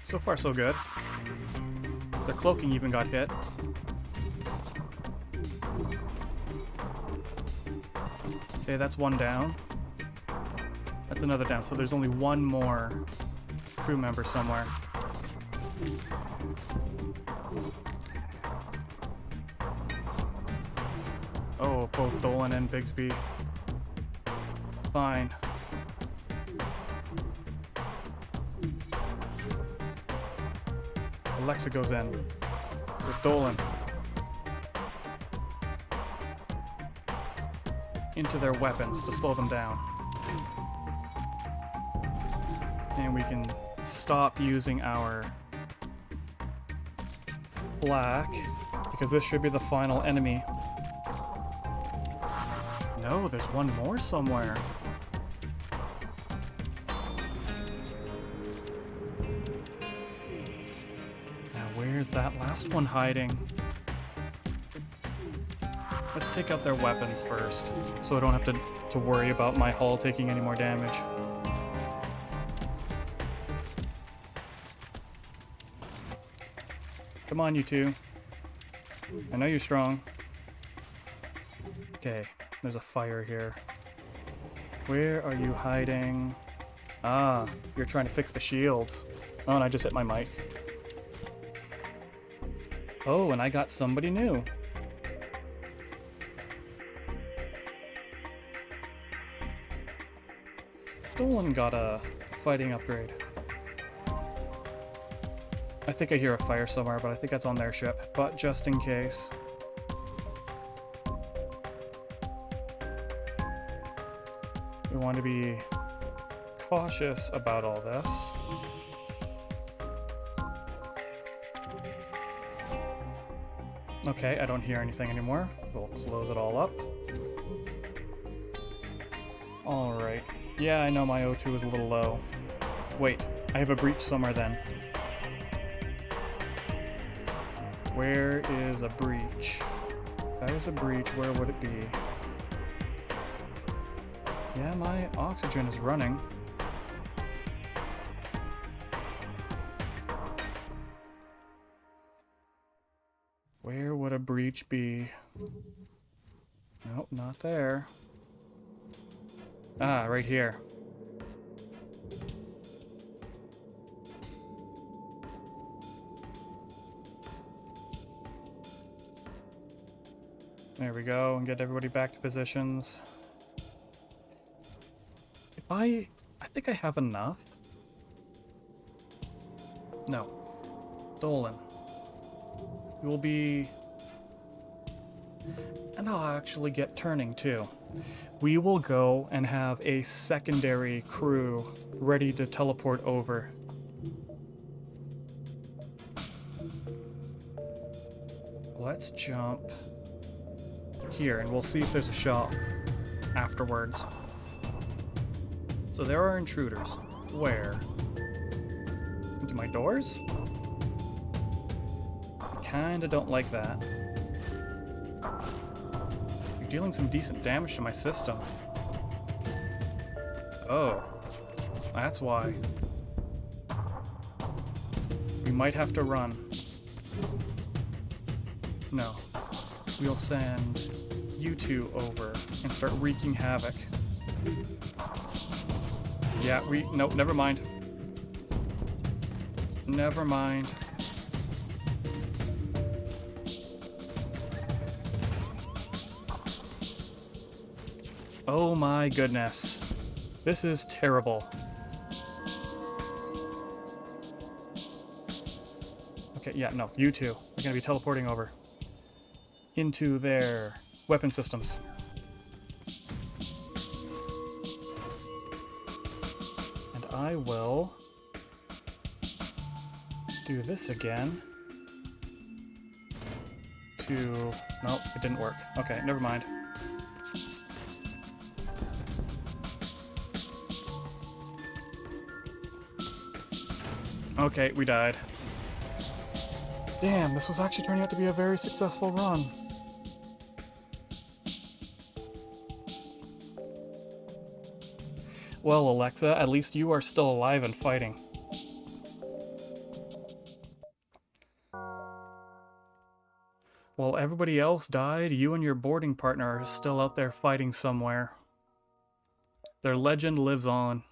So far, so good. Their cloaking even got hit. Okay, that's one down. That's another down, so there's only one more crew member somewhere. Oh, both Dolan and Bigsby. Fine. Alexa goes in with Dolan. Into their weapons to slow them down. And we can stop using our black, because this should be the final enemy. No, there's one more somewhere. Now where's that last one hiding? Let's take out their weapons first, so I don't have to worry about my hull taking any more damage. Come on, you two. I know you're strong. Okay, there's a fire here. Where are you hiding? Ah, you're trying to fix the shields. Oh, and I just hit my mic. Oh, and I got somebody new. Dolan got a fighting upgrade. I think I hear a fire somewhere, but I think that's on their ship. But just in case. We want to be cautious about all this. Okay, I don't hear anything anymore. We'll close it all up. Alright. Yeah, I know my O2 is a little low. Wait, I have a breach somewhere then. Where is a breach? If that is a breach, where would it be? Yeah, my oxygen is running. Where would a breach be? Nope, not there. Ah, right here. There we go, and get everybody back to positions. If I think I have enough. No. Dolan. You'll be... And I'll actually get turning too. We will go and have a secondary crew ready to teleport over. Let's jump here and we'll see if there's a shop afterwards. So there are intruders. Where? Into my doors? I kinda don't like that. You're dealing some decent damage to my system. Oh. That's why. We might have to run. No. We'll send you two over and start wreaking havoc. Yeah, nope, never mind. Never mind. Oh my goodness. This is terrible. Okay, yeah, no, you two are gonna be teleporting over into their weapon systems. And I will do this again to... Nope, it didn't work. Okay, never mind. Okay, we died. Damn, this was actually turning out to be a very successful run. Well, Alexa, at least you are still alive and fighting. While everybody else died, you and your boarding partner are still out there fighting somewhere. Their legend lives on.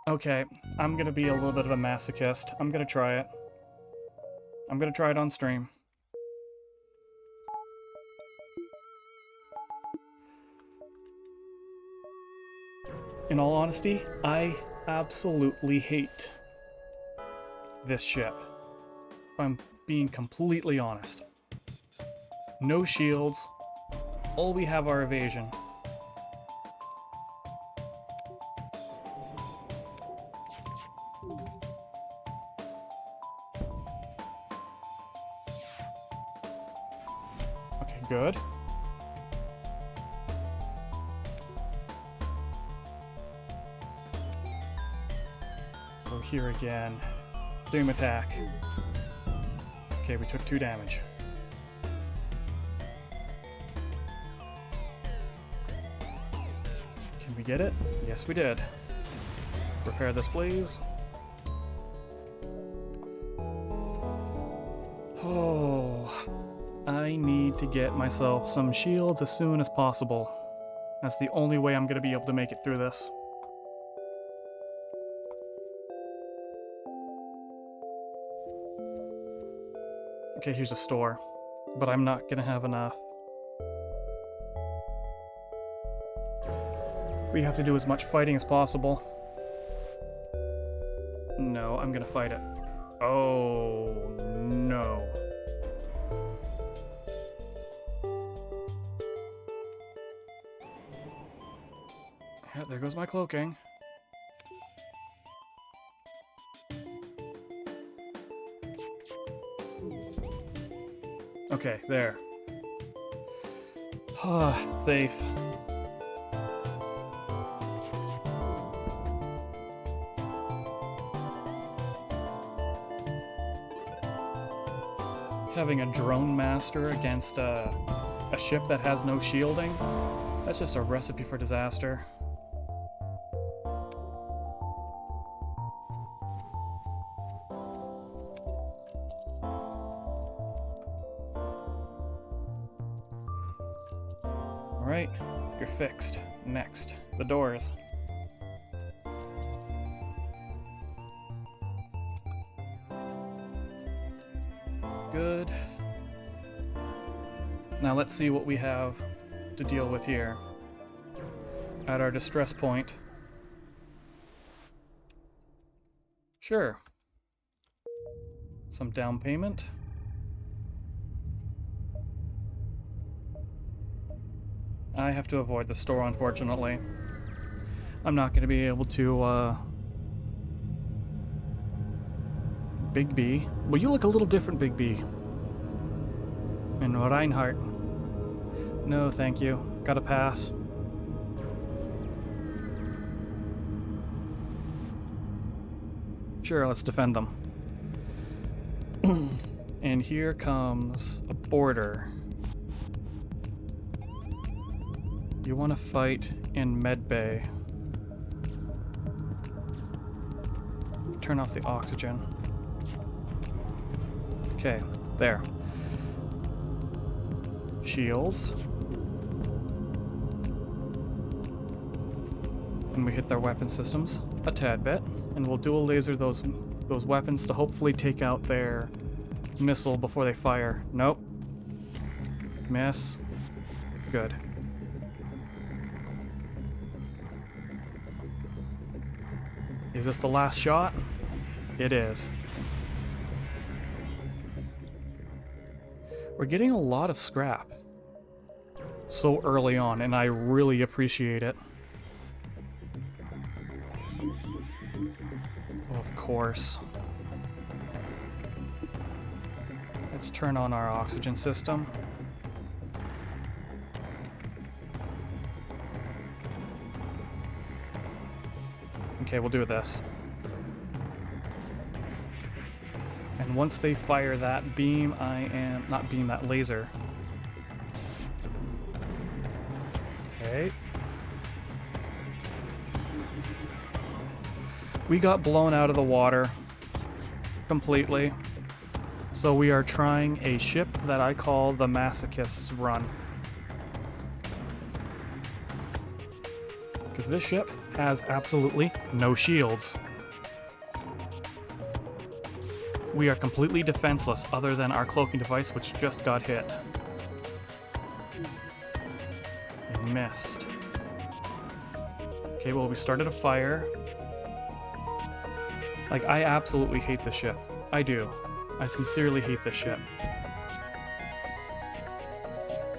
Okay, I'm gonna be a little bit of a masochist. I'm gonna try it. I'm gonna try it on stream. In all honesty, I absolutely hate this ship. If I'm being completely honest. No shields. All we have are evasion. Okay, good. Go here again. Doom attack. Okay, we took 2 damage. Can we get it? Yes, we did. Repair this, please. Oh, I need to get myself some shields as soon as possible. That's the only way I'm going to be able to make it through this. Okay, here's a store, but I'm not going to have enough. We have to do as much fighting as possible. No, I'm going to fight it. Oh, no. Yeah, there goes my cloaking. Okay, there. Safe. Having a drone master against a ship that has no shielding, that's just a recipe for disaster. Alright, you're fixed. Next, the doors. Good. Now let's see what we have to deal with here. At our distress point. Sure. Some down payment. I have to avoid the store, unfortunately. I'm not going to be able to, Big B. Well, you look a little different, Big B. And Reinhardt. No, thank you. Gotta pass. Sure, let's defend them. And here comes a border. You want to fight in medbay. Turn off the oxygen. Okay, there. Shields. And we hit their weapon systems a tad bit, and we'll dual laser those weapons to hopefully take out their missile before they fire. Nope. Miss. Good. Is this the last shot? It is. We're getting a lot of scrap so early on, and I really appreciate it. Of course. Let's turn on our oxygen system. Okay, we'll do this. And once they fire that beam, that laser. Okay. We got blown out of the water completely. So we are trying a ship that I call the Masochist's Run. Because this ship has absolutely no shields. We are completely defenseless other than our cloaking device, which just got hit. We missed. Okay, well, we started a fire. Like, I absolutely hate this ship. I do. I sincerely hate this ship.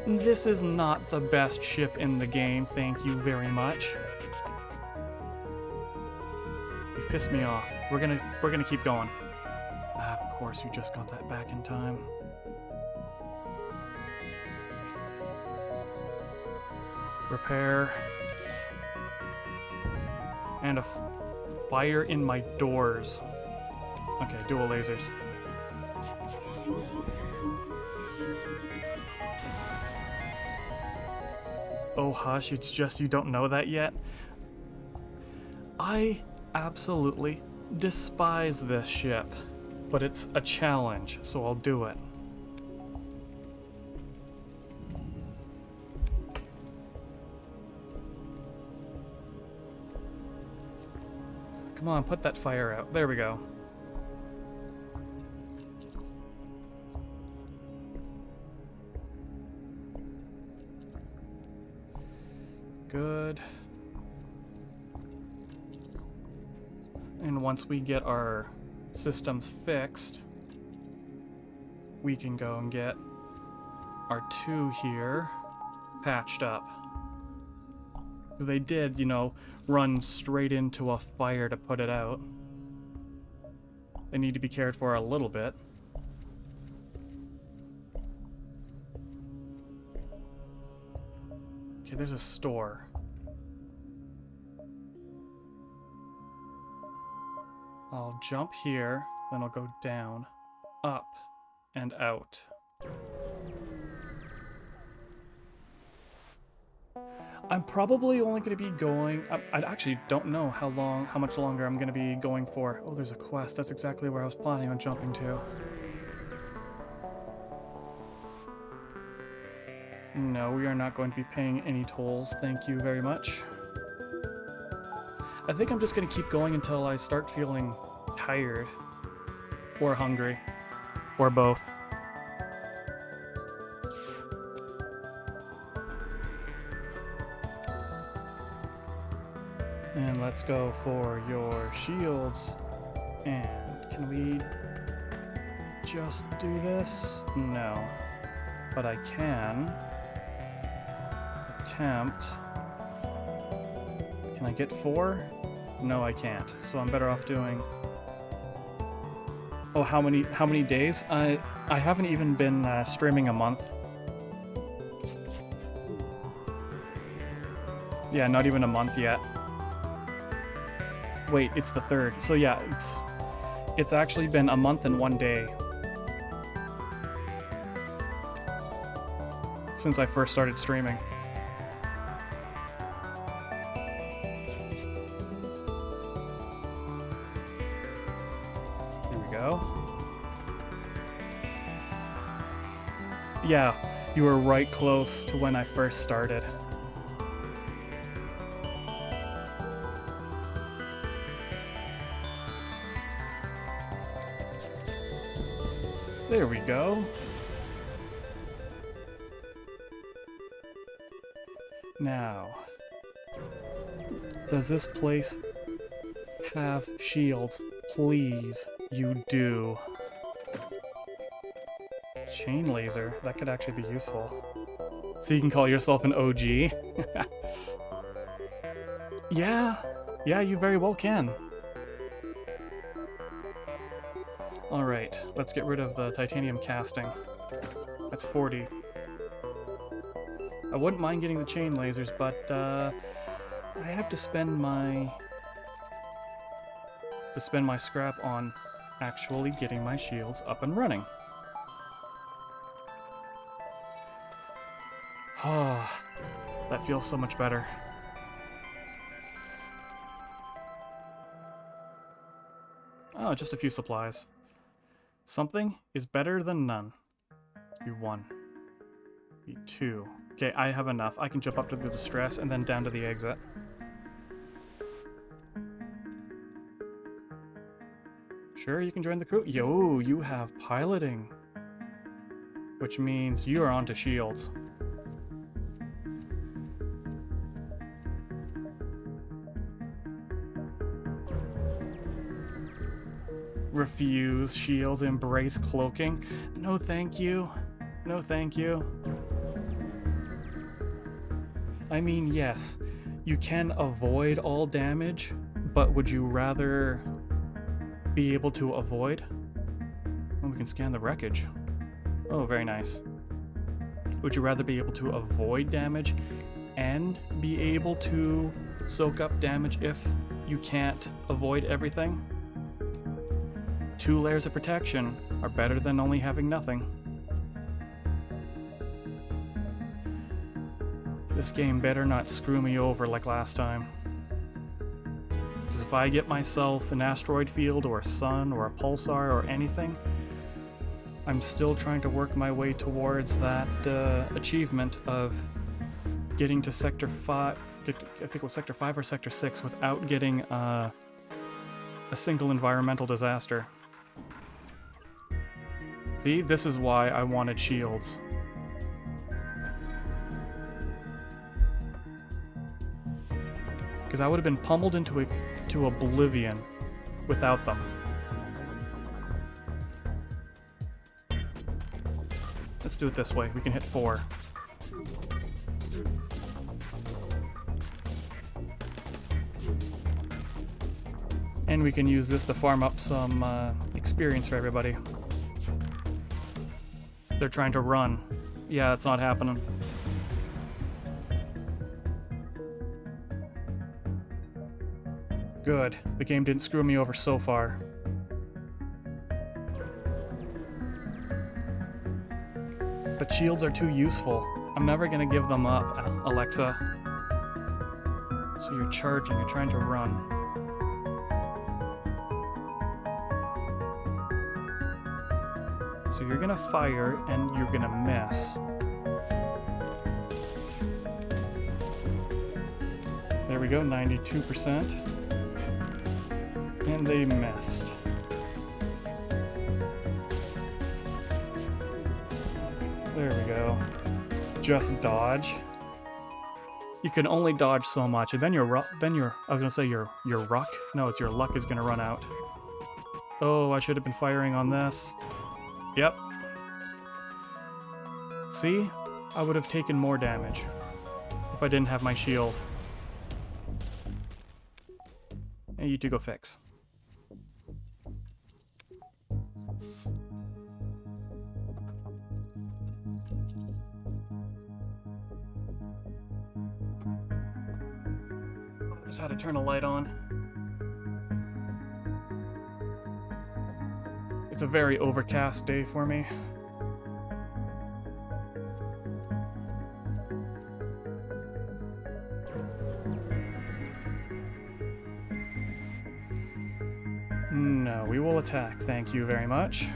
This is not the best ship in the game, thank you very much. You've pissed me off. We're gonna keep going. Of course, you just got that back in time. Repair. And a fire in my doors. Okay, dual lasers. Oh hush, it's just you don't know that yet? I absolutely despise this ship, but it's a challenge, so I'll do it. Come on, put that fire out. There we go. Good. And once we get our systems fixed, we can go and get our 2 here patched up. They did, you know, run straight into a fire to put it out. They need to be cared for a little bit. Okay, there's a store. I'll jump here, then I'll go down, up, and out. I'm probably only going to be going... I actually don't know how much longer I'm going to be going for. Oh, there's a quest. That's exactly where I was planning on jumping to. No, we are not going to be paying any tolls. Thank you very much. I think I'm just going to keep going until I start feeling tired. Or hungry. Or both. And let's go for your shields. And can we just do this? No. But I can attempt. Can I get 4? No, I can't. So I'm better off doing... Oh, how many days? I haven't even been streaming a month. Yeah, not even a month yet. Wait, it's the 3rd. So yeah, it's actually been a month and 1 day since I first started streaming. There we go. Yeah, you were right close to when I first started. There we go. Now, does this place have shields? Please, you do. Chain laser, that could actually be useful. So you can call yourself an OG? Yeah, you very well can. Alright, let's get rid of the titanium casting. That's 40. I wouldn't mind getting the chain lasers, but I have to spend my scrap on actually getting my shields up and running. Ah, that feels so much better. Oh, just a few supplies. Something is better than none. Be 1. Be 2. Okay, I have enough. I can jump up to the distress and then down to the exit. Sure, you can join the crew. Yo, you have piloting. Which means you are onto shields. Refuse shields, embrace cloaking. No thank you. No thank you. I mean, yes, you can avoid all damage, but would you rather be able to avoid? Oh, we can scan the wreckage. Oh, very nice. Would you rather be able to avoid damage and be able to soak up damage if you can't avoid everything. 2 layers of protection are better than only having nothing. This game better not screw me over like last time. Because if I get myself an asteroid field or a sun or a pulsar or anything, I'm still trying to work my way towards that achievement of getting to Sector 5, I think it was Sector 5 or Sector 6, without getting a single environmental disaster. See, this is why I wanted shields. Because I would have been pummeled into oblivion without them. Let's do it this way. We can hit 4. And we can use this to farm up some experience for everybody. They're trying to run. Yeah, it's not happening. Good. The game didn't screw me over so far. But shields are too useful. I'm never gonna give them up, Alexa. So you're charging, you're trying to run. So you're gonna fire and you're gonna miss. There we go, 92%. And they missed. There we go. Just dodge. You can only dodge so much, and then I was gonna say your ruck. No, it's your luck is gonna run out. Oh, I should have been firing on this. Yep. See? I would have taken more damage if I didn't have my shield. And you two go fix. Just had to turn a light on. It's a very overcast day for me. No, we will attack, thank you very much.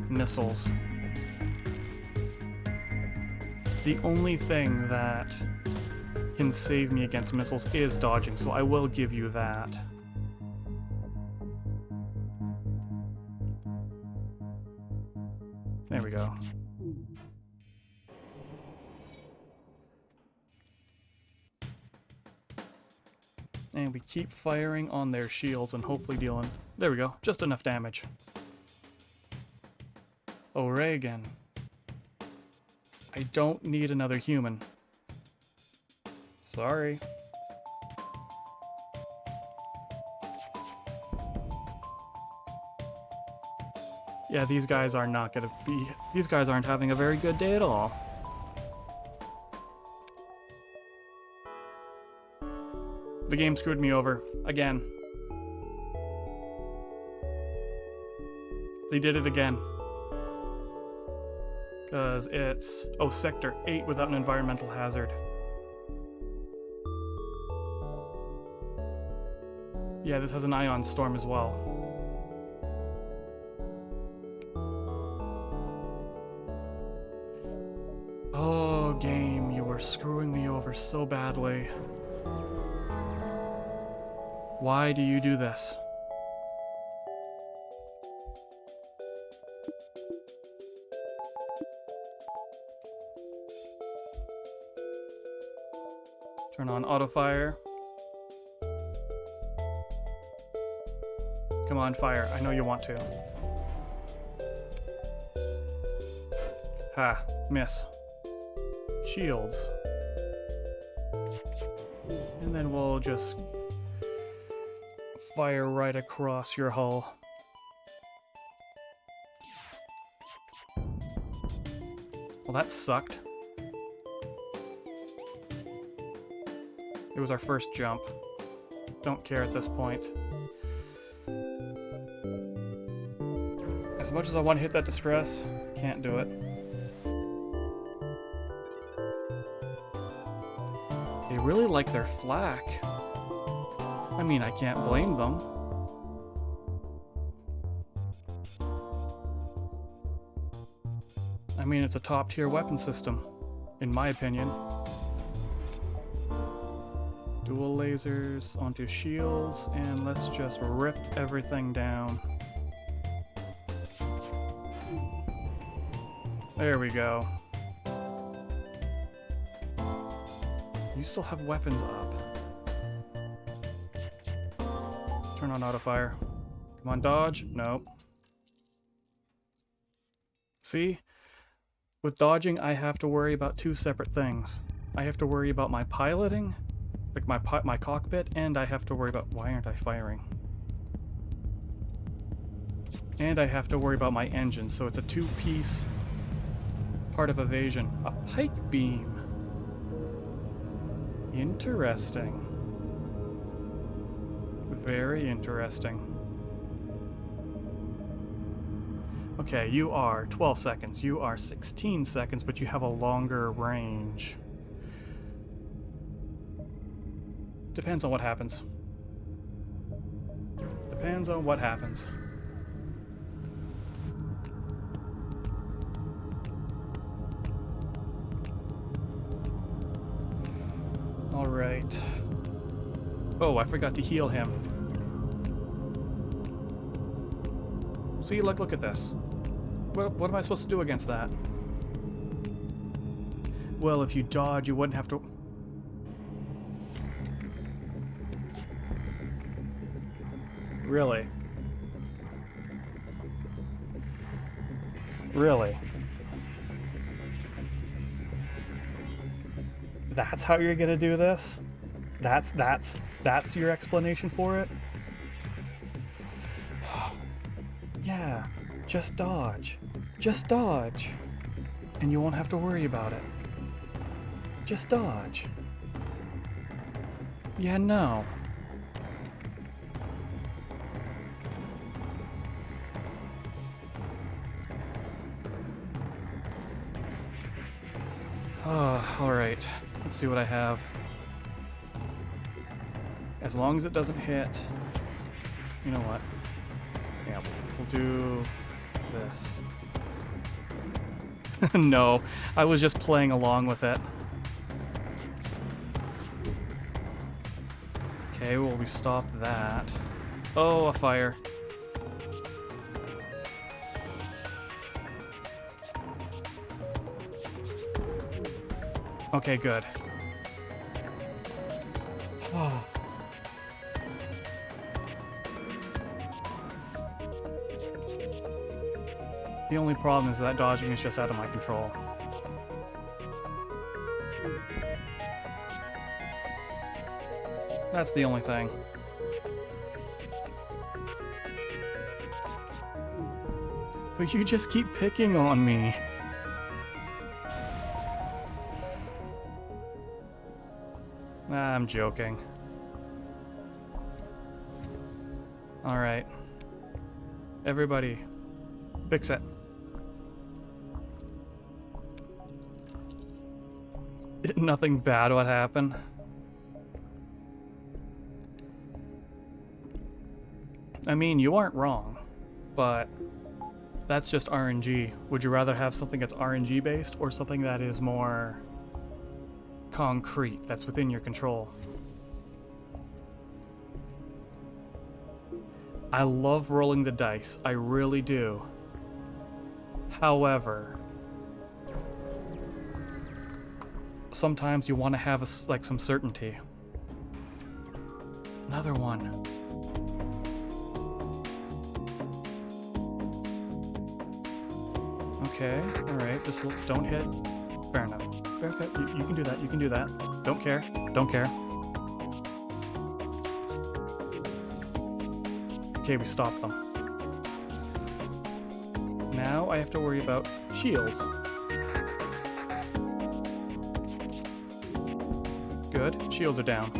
Missiles. The only thing that can save me against missiles is dodging, so I will give you that. There we go. And we keep firing on their shields and hopefully dealing... There we go, just enough damage. O'Regan. I don't need another human. Sorry. Yeah, these guys are not gonna be... These guys aren't having a very good day at all. The game screwed me over. Again. They did it again. Because it's... Oh, Sector 8 without an environmental hazard. Yeah, this has an ion storm as well. Oh, game, you are screwing me over so badly. Why do you do this? Turn on auto fire. Come on, fire. I know you want to. Ha, miss. Shields. And then we'll just fire right across your hull. Well, that sucked. It was our first jump. don't care at this point. As much as I want to hit that distress, can't do it. They really like their flak. I mean, I can't blame them. I mean, it's a top-tier weapon system, in my opinion. Dual lasers onto shields, and let's just rip everything down. There we go. You still have weapons up. Turn on autofire. Come on, dodge. Nope. See? With dodging, I have to worry about two separate things. I have to worry about my piloting, like my cockpit, and I have to worry about why aren't I firing? And I have to worry about my engine, so it's a two-piece part of evasion. A pike beam. Interesting. Very interesting. Okay, you are 12 seconds. You are 16 seconds, but you have a longer range. Depends on what happens. Depends on what happens. All right. Oh, I forgot to heal him. See, look at this. What am I supposed to do against that? Well, if you dodge, you wouldn't have to... Really? Really? That's how you're gonna do this? That's your explanation for it? Yeah, just dodge. Just dodge. And you won't have to worry about it. Just dodge. Yeah, no. Alright. Let's see what I have. As long as it doesn't hit... You know what? Yeah, we'll do this. No, I was just playing along with it. Okay, well, we stop that. Oh, a fire. Okay, good. Oh. The only problem is that dodging is just out of my control. That's the only thing. But you just keep picking on me. I'm joking. Alright. Everybody, fix it. Nothing bad would happen. I mean, you aren't wrong, but that's just RNG. Would you rather have something that's RNG based or something that is more concrete, that's within your control? I love rolling the dice, I really do. However, sometimes you want to have some certainty. Another one. Okay, alright, just don't hit. Fair enough. Okay, you can do that, you can do that. Don't care, don't care. Okay, we stopped them. Now I have to worry about shields. Good, shields are down.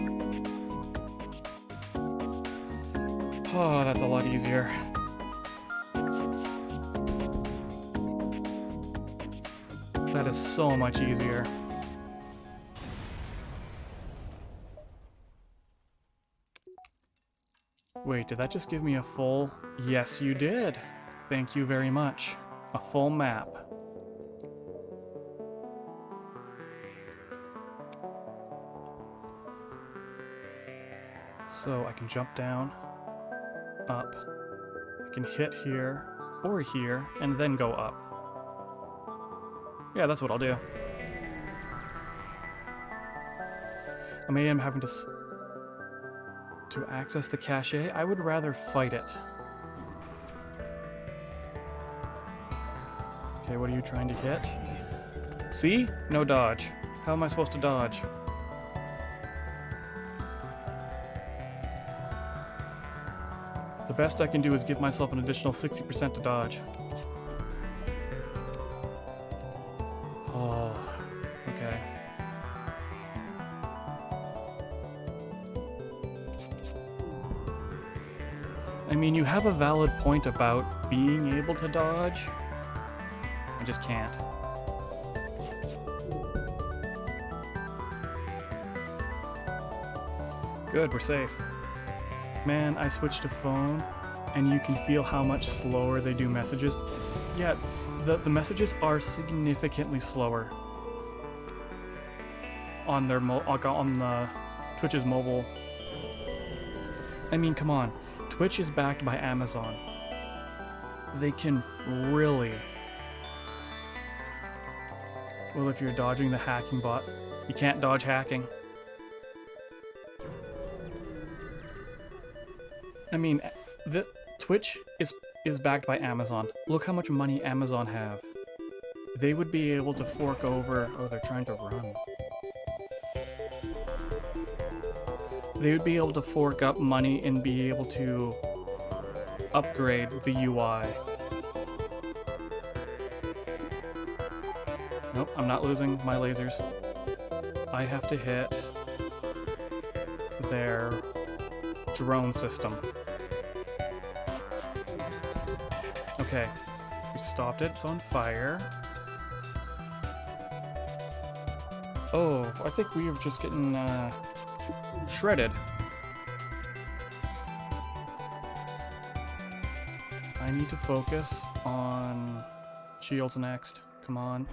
Oh, that's a lot easier. That is so much easier. Wait, did that just give me a full... Yes, you did. Thank you very much. A full map. So I can jump down, up, I can hit here, or here, and then go up. Yeah, that's what I'll do. I may am having to access the cache. I would rather fight it. Okay, what are you trying to hit? See? No dodge. How am I supposed to dodge? The best I can do is give myself an additional 60% to dodge. Oh, okay. I mean, you have a valid point about being able to dodge. I just can't. Good, we're safe. Man, I switched to phone, and you can feel how much slower they do messages. Yeah, the messages are significantly slower on their on the Twitch's mobile. I mean, come on, Twitch is backed by Amazon. They can really... Well, if you're dodging the hacking bot, you can't dodge hacking. I mean, the Twitch is backed by Amazon. Look how much money Amazon have. They would be able to fork over... Oh, they're trying to run. They would be able to fork up money and be able to upgrade the UI. Nope, I'm not losing my lasers. I have to hit their drone system. Okay, we stopped it. It's on fire. Oh, I think we are just getting shredded. I need to focus on shields next. Come on.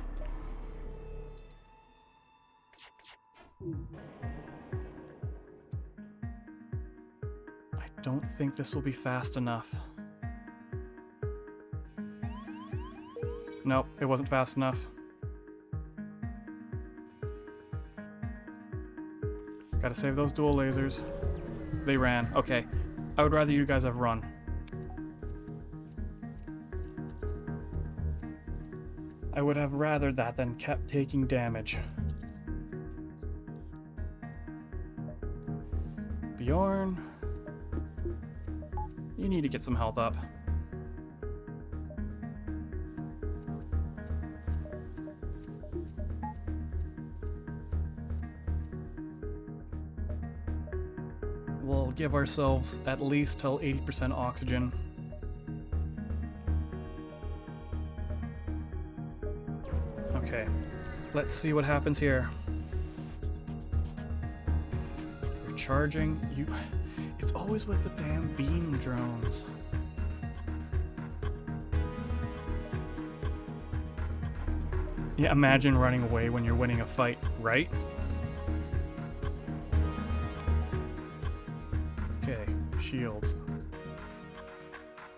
I don't think this will be fast enough. Nope, it wasn't fast enough. Gotta save those dual lasers. They ran. Okay. I would rather you guys have run. I would have rather that than kept taking damage. Bjorn, you need to get some health up. We'll give ourselves at least till 80% oxygen. Okay, let's see what happens here. Recharging, it's always with the damn beam drones. Yeah, imagine running away when you're winning a fight, right? Okay, shields.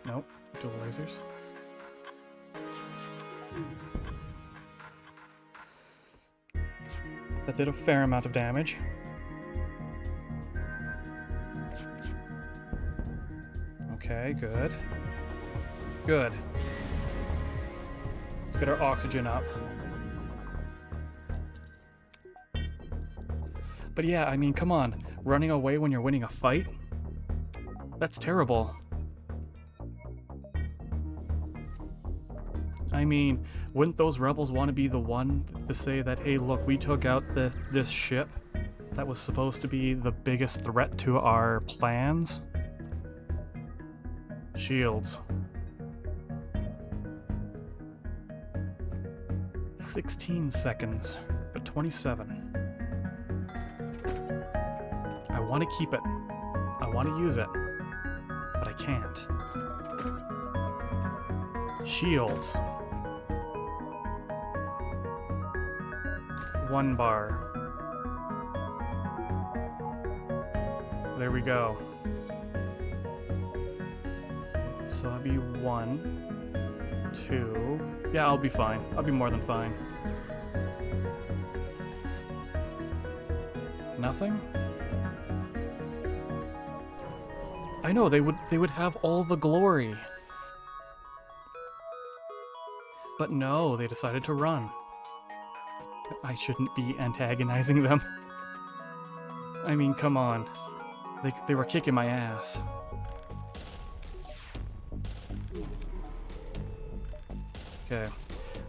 Nope, dual lasers. That did a fair amount of damage. Okay, good. Good. Let's get our oxygen up. But yeah, I mean, come on. Running away when you're winning a fight? That's terrible. I mean, wouldn't those rebels want to be the one to say that, hey, look, we took out this ship that was supposed to be the biggest threat to our plans? Shields. 16 seconds, but 27. I want to keep it. I want to use it, but I can't. Shields. 1 bar. There we go. So I'll be 1, 2. Yeah, I'll be fine. I'll be more than fine. Nothing? I know, they would have all the glory. But no, they decided to run. I shouldn't be antagonizing them. I mean, come on. They were kicking my ass. Okay,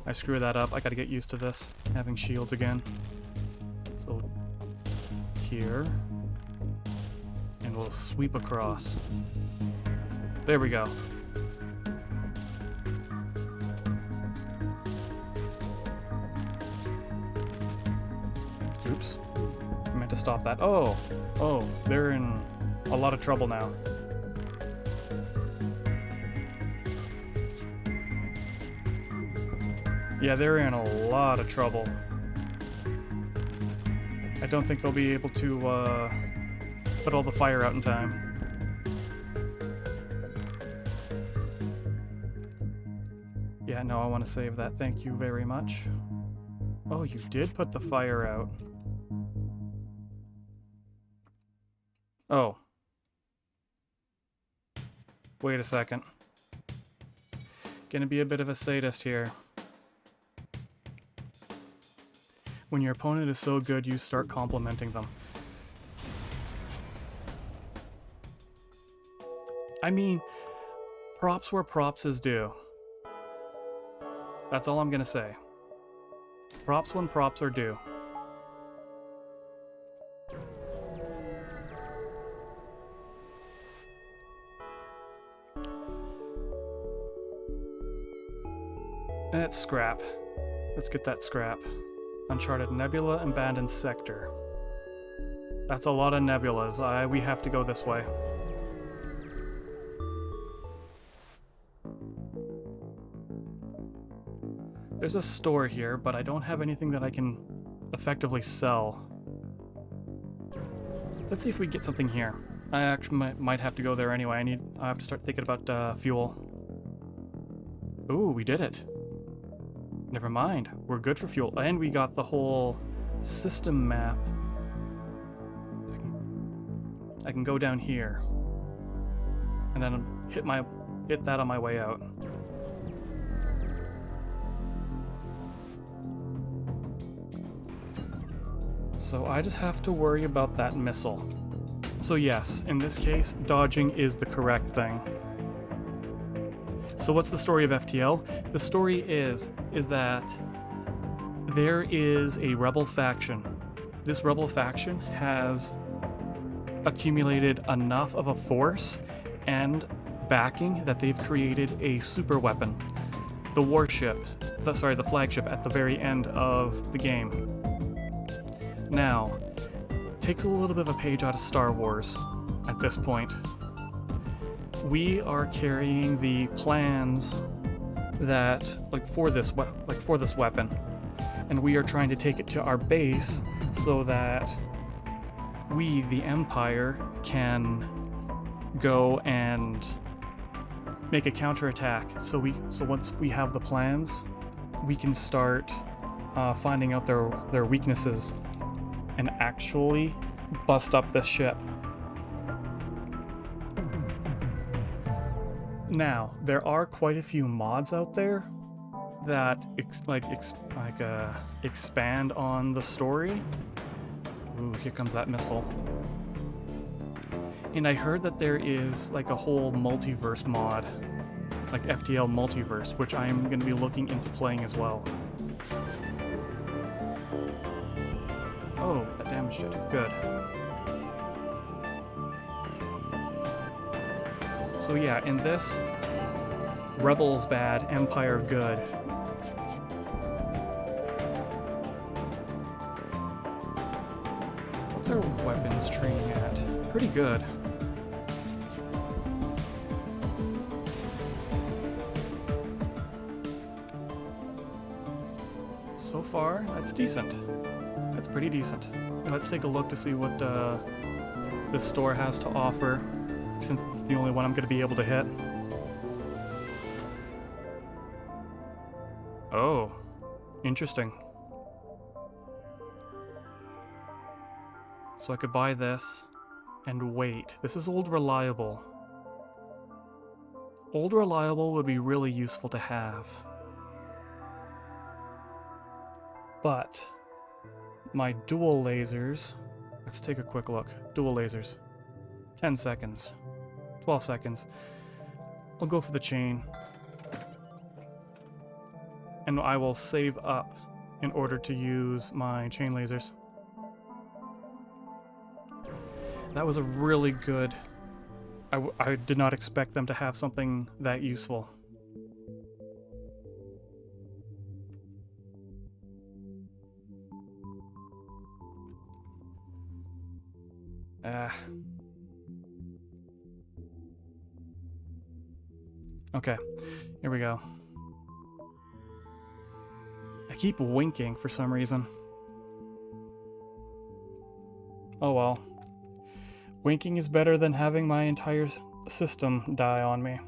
I screwed that up. I gotta get used to this, having shields again. So, here. And we'll sweep across. There we go. Oops. I meant to stop that. Oh, they're in a lot of trouble now. Yeah, they're in a lot of trouble. I don't think they'll be able to put all the fire out in time. Yeah, no, I want to save that. Thank you very much. Oh, you did put the fire out. Oh. Wait a second. Gonna be a bit of a sadist here. When your opponent is so good, you start complimenting them. I mean, props where props is due. That's all I'm gonna say. Props when props are due. And it's scrap. Let's get that scrap. Uncharted Nebula, Abandoned Sector. That's a lot of nebulas. We have to go this way. There's a store here, but I don't have anything that I can effectively sell. Let's see if we get something here. I actually might have to go there anyway. I have to start thinking about fuel. Ooh, we did it. Never mind. We're good for fuel. And we got the whole system map. I can go down here. And then hit that on my way out. So I just have to worry about that missile. So yes, in this case, dodging is the correct thing. So what's the story of FTL? The story is that there is a rebel faction. This rebel faction has accumulated enough of a force and backing that they've created a super weapon. The warship, the flagship at the very end of the game. Now, takes a little bit of a page out of Star Wars at this point. We are carrying the plans that for this weapon, and we are trying to take it to our base so that we, the Empire, can go and make a counterattack. So once we have the plans, we can start finding out their weaknesses and actually bust up this ship. Now, there are quite a few mods out there that expand on the story. Ooh, here comes that missile. And I heard that there is like a whole multiverse mod, like FTL multiverse, which I'm going to be looking into playing as well. Oh, that damaged it. Good. So yeah, in this, Rebels bad, Empire good. What's our weapons training at? Pretty good. So far, that's decent. That's pretty decent. Let's take a look to see what this store has to offer, since it's the only one I'm going to be able to hit. Oh, interesting. So I could buy this and wait. This is Old Reliable. Old Reliable would be really useful to have. But my dual lasers, let's take a quick look. Dual lasers. 10 seconds. 12 seconds. I'll go for the chain. And I will save up in order to use my chain lasers. That was a really good... I did not expect them to have something that useful. Okay, here we go. I keep winking for some reason. Oh well. Winking is better than having my entire system die on me.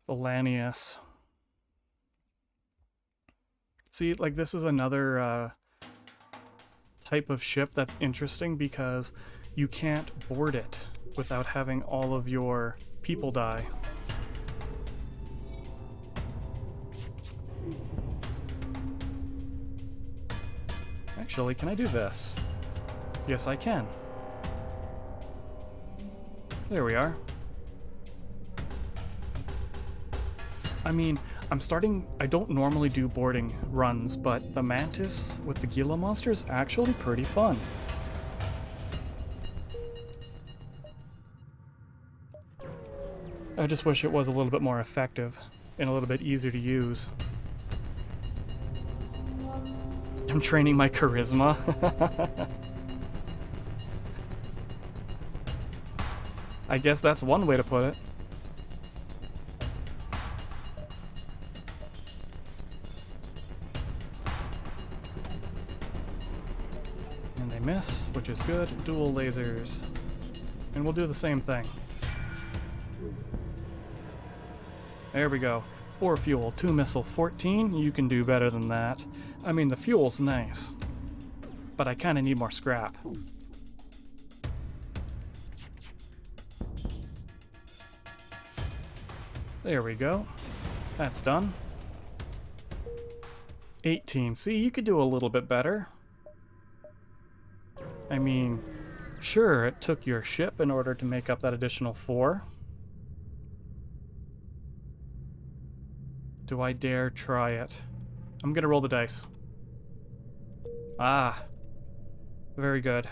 The Lanius. See, like, this is another type of ship that's interesting because you can't board it without having all of your people die. Actually, can I do this? Yes, I can. There we are. I mean, I don't normally do boarding runs, but the Mantis with the Gila monster is actually pretty fun. I just wish it was a little bit more effective and a little bit easier to use. I'm training my charisma. I guess that's one way to put it. And they miss, which is good. Dual lasers. And we'll do the same thing. There we go. 4 fuel, 2 missile, 14. You can do better than that. I mean, the fuel's nice, but I kind of need more scrap. There we go. That's done. 18. See, you could do a little bit better. I mean, sure, it took your ship in order to make up that additional 4. Do I dare try it? I'm gonna roll the dice. Ah. Very good.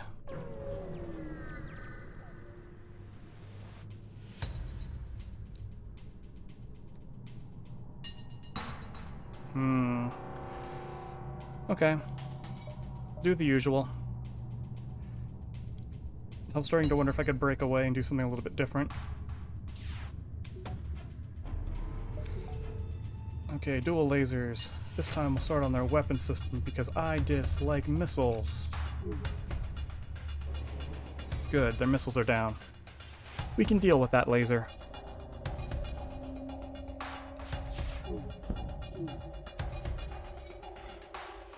Okay. Do the usual. I'm starting to wonder if I could break away and do something a little bit different. Okay, dual lasers. This time we'll start on their weapon system because I dislike missiles. Good, their missiles are down. We can deal with that laser.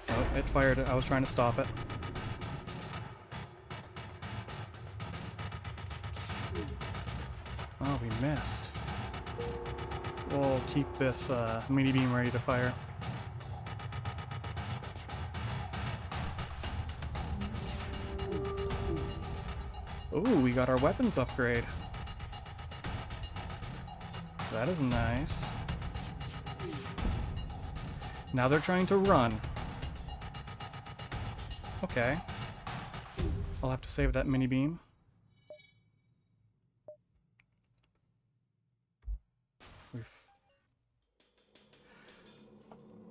Oh, it fired it. I was trying to stop it. Oh, we missed. We'll keep this mini beam ready to fire. Ooh, we got our weapons upgrade. That is nice. Now they're trying to run. Okay. I'll have to save that mini beam.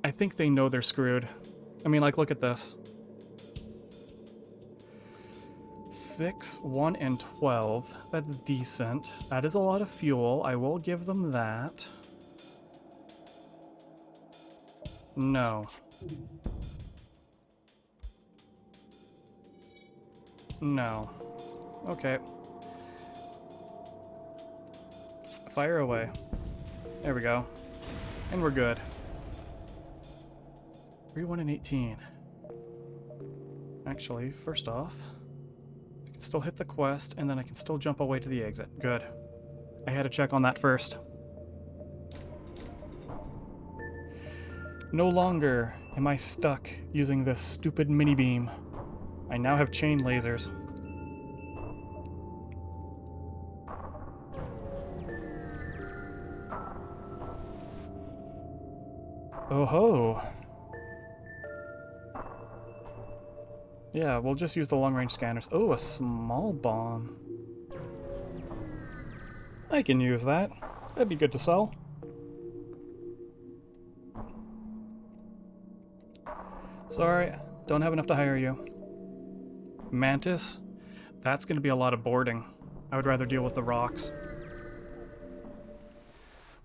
I think they know they're screwed. I mean, like, look at this. 6, 1, and 12. That's decent. That is a lot of fuel. I will give them that. No. No. Okay. Fire away. There we go. And we're good. 3, 1, and 18. Actually, first off, I can still hit the quest, and then I can still jump away to the exit. Good. I had to check on that first. No longer am I stuck using this stupid mini-beam. I now have chain lasers. Oh ho! Yeah, we'll just use the long-range scanners. Oh, a small bomb. I can use that. That'd be good to sell. Sorry, don't have enough to hire you. Mantis? That's going to be a lot of boarding. I would rather deal with the rocks.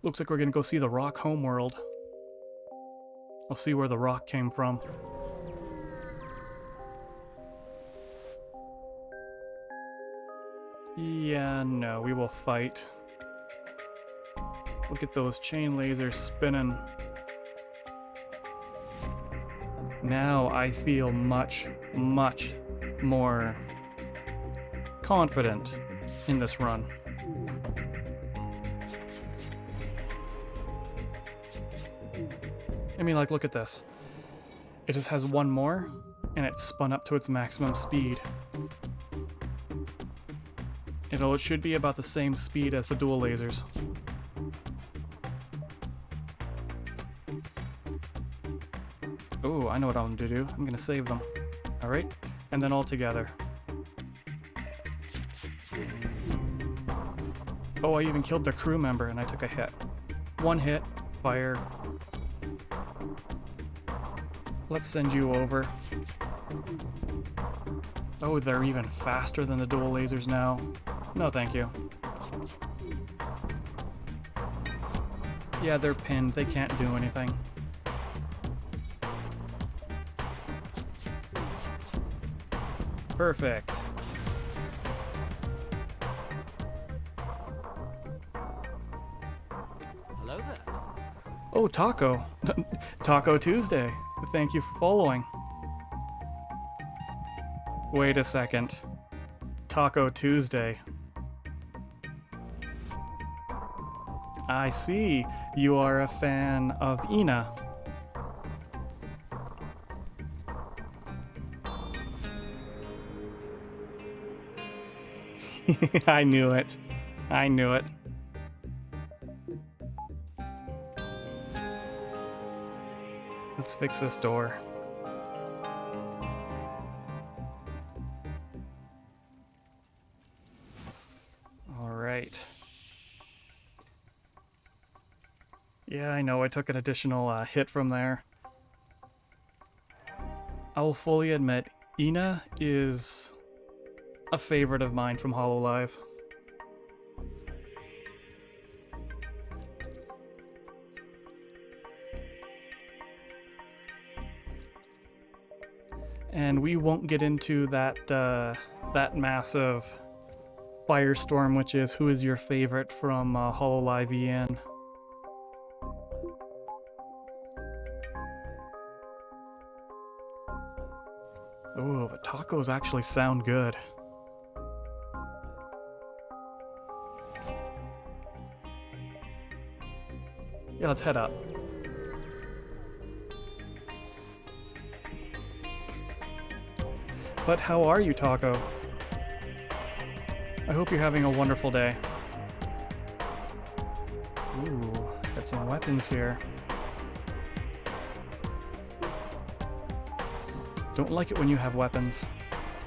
Looks like we're going to go see the rock homeworld. I'll see where the rock came from. Yeah, no, we will fight. Look at those chain lasers spinning. Now I feel much, much more confident in this run. I mean, like, look at this. It just has one more, and it's spun up to its maximum speed. It should be about the same speed as the dual lasers. Oh, I know what I'm going to do. I'm going to save them. Alright? And then all together. Oh, I even killed the crew member and I took a hit. One hit. Fire. Let's send you over. Oh, they're even faster than the dual lasers now. No, thank you. Yeah, they're pinned. They can't do anything. Perfect. Hello there. Oh, Taco. Taco Tuesday. Thank you for following. Wait a second. Taco Tuesday. I see. You are a fan of Ina. I knew it. I knew it. Let's fix this door. All right. Yeah, I know. I took an additional hit from there. I will fully admit, Ina is a favorite of mine from HoloLive. And we won't get into that that massive firestorm, which is who is your favorite from HoloLive EN. Oh, but tacos actually sound good. Yeah, let's head up. But how are you, Taco? I hope you're having a wonderful day. Ooh, got some weapons here. Don't like it when you have weapons.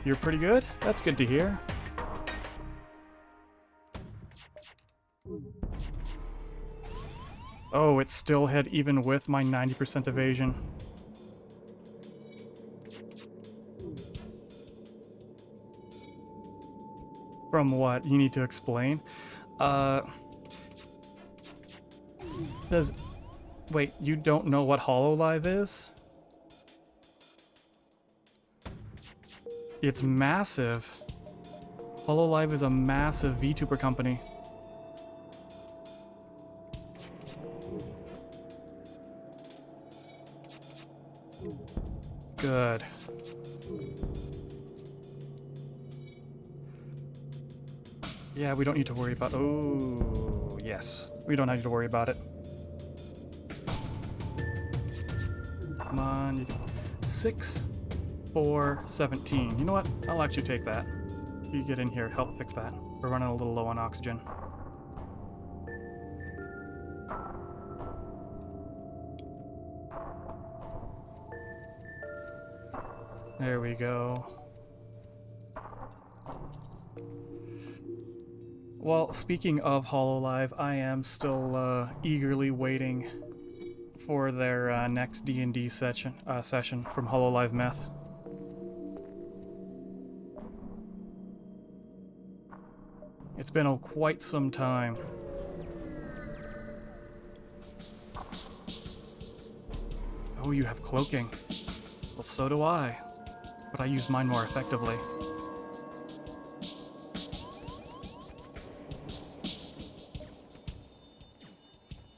You're pretty good? That's good to hear. Oh, it still hit even with my 90% evasion. From what? You need to explain? Does... Wait, you don't know what HoloLive is? It's massive. HoloLive is a massive VTuber company. Good. Yeah, we don't need to worry about... Oh, yes. We don't need to worry about it. Come on. 6, 4, 17. You know what? I'll let you take that. You get in here, help fix that. We're running a little low on oxygen. There we go. Well, speaking of HoloLive, I am still eagerly waiting for their next D&D session from HoloLive Meth. It's been quite some time. Oh, you have cloaking. Well, so do I. But I use mine more effectively.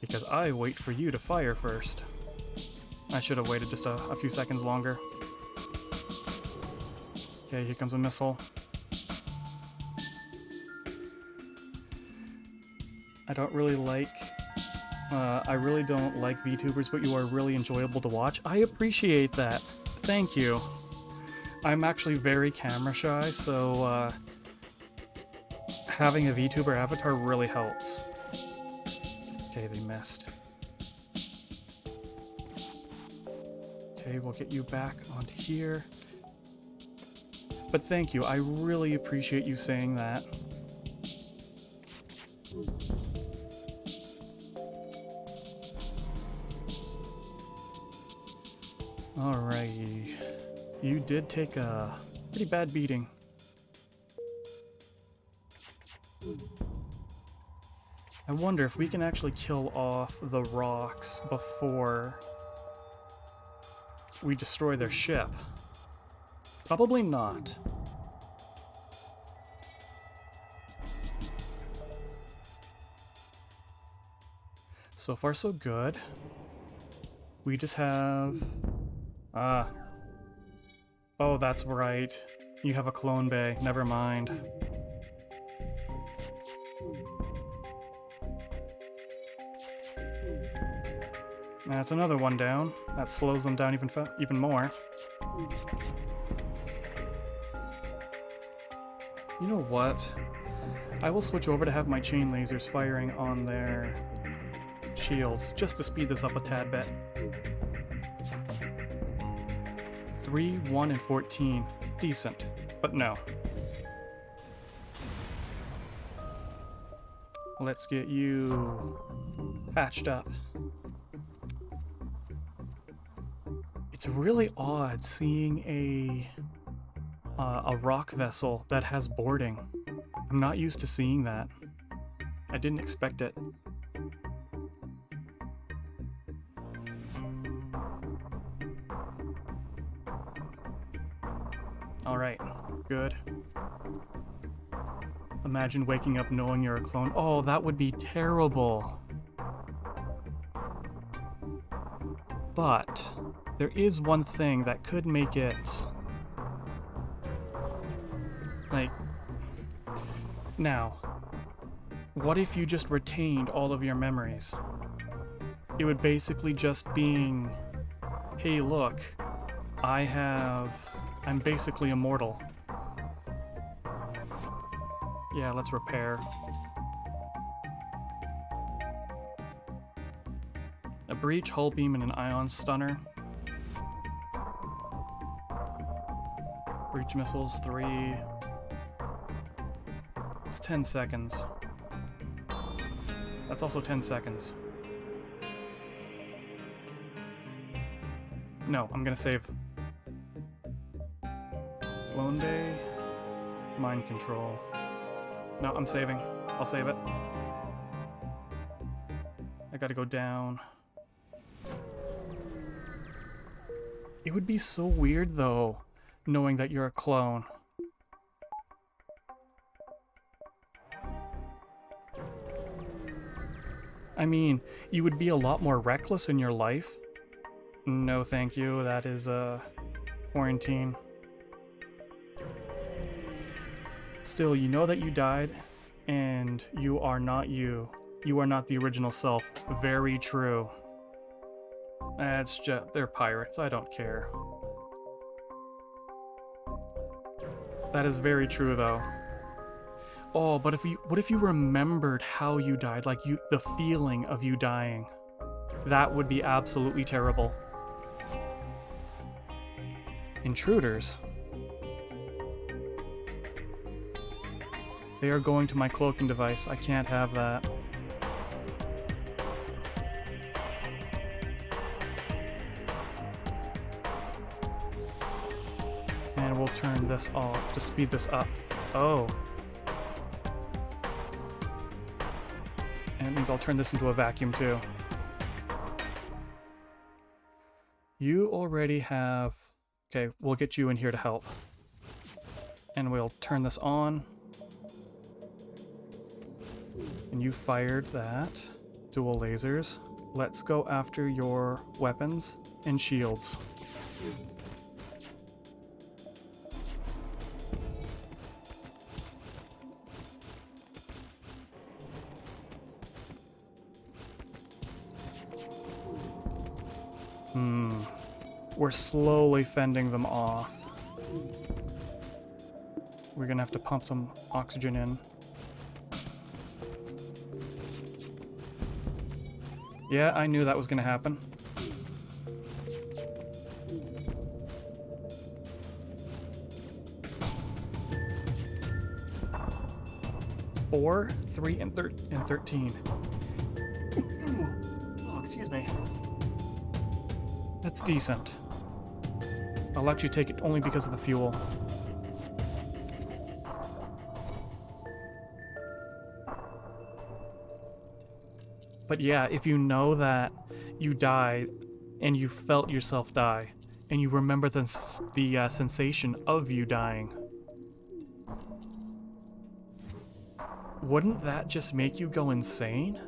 Because I wait for you to fire first. I should have waited just a few seconds longer. Okay, here comes a missile. I don't really like... I really don't like VTubers, but you are really enjoyable to watch. I appreciate that. Thank you. I'm actually very camera shy, so having a VTuber avatar really helps. Okay, they missed. Okay, we'll get you back onto here. But thank you, I really appreciate you saying that. Alrighty. You did take a pretty bad beating. I wonder if we can actually kill off the rocks before we destroy their ship. Probably not. So far so good. We just have... Oh, that's right. You have a clone bay. Never mind. That's another one down. That slows them down even more. You know what? I will switch over to have my chain lasers firing on their shields, just to speed this up a tad bit. 3, 1, and 14. Decent, but no. Let's get you patched up. It's really odd seeing a rock vessel that has boarding. I'm not used to seeing that. I didn't expect it. Alright, good. Imagine waking up knowing you're a clone. Oh, that would be terrible. But there is one thing that could make it... like... Now, what if you just retained all of your memories? It would basically just being, hey look, I'm basically immortal. Yeah, let's repair. A breach, hull beam, and an ion stunner. Breach missiles, 3. It's 10 seconds. That's also 10 seconds. No, I'm gonna save. Clone Bay. Mind control. No, I'm saving. I'll save it. I gotta go down. It would be so weird, though, knowing that you're a clone. I mean, you would be a lot more reckless in your life. No, thank you. That is, quarantine. Still, you know that you died, and you are not you. You are not the original self. Very true. It's just, they're pirates. I don't care. That is very true, though. Oh, but what if you remembered how you died, like the feeling of you dying? That would be absolutely terrible. Intruders. They are going to my cloaking device. I can't have that. And we'll turn this off to speed this up. Oh. And it means I'll turn this into a vacuum too. You already have... Okay, we'll get you in here to help. And we'll turn this on. And you fired that. Dual lasers. Let's go after your weapons and shields. We're slowly fending them off. We're gonna have to pump some oxygen in. Yeah, I knew that was gonna happen. Four, 3, and 13. Oh, excuse me. That's decent. I'll let you take it only because of the fuel. But yeah, if you know that you died and you felt yourself die, and you remember the sensation of you dying, wouldn't that just make you go insane?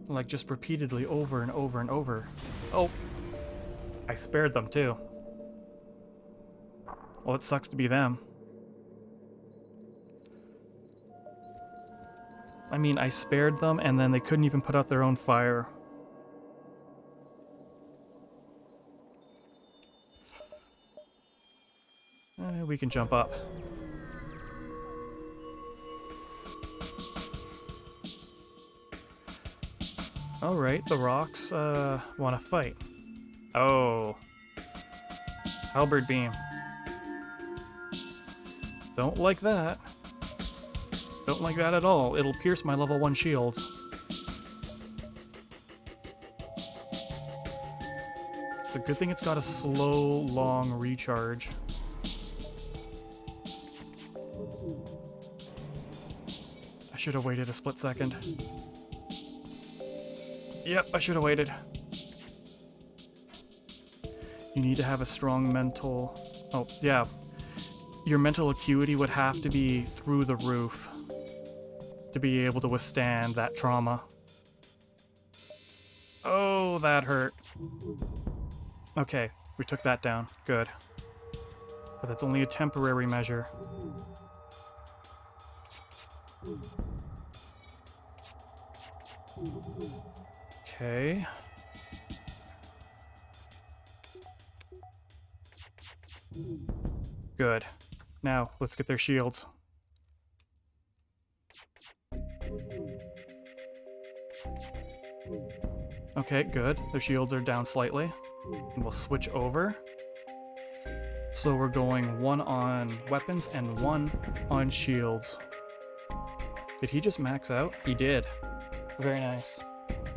Like, just repeatedly over and over and over. Oh, I spared them too. Well, it sucks to be them. I mean, I spared them and then they couldn't even put out their own fire. We can jump up. Alright, the rocks, want to fight. Oh. Halberd beam. Don't like that. Don't like that at all. It'll pierce my level 1 shields. It's a good thing it's got a slow, long recharge. I should have waited a split second. Yep, I should have waited. You need to have a strong mental... Oh, yeah. Your mental acuity would have to be through the roof to be able to withstand that trauma. Oh, that hurt. Okay, we took that down. Good. But that's only a temporary measure. Okay. Good. Now, let's get their shields. Okay, good. Their shields are down slightly. And we'll switch over. So we're going 1 on weapons and 1 on shields. Did he just max out? He did. Very nice.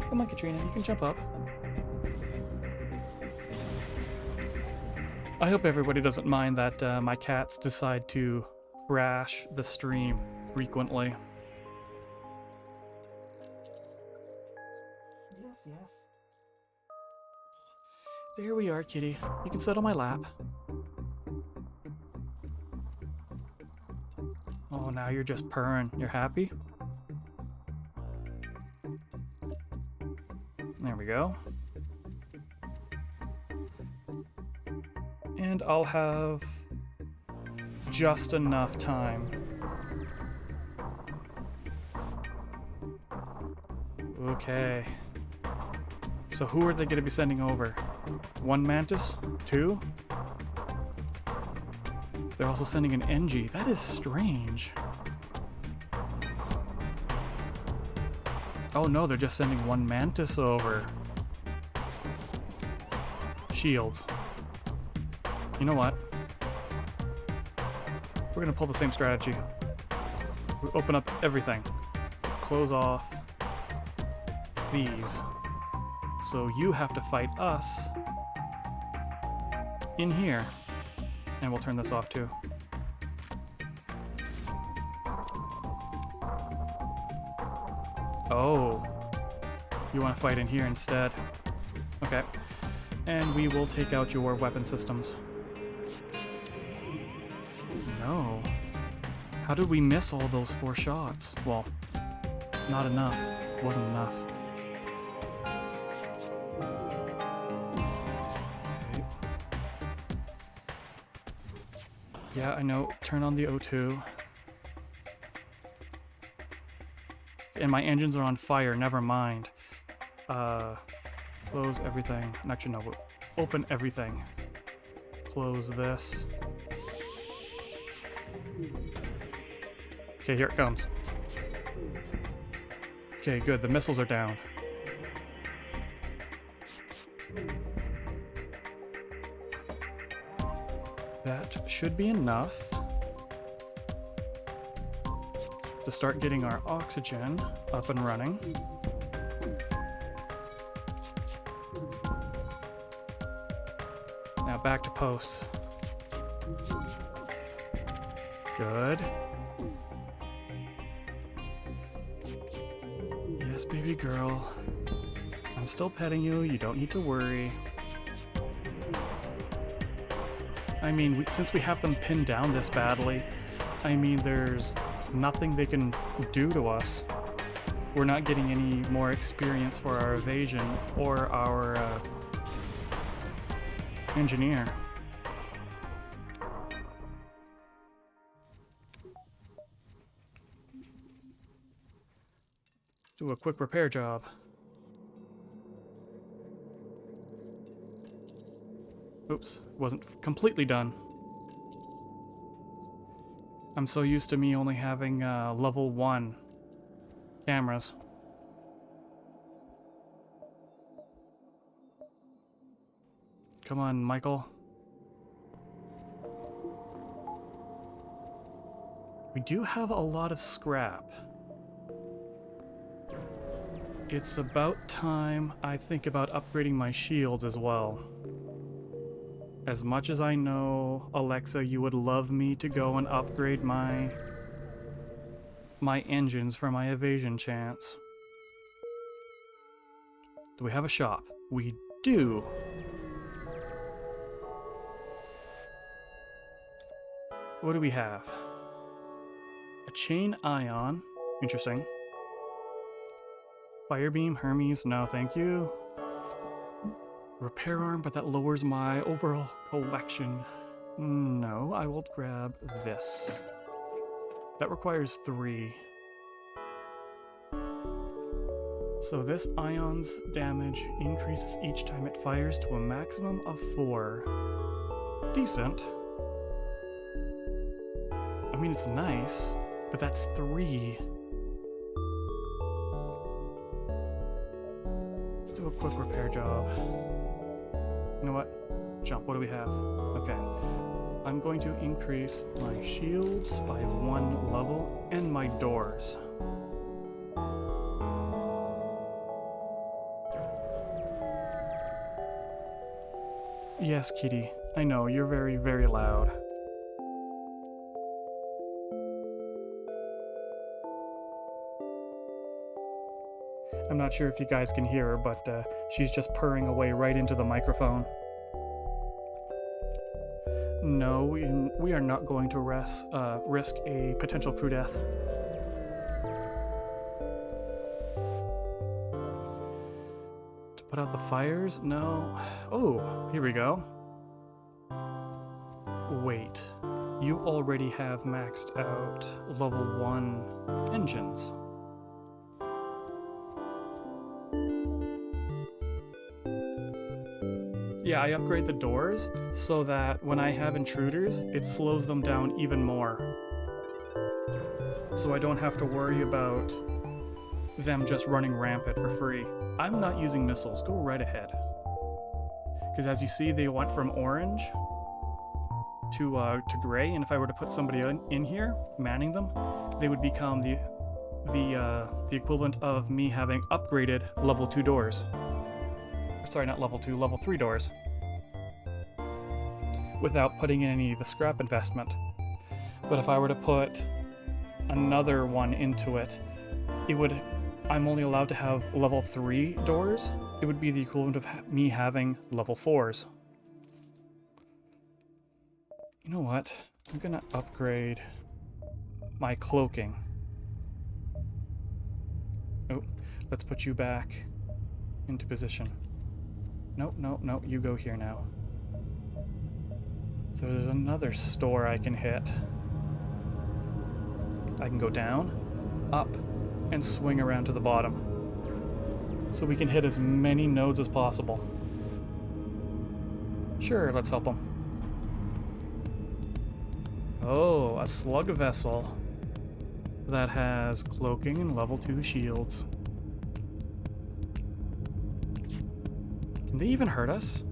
Come on, Katrina, you can jump up. I hope everybody doesn't mind that my cats decide to crash the stream frequently. Yes, yes. There we are, kitty. You can sit on my lap. Oh, now you're just purring. You're happy? There we go. And I'll have just enough time. Okay. So who are they going to be sending over? 1 mantis? 2? They're also sending an NG. That is strange. Oh no, they're just sending 1 mantis over. Shields. You know what? We're gonna pull the same strategy. We open up everything. Close off these. So you have to fight us in here. And we'll turn this off too. Oh. You want to fight in here instead. Okay. And we will take out your weapon systems. No. How did we miss all those 4 shots? Well, not enough. Wasn't enough. Okay. Yeah, I know. Turn on the O2. And my engines are on fire. Never mind. Close everything. Actually, no. Open everything. Close this. Okay, here it comes. Okay, good. The missiles are down. That should be enough to start getting our oxygen up and running. Now back to posts. Good. Yes, baby girl. I'm still petting you. You don't need to worry. I mean, since we have them pinned down this badly, I mean, there's nothing they can do to us. We're not getting any more experience for our evasion or our engineer. Do a quick repair job. Oops, wasn't completely done. I'm so used to me only having level 1 cameras. Come on, Michael. We do have a lot of scrap. It's about time I think about upgrading my shields as well. As much as I know, Alexa, you would love me to go and upgrade my engines for my evasion chance. Do we have a shop? We do. What do we have? A chain ion. Interesting. Firebeam, Hermes, no thank you. Repair arm, but that lowers my overall collection. No, I will grab this. That requires 3. So this ion's damage increases each time it fires to a maximum of 4. Decent. I mean, it's nice, but that's 3. Let's do a quick repair job. You know what? Jump. What do we have? Okay. I'm going to increase my shields by 1 level and my doors. Yes, kitty. I know, you're very, very loud. I'm not sure if you guys can hear her, but she's just purring away right into the microphone. No, we are not going to risk a potential crew death. To put out the fires? No. Oh, here we go. Wait, you already have maxed out level 1 engines. Yeah, I upgrade the doors so that when I have intruders, it slows them down even more. So I don't have to worry about them just running rampant for free. I'm not using missiles, go right ahead. Because as you see, they went from orange to gray, and if I were to put somebody in here, manning them, they would become the equivalent of me having upgraded level 2 doors. Sorry, not level 2, level 3 doors. Without putting in any of the scrap investment. But if I were to put another one into it, I'm only allowed to have level 3 doors. It would be the equivalent of me having level 4s. You know what? I'm gonna upgrade my cloaking. Oh, let's put you back into position. No, you go here now. So there's another store I can hit. I can go down, up, and swing around to the bottom. So we can hit as many nodes as possible. Sure, let's help them. Oh, a slug vessel that has cloaking and level 2 shields. Can they even hurt us?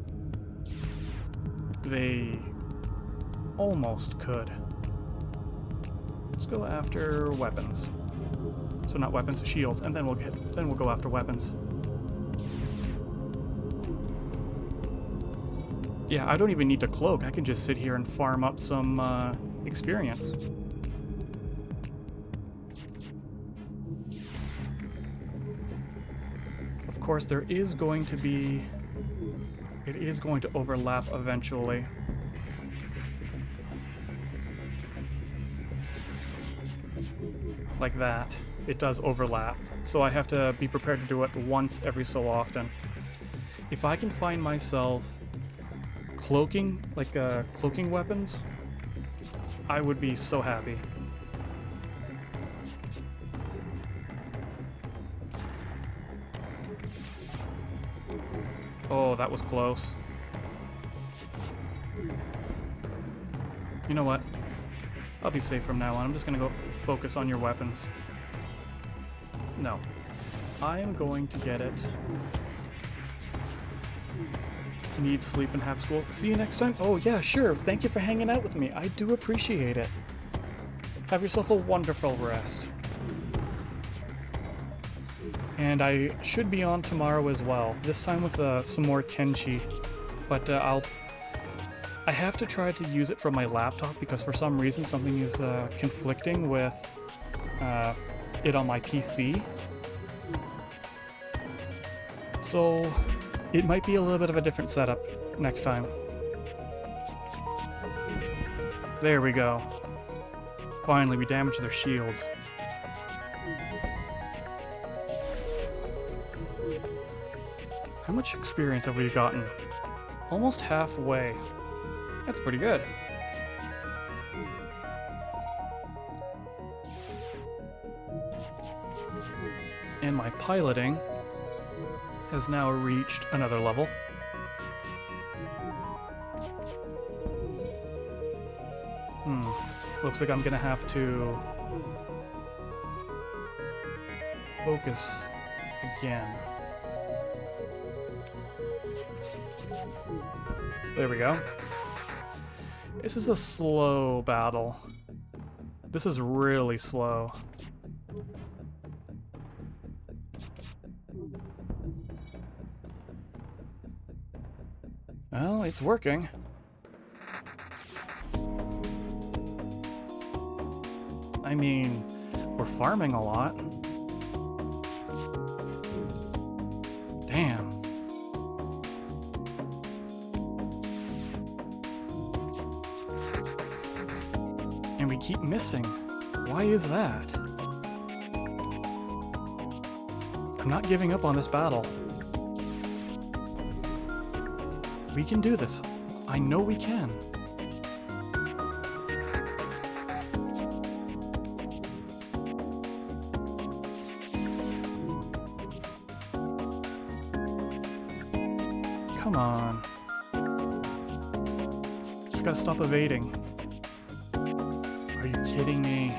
They almost could. Let's go after weapons. So not weapons, shields, and then we'll go after weapons. Yeah, I don't even need to cloak. I can just sit here and farm up some experience. Of course, it is going to overlap eventually. Like that. It does overlap. So I have to be prepared to do it once every so often. If I can find myself cloaking, cloaking weapons, I would be so happy. Oh, that was close. You know what? I'll be safe from now on. I'm just gonna go focus on your weapons. No. I am going to get it. Need sleep and have school. See you next time? Oh yeah, sure. Thank you for hanging out with me. I do appreciate it. Have yourself a wonderful rest. And I should be on tomorrow as well. This time with some more Kenshi. But I have to try to use it from my laptop because for some reason something is conflicting with it on my PC. So it might be a little bit of a different setup next time. There we go. Finally, we damaged their shields. How much experience have we gotten? Almost halfway. That's pretty good. And my piloting has now reached another level. Looks like I'm gonna have to focus again. There we go. This is a slow battle. This is really slow. Well, it's working. I mean, we're farming a lot. Damn. And we keep missing. Why is that? I'm not giving up on this battle. We can do this. I know we can. Come on. Just gotta stop evading. Are you kidding me?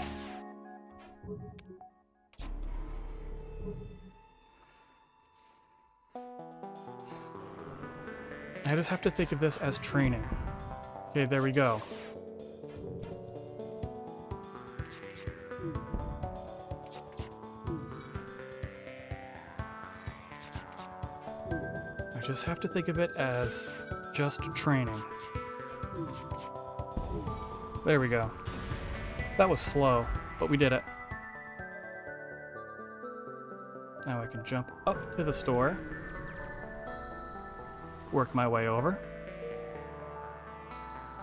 I just have to think of this as training. Okay, there we go. I just have to think of it as just training. There we go. That was slow, but we did it. Now I can jump up to the store. Work my way over.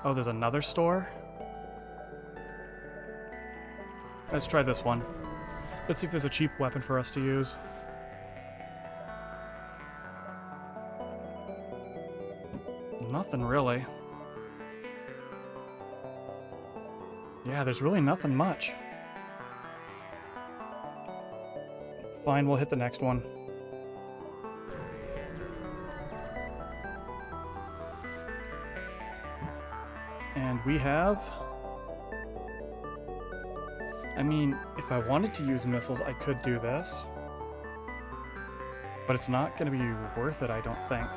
Oh, there's another store? Let's try this one. Let's see if there's a cheap weapon for us to use. Nothing really. Yeah, there's really nothing much. Fine, we'll hit the next one. And we have... I mean, if I wanted to use missiles, I could do this. But it's not going to be worth it, I don't think.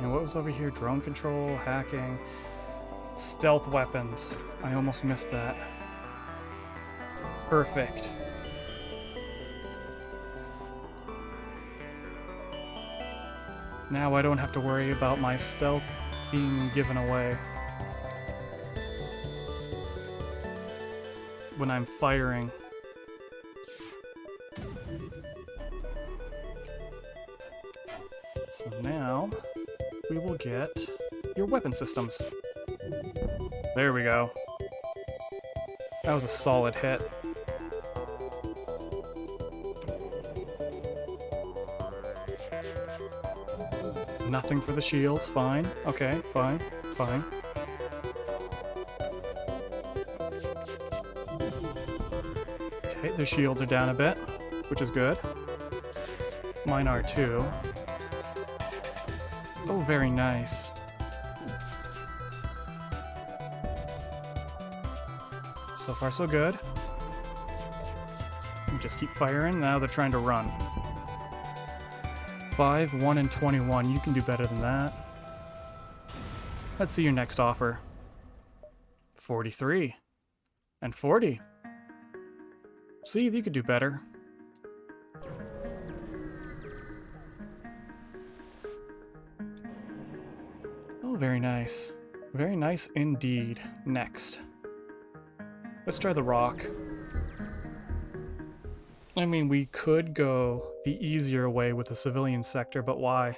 And what was over here? Drone control, hacking, stealth weapons. I almost missed that. Perfect. Now I don't have to worry about my stealth being given away when I'm firing. So now we will get your weapon systems. There we go. That was a solid hit. Nothing for the shields, fine. Okay, fine, fine. Okay, the shields are down a bit, which is good. Mine are too. Oh, very nice. So far, so good. Just keep firing. Now they're trying to run. 5, 1, and 21. You can do better than that. Let's see your next offer. 43. And 40. See, you could do better. Oh, very nice. Very nice indeed. Next. Let's try the rock. I mean, we could go the easier way with the civilian sector, but why?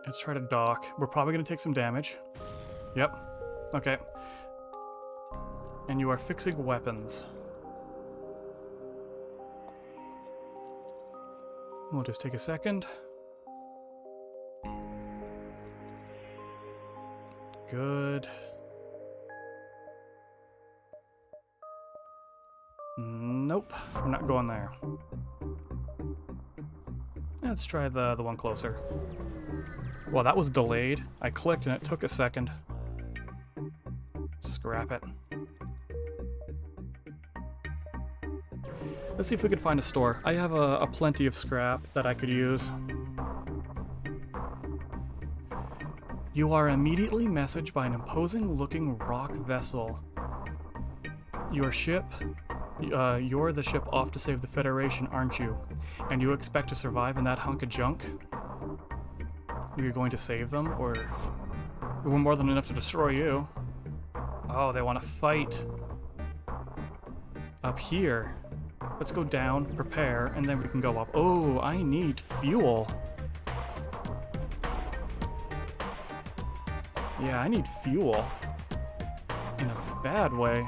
Let's try to dock. We're probably going to take some damage. Yep. Okay. And you are fixing weapons. We'll just take a second. Good. Nope, we're not going there. Let's try the one closer. Well, that was delayed. I clicked and it took a second. Scrap it. Let's see if we can find a store. I have a plenty of scrap that I could use. You are immediately messaged by an imposing-looking rock vessel. Your ship... you're the ship off to save the Federation, aren't you? And you expect to survive in that hunk of junk? Are you going to save them, or... we're more than enough to destroy you? Oh, they want to fight. Up here. Let's go down, prepare, and then we can go up. Oh, I need fuel. Yeah, I need fuel. In a bad way.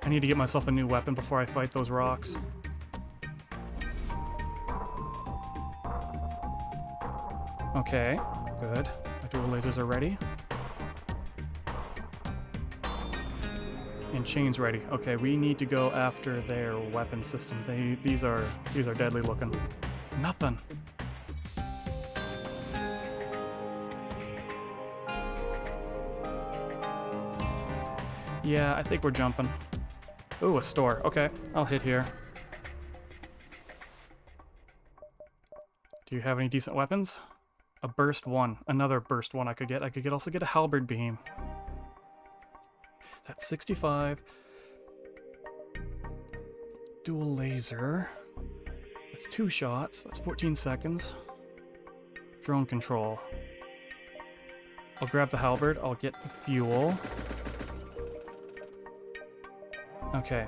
I need to get myself a new weapon before I fight those rocks. Okay, good. My dual lasers are ready. And chains ready. Okay, we need to go after their weapon system. These are deadly looking. Nothing. Yeah, I think we're jumping. Ooh, a store. Okay, I'll hit here. Do you have any decent weapons? A burst one. Another burst one I could get. Also get a halberd beam. That's 65. Dual laser. That's 2 shots. That's 14 seconds. Drone control. I'll grab the halberd. I'll get the fuel. Okay.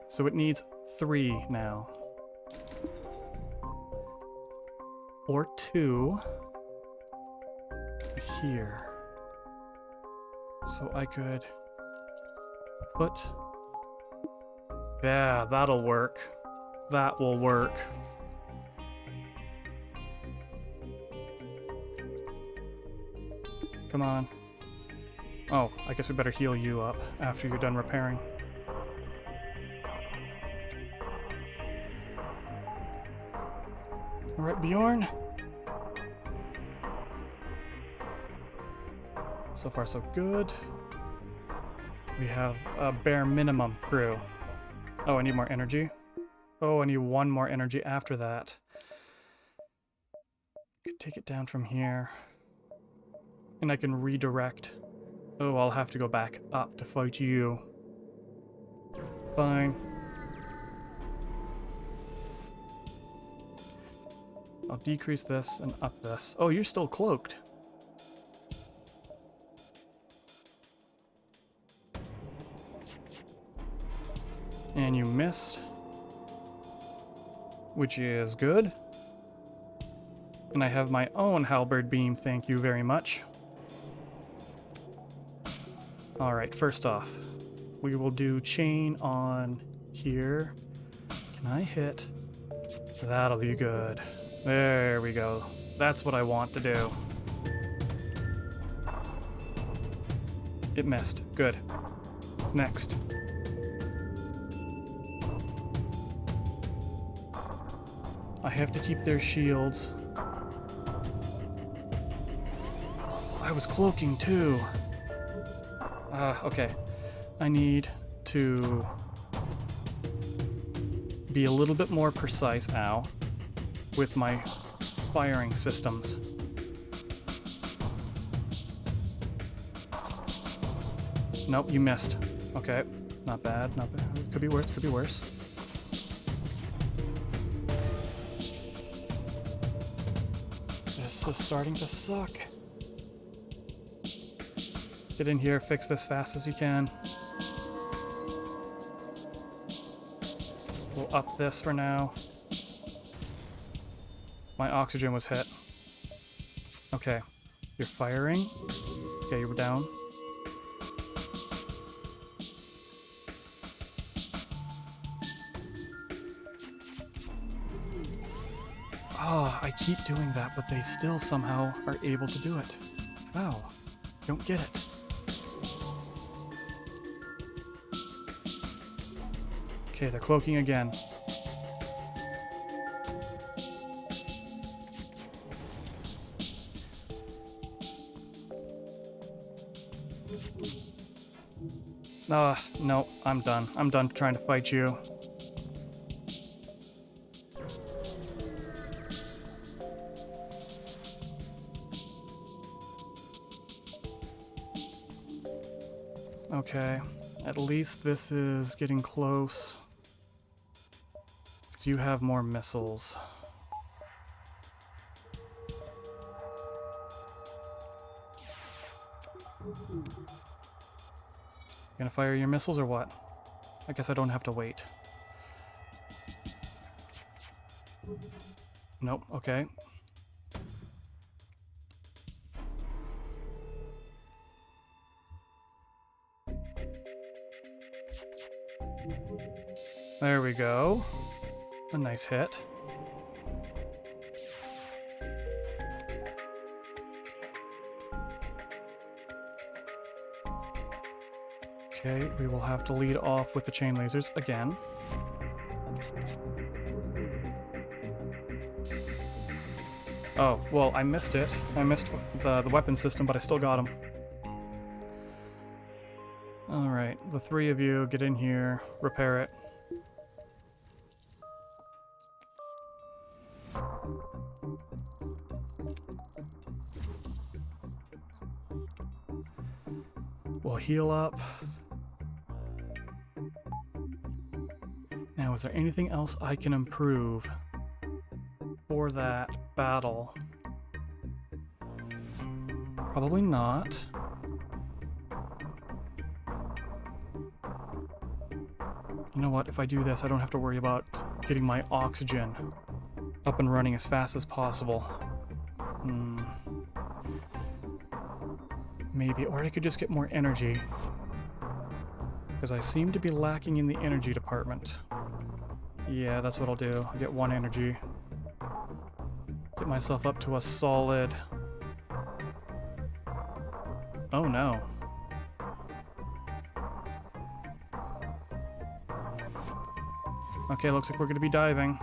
So it needs 3 now. Or 2. Here. So I could put... yeah, that'll work. That will work. Come on. Oh, I guess we better heal you up after you're done repairing. Alright, Bjorn. So far, so good. We have a bare minimum crew. Oh, I need more energy. Oh, I need 1 more energy after that. Could take it down from here. And I can redirect. Oh, I'll have to go back up to fight you. Fine. I'll decrease this and up this. Oh, you're still cloaked. And you missed. Which is good. And I have my own halberd beam, thank you very much. Alright, first off, we will do chain on here. Can I hit? That'll be good. There we go. That's what I want to do. It missed. Good. Next. I have to keep their shields. I was cloaking too. Okay. I need to be a little bit more precise, ow, with my firing systems. Nope, you missed. Okay. Not bad, not bad. Could be worse, could be worse. This is starting to suck. Get in here, fix this fast as you can. We'll up this for now. My oxygen was hit. Okay. You're firing. Okay, you were down. Oh, I keep doing that, but they still somehow are able to do it. Wow. Don't get it. Okay, they're cloaking again. No, I'm done. I'm done trying to fight you. Okay, at least this is getting close. Because you have more missiles. Gonna fire your missiles or what? I guess I don't have to wait. Nope, okay. There we go. A nice hit. Okay, we will have to lead off with the chain lasers again. Oh, well, I missed it. I missed the weapon system, but I still got him. Alright, the three of you get in here, repair it. We'll heal up. Now, is there anything else I can improve for that battle? Probably not. You know what? If I do this, I don't have to worry about getting my oxygen up and running as fast as possible. Maybe, or I could just get more energy. Because I seem to be lacking in the energy department. Yeah, that's what I'll do. I'll get 1 energy. Get myself up to a solid... Oh no. Okay, looks like we're gonna be diving.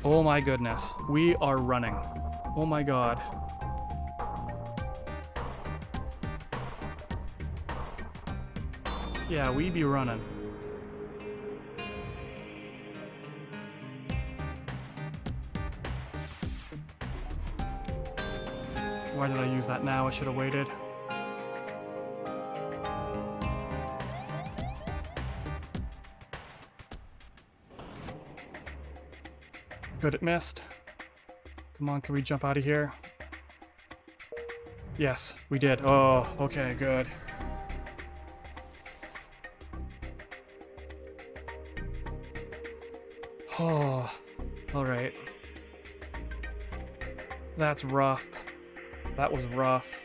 Oh my goodness. We are running. Oh my god. Yeah, we be running. Why did I use that now? I should have waited. Good, it missed. Come on, can we jump out of here? Yes, we did. Oh, okay, good. Oh, alright. That's rough. That was rough.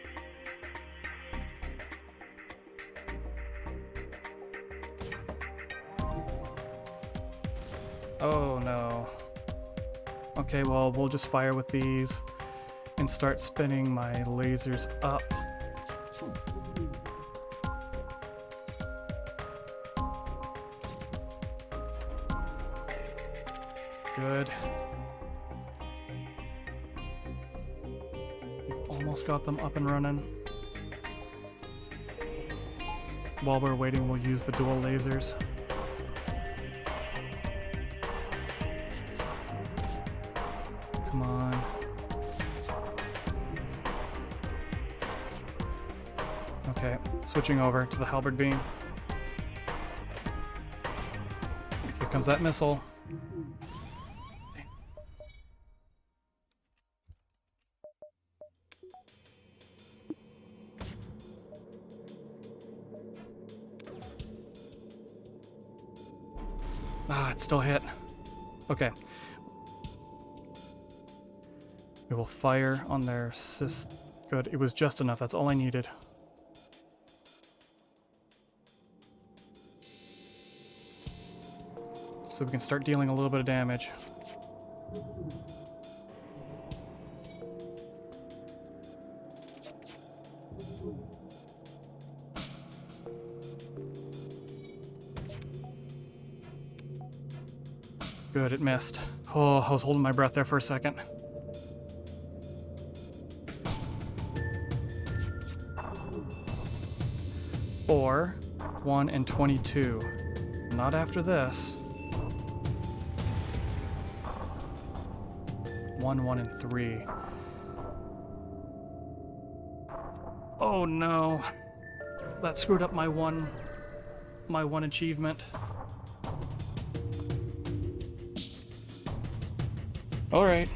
Oh no. Okay, well, we'll just fire with these and start spinning my lasers up. Good. We've almost got them up and running. While we're waiting, we'll use the dual lasers. Come on. Okay, switching over to the halberd beam. Here comes that missile. Ah, it still hit. Okay. We will fire on their Good, it was just enough. That's all I needed. So we can start dealing a little bit of damage. Good, it missed. Oh, I was holding my breath there for a second. 1 and 22. Not after this. 1, 1, and 3. Oh no. That screwed up my one achievement. Alright.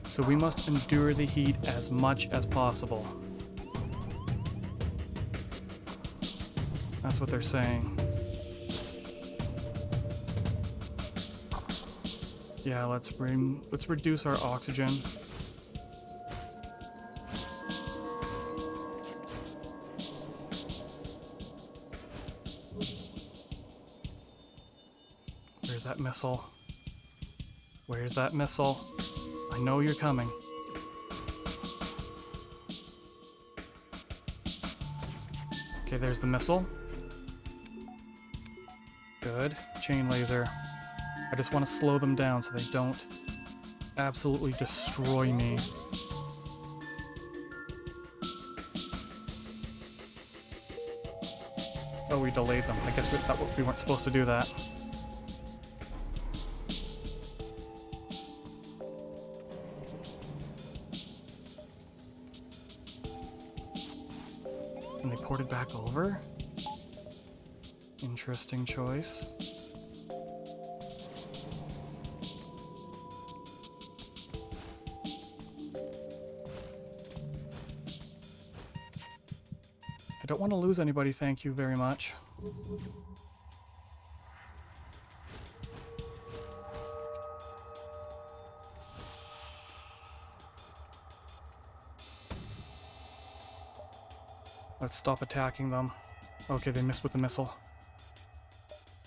So we must endure the heat as much as possible. That's what they're saying. Yeah, let's reduce our oxygen. Where's that missile? Where's that missile? I know you're coming. Okay, there's the missile. Good. Chain laser. I just want to slow them down so they don't absolutely destroy me. Oh, we delayed them. I guess we weren't supposed to do that. And they ported back over? Interesting choice. I don't want to lose anybody, thank you very much. Let's stop attacking them. Okay, they missed with the missile.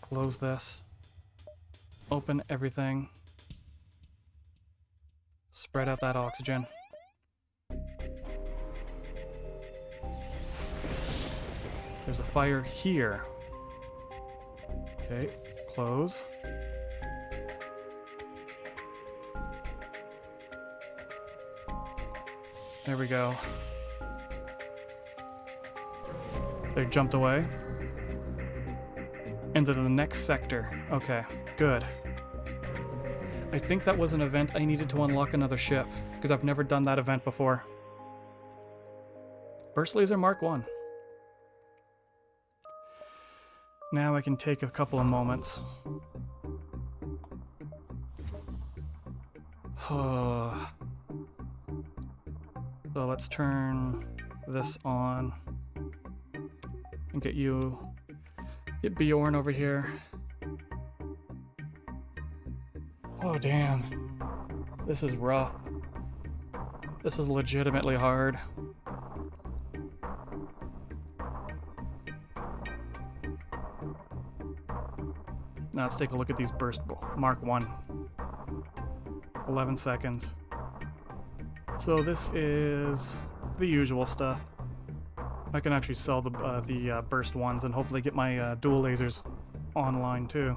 Close this. Open everything. Spread out that oxygen. There's a fire here. Okay, close. There we go. They jumped away. Into the next sector. Okay, good. I think that was an event I needed to unlock another ship, because I've never done that event before. Burst Laser Mark 1. Now I can take a couple of moments. So let's turn this on and get Bjorn over here. Oh damn. This is rough. This is legitimately hard. Now let's take a look at these burst Mark 1. 11 seconds. So this is the usual stuff. I can actually sell the burst ones and hopefully get my dual lasers online too.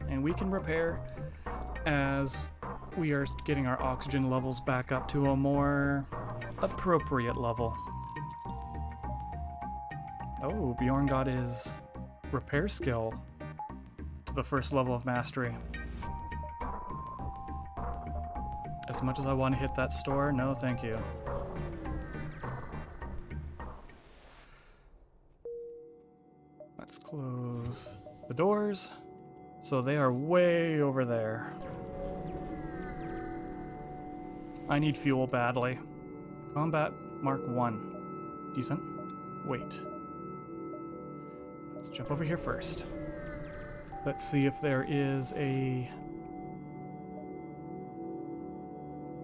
And we can repair as we are getting our oxygen levels back up to a more appropriate level. Oh, Bjorn got his repair skill to the first level of mastery. As much as I want to hit that store, no thank you. Let's close the doors. So they are way over there. I need fuel badly. Combat Mark 1. Decent. Wait. Let's jump over here first. Let's see if there is a...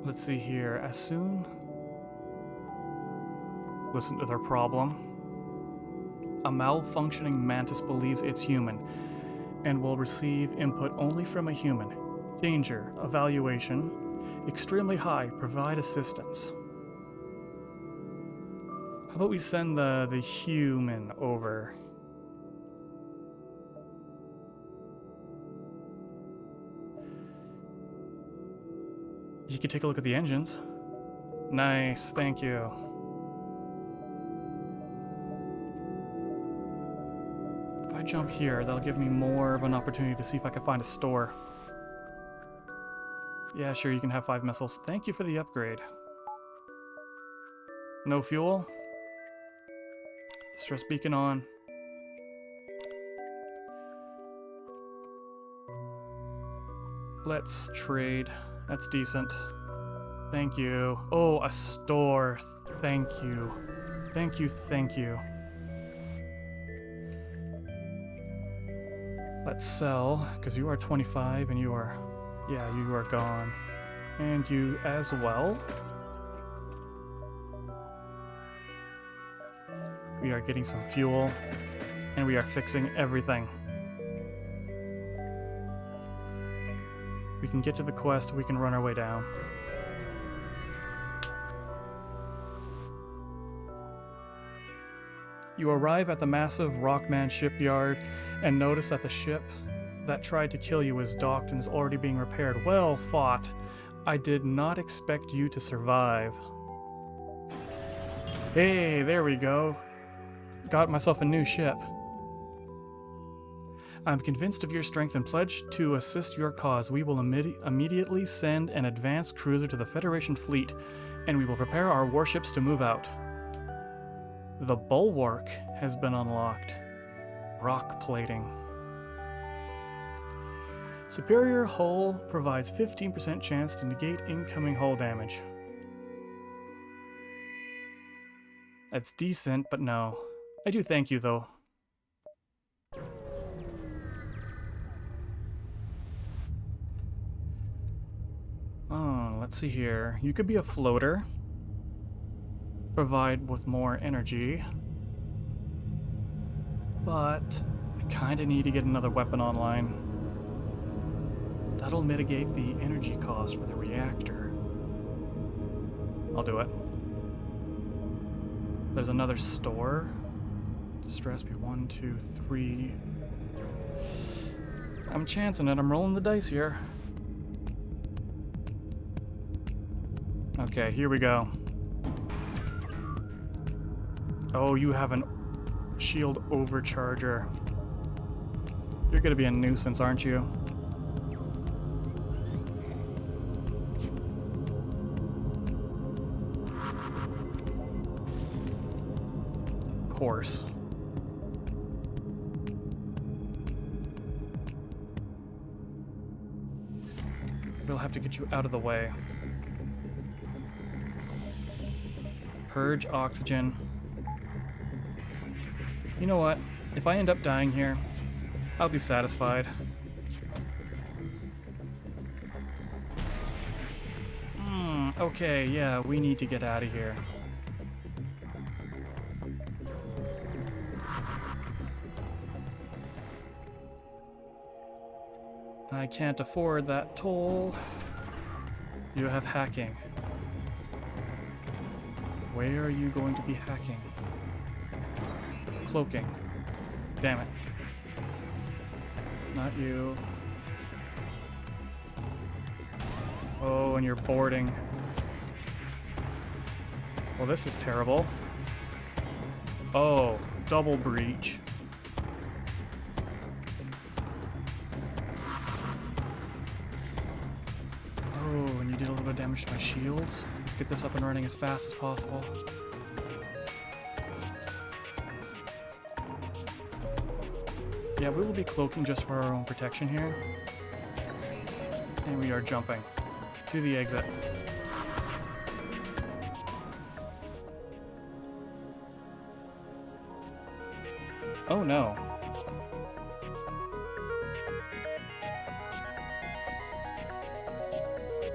Let's see here. As soon... Listen to their problem. A malfunctioning mantis believes it's human and will receive input only from a human. Danger. Evaluation. Extremely high. Provide assistance. How about we send the human over? You could take a look at the engines. Nice, thank you. If I jump here, that'll give me more of an opportunity to see if I can find a store. Yeah, sure, you can have 5 missiles. Thank you for the upgrade. No fuel? Distress beacon on. Let's trade. That's decent. Thank you. Oh, a store. Thank you. Thank you, thank you. Let's sell, because you are 25 and you are... Yeah, you are gone. And you as well. We are getting some fuel, and we are fixing everything. We can get to the quest, we can run our way down. You arrive at the massive Rockman shipyard and notice that the ship that tried to kill you is docked and is already being repaired. Well fought. I did not expect you to survive. Hey, there we go. Got myself a new ship. I'm convinced of your strength and pledge to assist your cause. We will immediately send an advanced cruiser to the Federation fleet, and we will prepare our warships to move out. The bulwark has been unlocked. Rock plating. Superior hull provides 15% chance to negate incoming hull damage. That's decent, but no. I do thank you, though. Oh, let's see here. You could be a floater. Provide with more energy. But I kind of need to get another weapon online. That'll mitigate the energy cost for the reactor. I'll do it. There's another store. Distress be 1, 2, 3. I'm chancing it. I'm rolling the dice here. Okay, here we go. Oh, you have an shield overcharger. You're gonna be a nuisance, aren't you? Of course. We'll have to get you out of the way. Purge oxygen. You know what? If I end up dying here, I'll be satisfied. Okay, yeah, we need to get out of here. I can't afford that toll. You have hacking. Where are you going to be hacking? Cloaking. Damn it. Not you. Oh, and you're boarding. Well, this is terrible. Oh, double breach. Oh, and you did a little bit of damage to my shields. Let's get this up and running as fast as possible. Yeah, we will be cloaking just for our own protection here. And we are jumping to the exit. Oh no.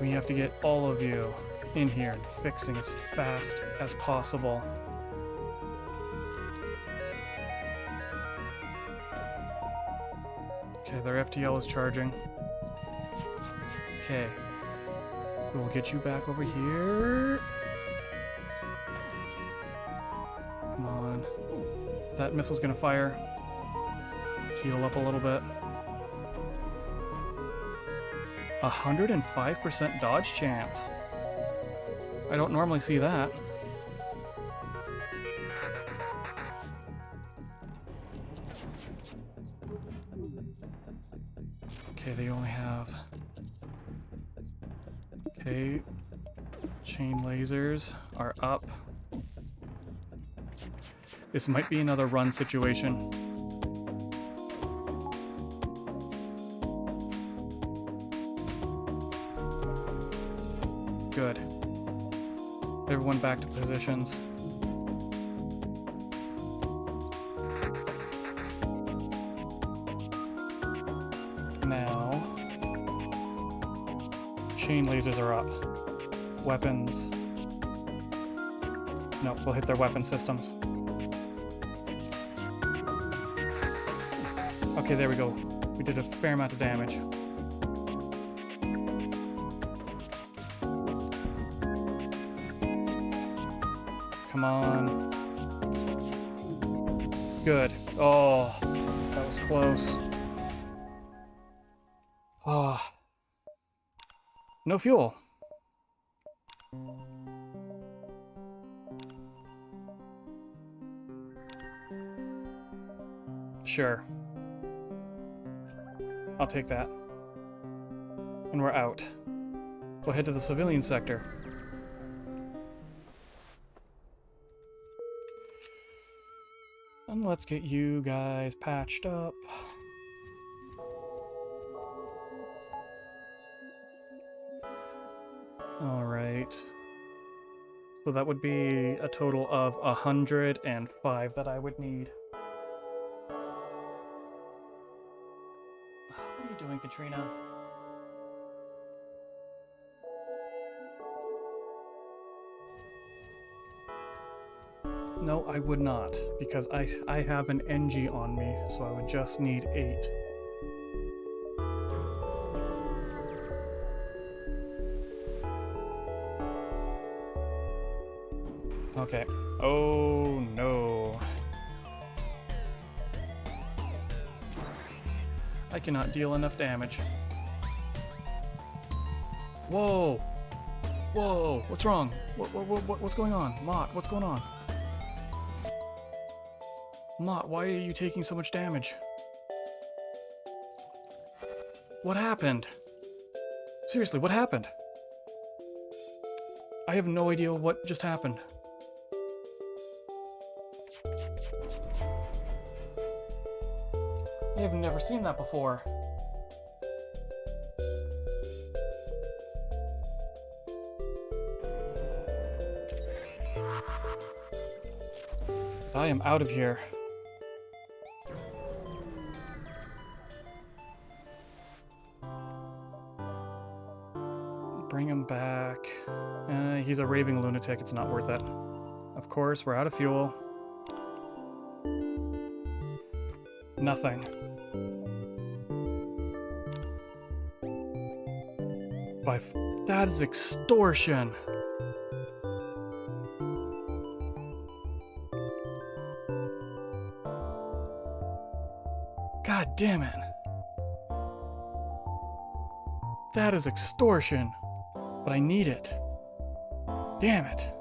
We have to get all of you in here and fixing as fast as possible. Okay, their FTL is charging. Okay. We'll get you back over here. Come on. That missile's gonna fire. Heal up a little bit. 105% dodge chance. I don't normally see that. Okay, they only have... Okay. Chain lasers are up. This might be another run situation. Good. Everyone back to positions. Now, chain lasers are up. Weapons. Nope, we'll hit their weapon systems. Okay, there we go. We did a fair amount of damage. Come on. Good. Oh, that was close. Oh. No fuel. Sure. I'll take that. And we're out. We'll head to the civilian sector. And let's get you guys patched up. Alright. So that would be a total of 105 that I would need. What are you doing, Katrina? No, I would not, because I have an NG on me, so I would just need 8. Okay. Oh no. I cannot deal enough damage. Whoa! Whoa! What's wrong? What's going on? Mott, what's going on? Mott, why are you taking so much damage? What happened? Seriously, what happened? I have no idea what just happened. I have never seen that before. I am out of here. Bring him back. He's a raving lunatic. It's not worth it. Of course, we're out of fuel. Nothing. That is extortion. God damn it. That is extortion. But I need it. Damn it.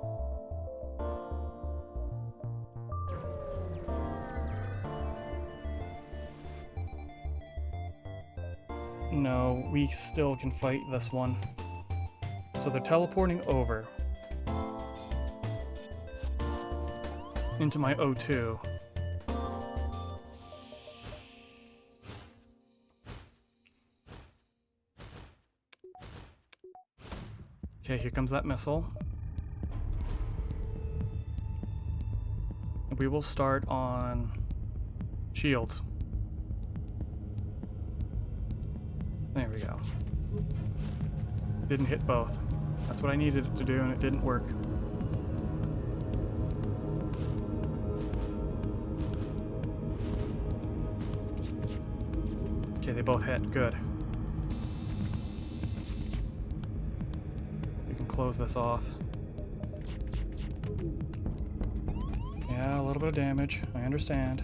No, we still can fight this one. So they're teleporting over into my O2. Okay, here comes that missile. We will start on shields. There we go. Didn't hit both. That's what I needed it to do, and it didn't work. Okay, they both hit. Good. We can close this off. Yeah, a little bit of damage. I understand.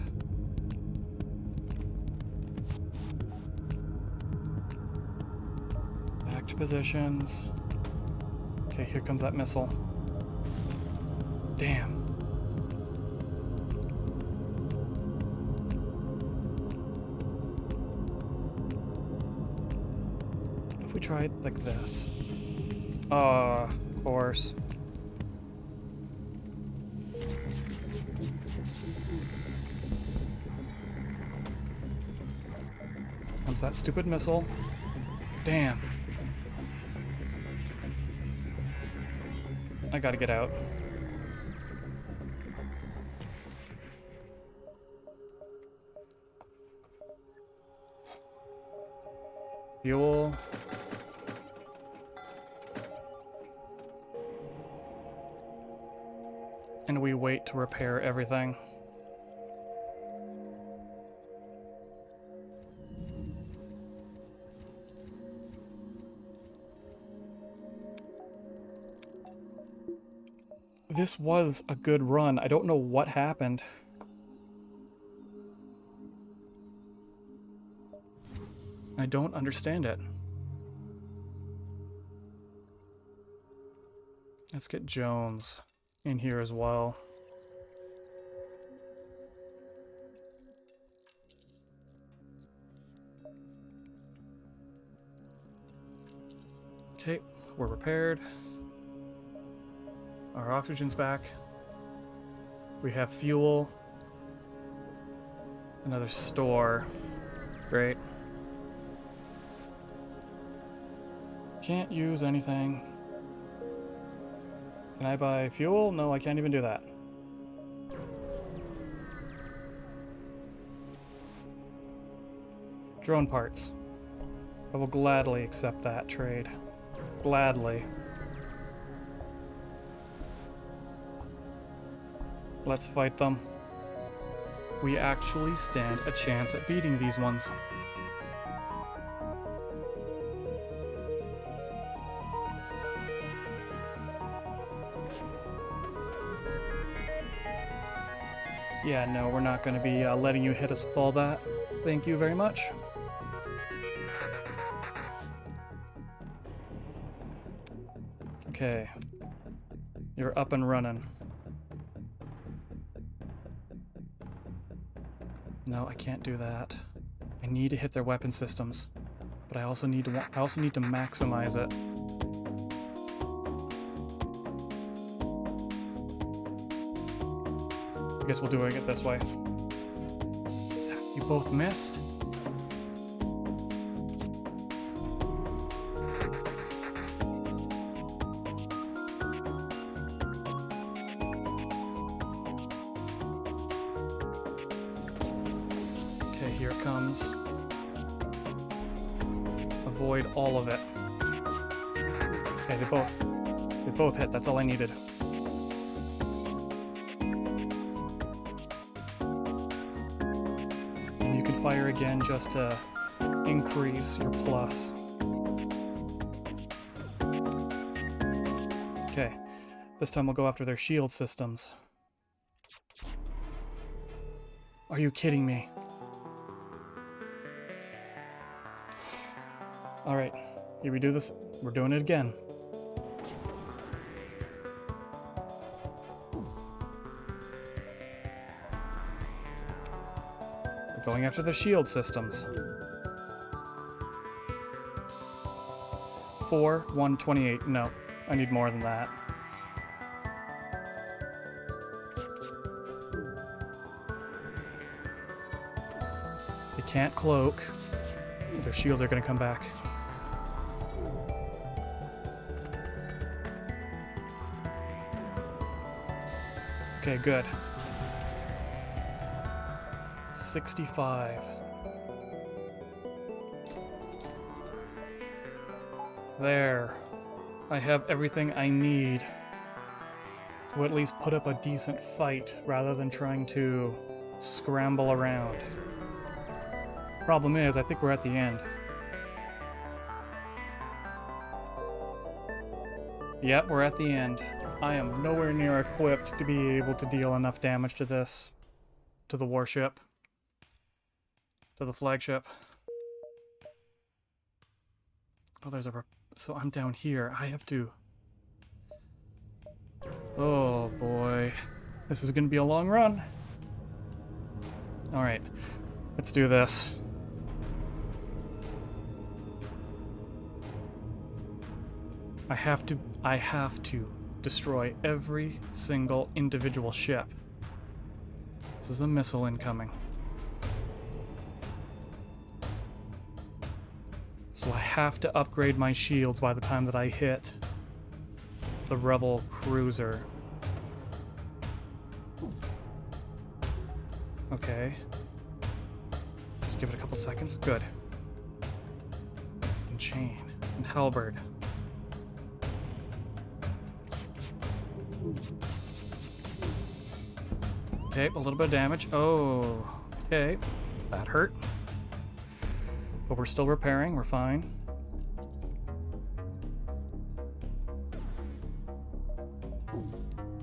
Back to positions. Okay, here comes that missile. Damn. If we tried like this. Of course. Comes that stupid missile. Damn. I gotta get out. Fuel. And we wait to repair everything. This was a good run. I don't know what happened. I don't understand it. Let's get Jones in here as well. Okay, we're repaired. Our oxygen's back. We have fuel. Another store. Great. Can't use anything. Can I buy fuel? No, I can't even do that. Drone parts. I will gladly accept that trade. Gladly. Let's fight them. We actually stand a chance at beating these ones. Yeah, no, we're not going to be letting you hit us with all that. Thank you very much. Okay. You're up and running. No, I can't do that. I need to hit their weapon systems, but I also need to maximize it. I guess we'll do it this way. You both missed? Okay, here it comes. Avoid all of it. Okay, they both hit. That's all I needed. Fire again just to increase your plus. Okay, this time we'll go after their shield systems. Are you kidding me? Alright, here we do this. We're doing it again. Going after the shield systems. 4, 128. No, I need more than that. They can't cloak. Their shields are going to come back. Okay, good. 65. There. I have everything I need to at least put up a decent fight rather than trying to scramble around. Problem is, I think we're at the end. Yep, we're at the end. I am nowhere near equipped to be able to deal enough damage to this, to the warship. To the flagship. Oh, there's a... So I'm down here. I have to... Oh boy. This is gonna be a long run. Alright. Let's do this. I have to destroy every single individual ship. This is a missile incoming. So I have to upgrade my shields by the time that I hit the rebel cruiser. Okay. Just give it a couple seconds. Good. And chain. And halberd. Okay, a little bit of damage. Oh, okay. That hurt. But we're still repairing. We're fine.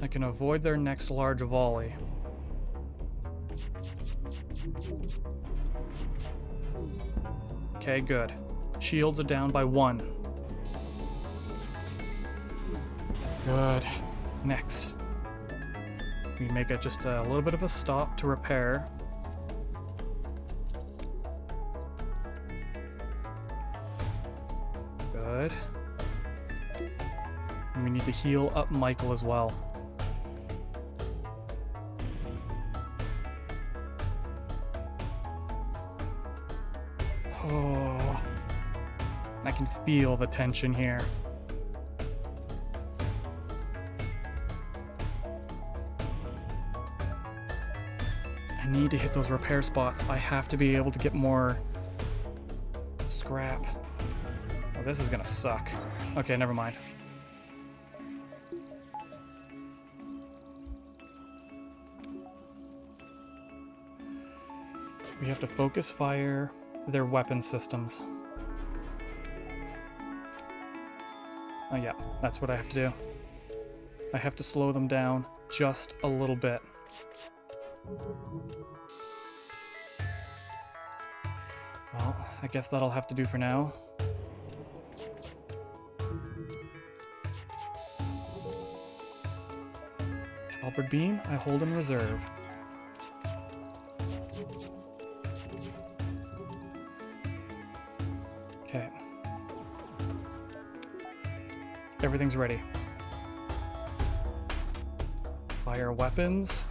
I can avoid their next large volley. Okay, good. Shields are down by 1. Good. Next. We make it just a little bit of a stop to repair. Good. And we need to heal up Michael as well. Oh. I can feel the tension here. I need to hit those repair spots. I have to be able to get more scrap. Oh, this is gonna suck. Okay, never mind. We have to focus fire their weapon systems. Oh yeah, that's what I have to do. I have to slow them down just a little bit. Well, I guess that'll have to do for now. Halberd beam, I hold in reserve. Okay. Everything's ready. Fire weapons.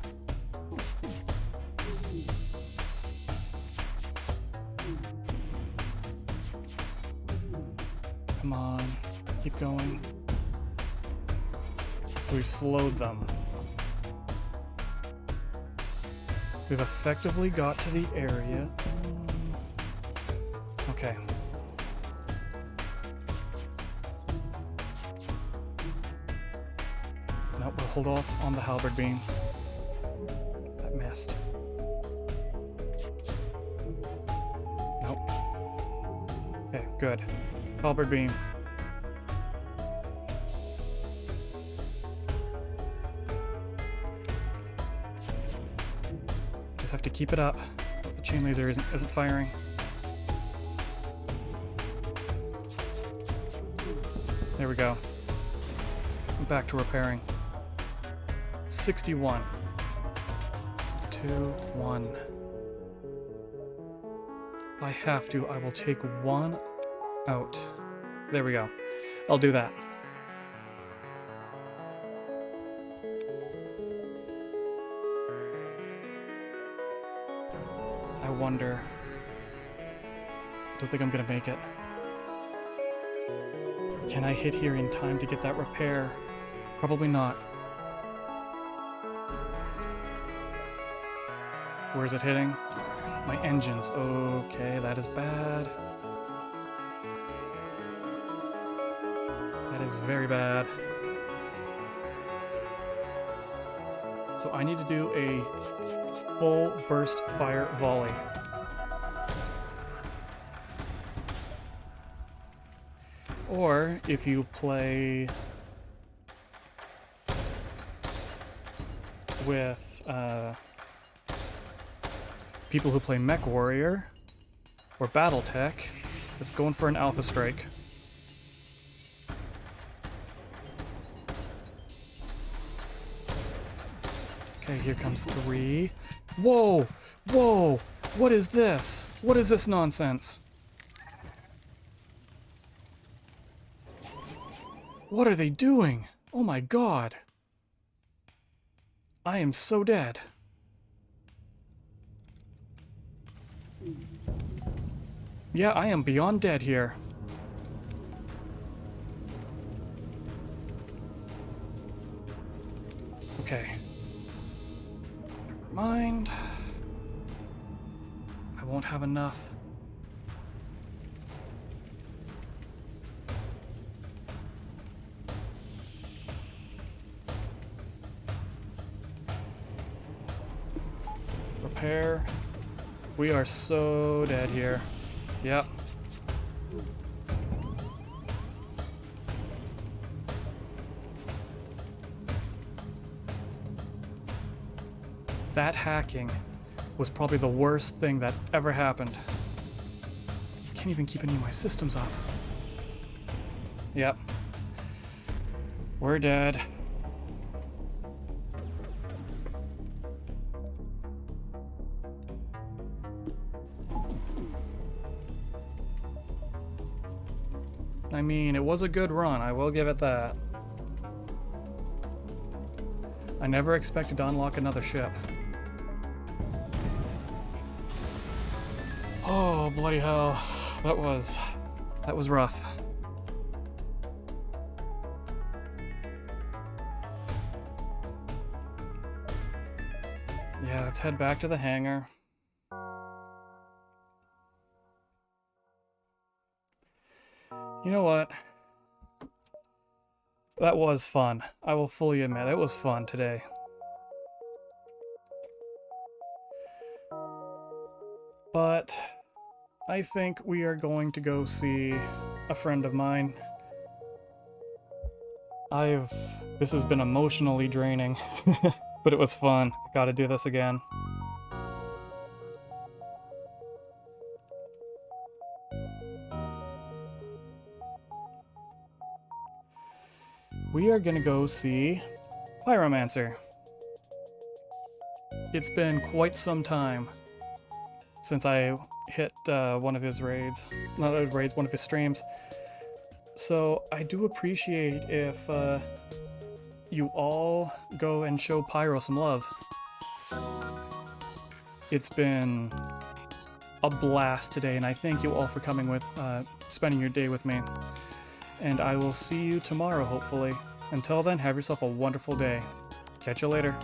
Come on, keep going. So we've slowed them. We've effectively got to the area. Okay. Nope, we'll hold off on the halberd beam. That missed. Nope. Okay, good. Halberd beam. Just have to keep it up. The chain laser isn't firing. There we go. I'm back to repairing. 61. 2, 1. If I have to, I will take 1 out. There we go. I'll do that. I wonder. Don't think I'm gonna make it. Can I hit here in time to get that repair? Probably not. Where is it hitting? My engines. Okay, that is bad. That is very bad. So I need to do a full burst fire volley. Or if you play with people who play Mech Warrior or Battletech, it's going for an Alpha Strike. Okay, here comes 3. Whoa! Whoa! What is this? What is this nonsense? What are they doing? Oh my god. I am so dead. Yeah, I am beyond dead here. Okay. Never mind. I won't have enough. Repair. We are so dead here. Yep. That hacking was probably the worst thing that ever happened. I can't even keep any of my systems up. Yep. We're dead. I mean, it was a good run, I will give it that. I never expected to unlock another ship. Oh, bloody hell. That was rough. Yeah, let's head back to the hangar. You know what? That was fun. I will fully admit, it was fun today. But I think we are going to go see a friend of mine. This has been emotionally draining, but it was fun. Gotta do this again. We are gonna go see Pyromancer. It's been quite some time since I hit one of his raids. Not his raids, one of his streams. So I do appreciate if you all go and show Pyro some love. It's been a blast today, and I thank you all for coming with, spending your day with me. And I will see you tomorrow, hopefully. Until then, have yourself a wonderful day. Catch you later.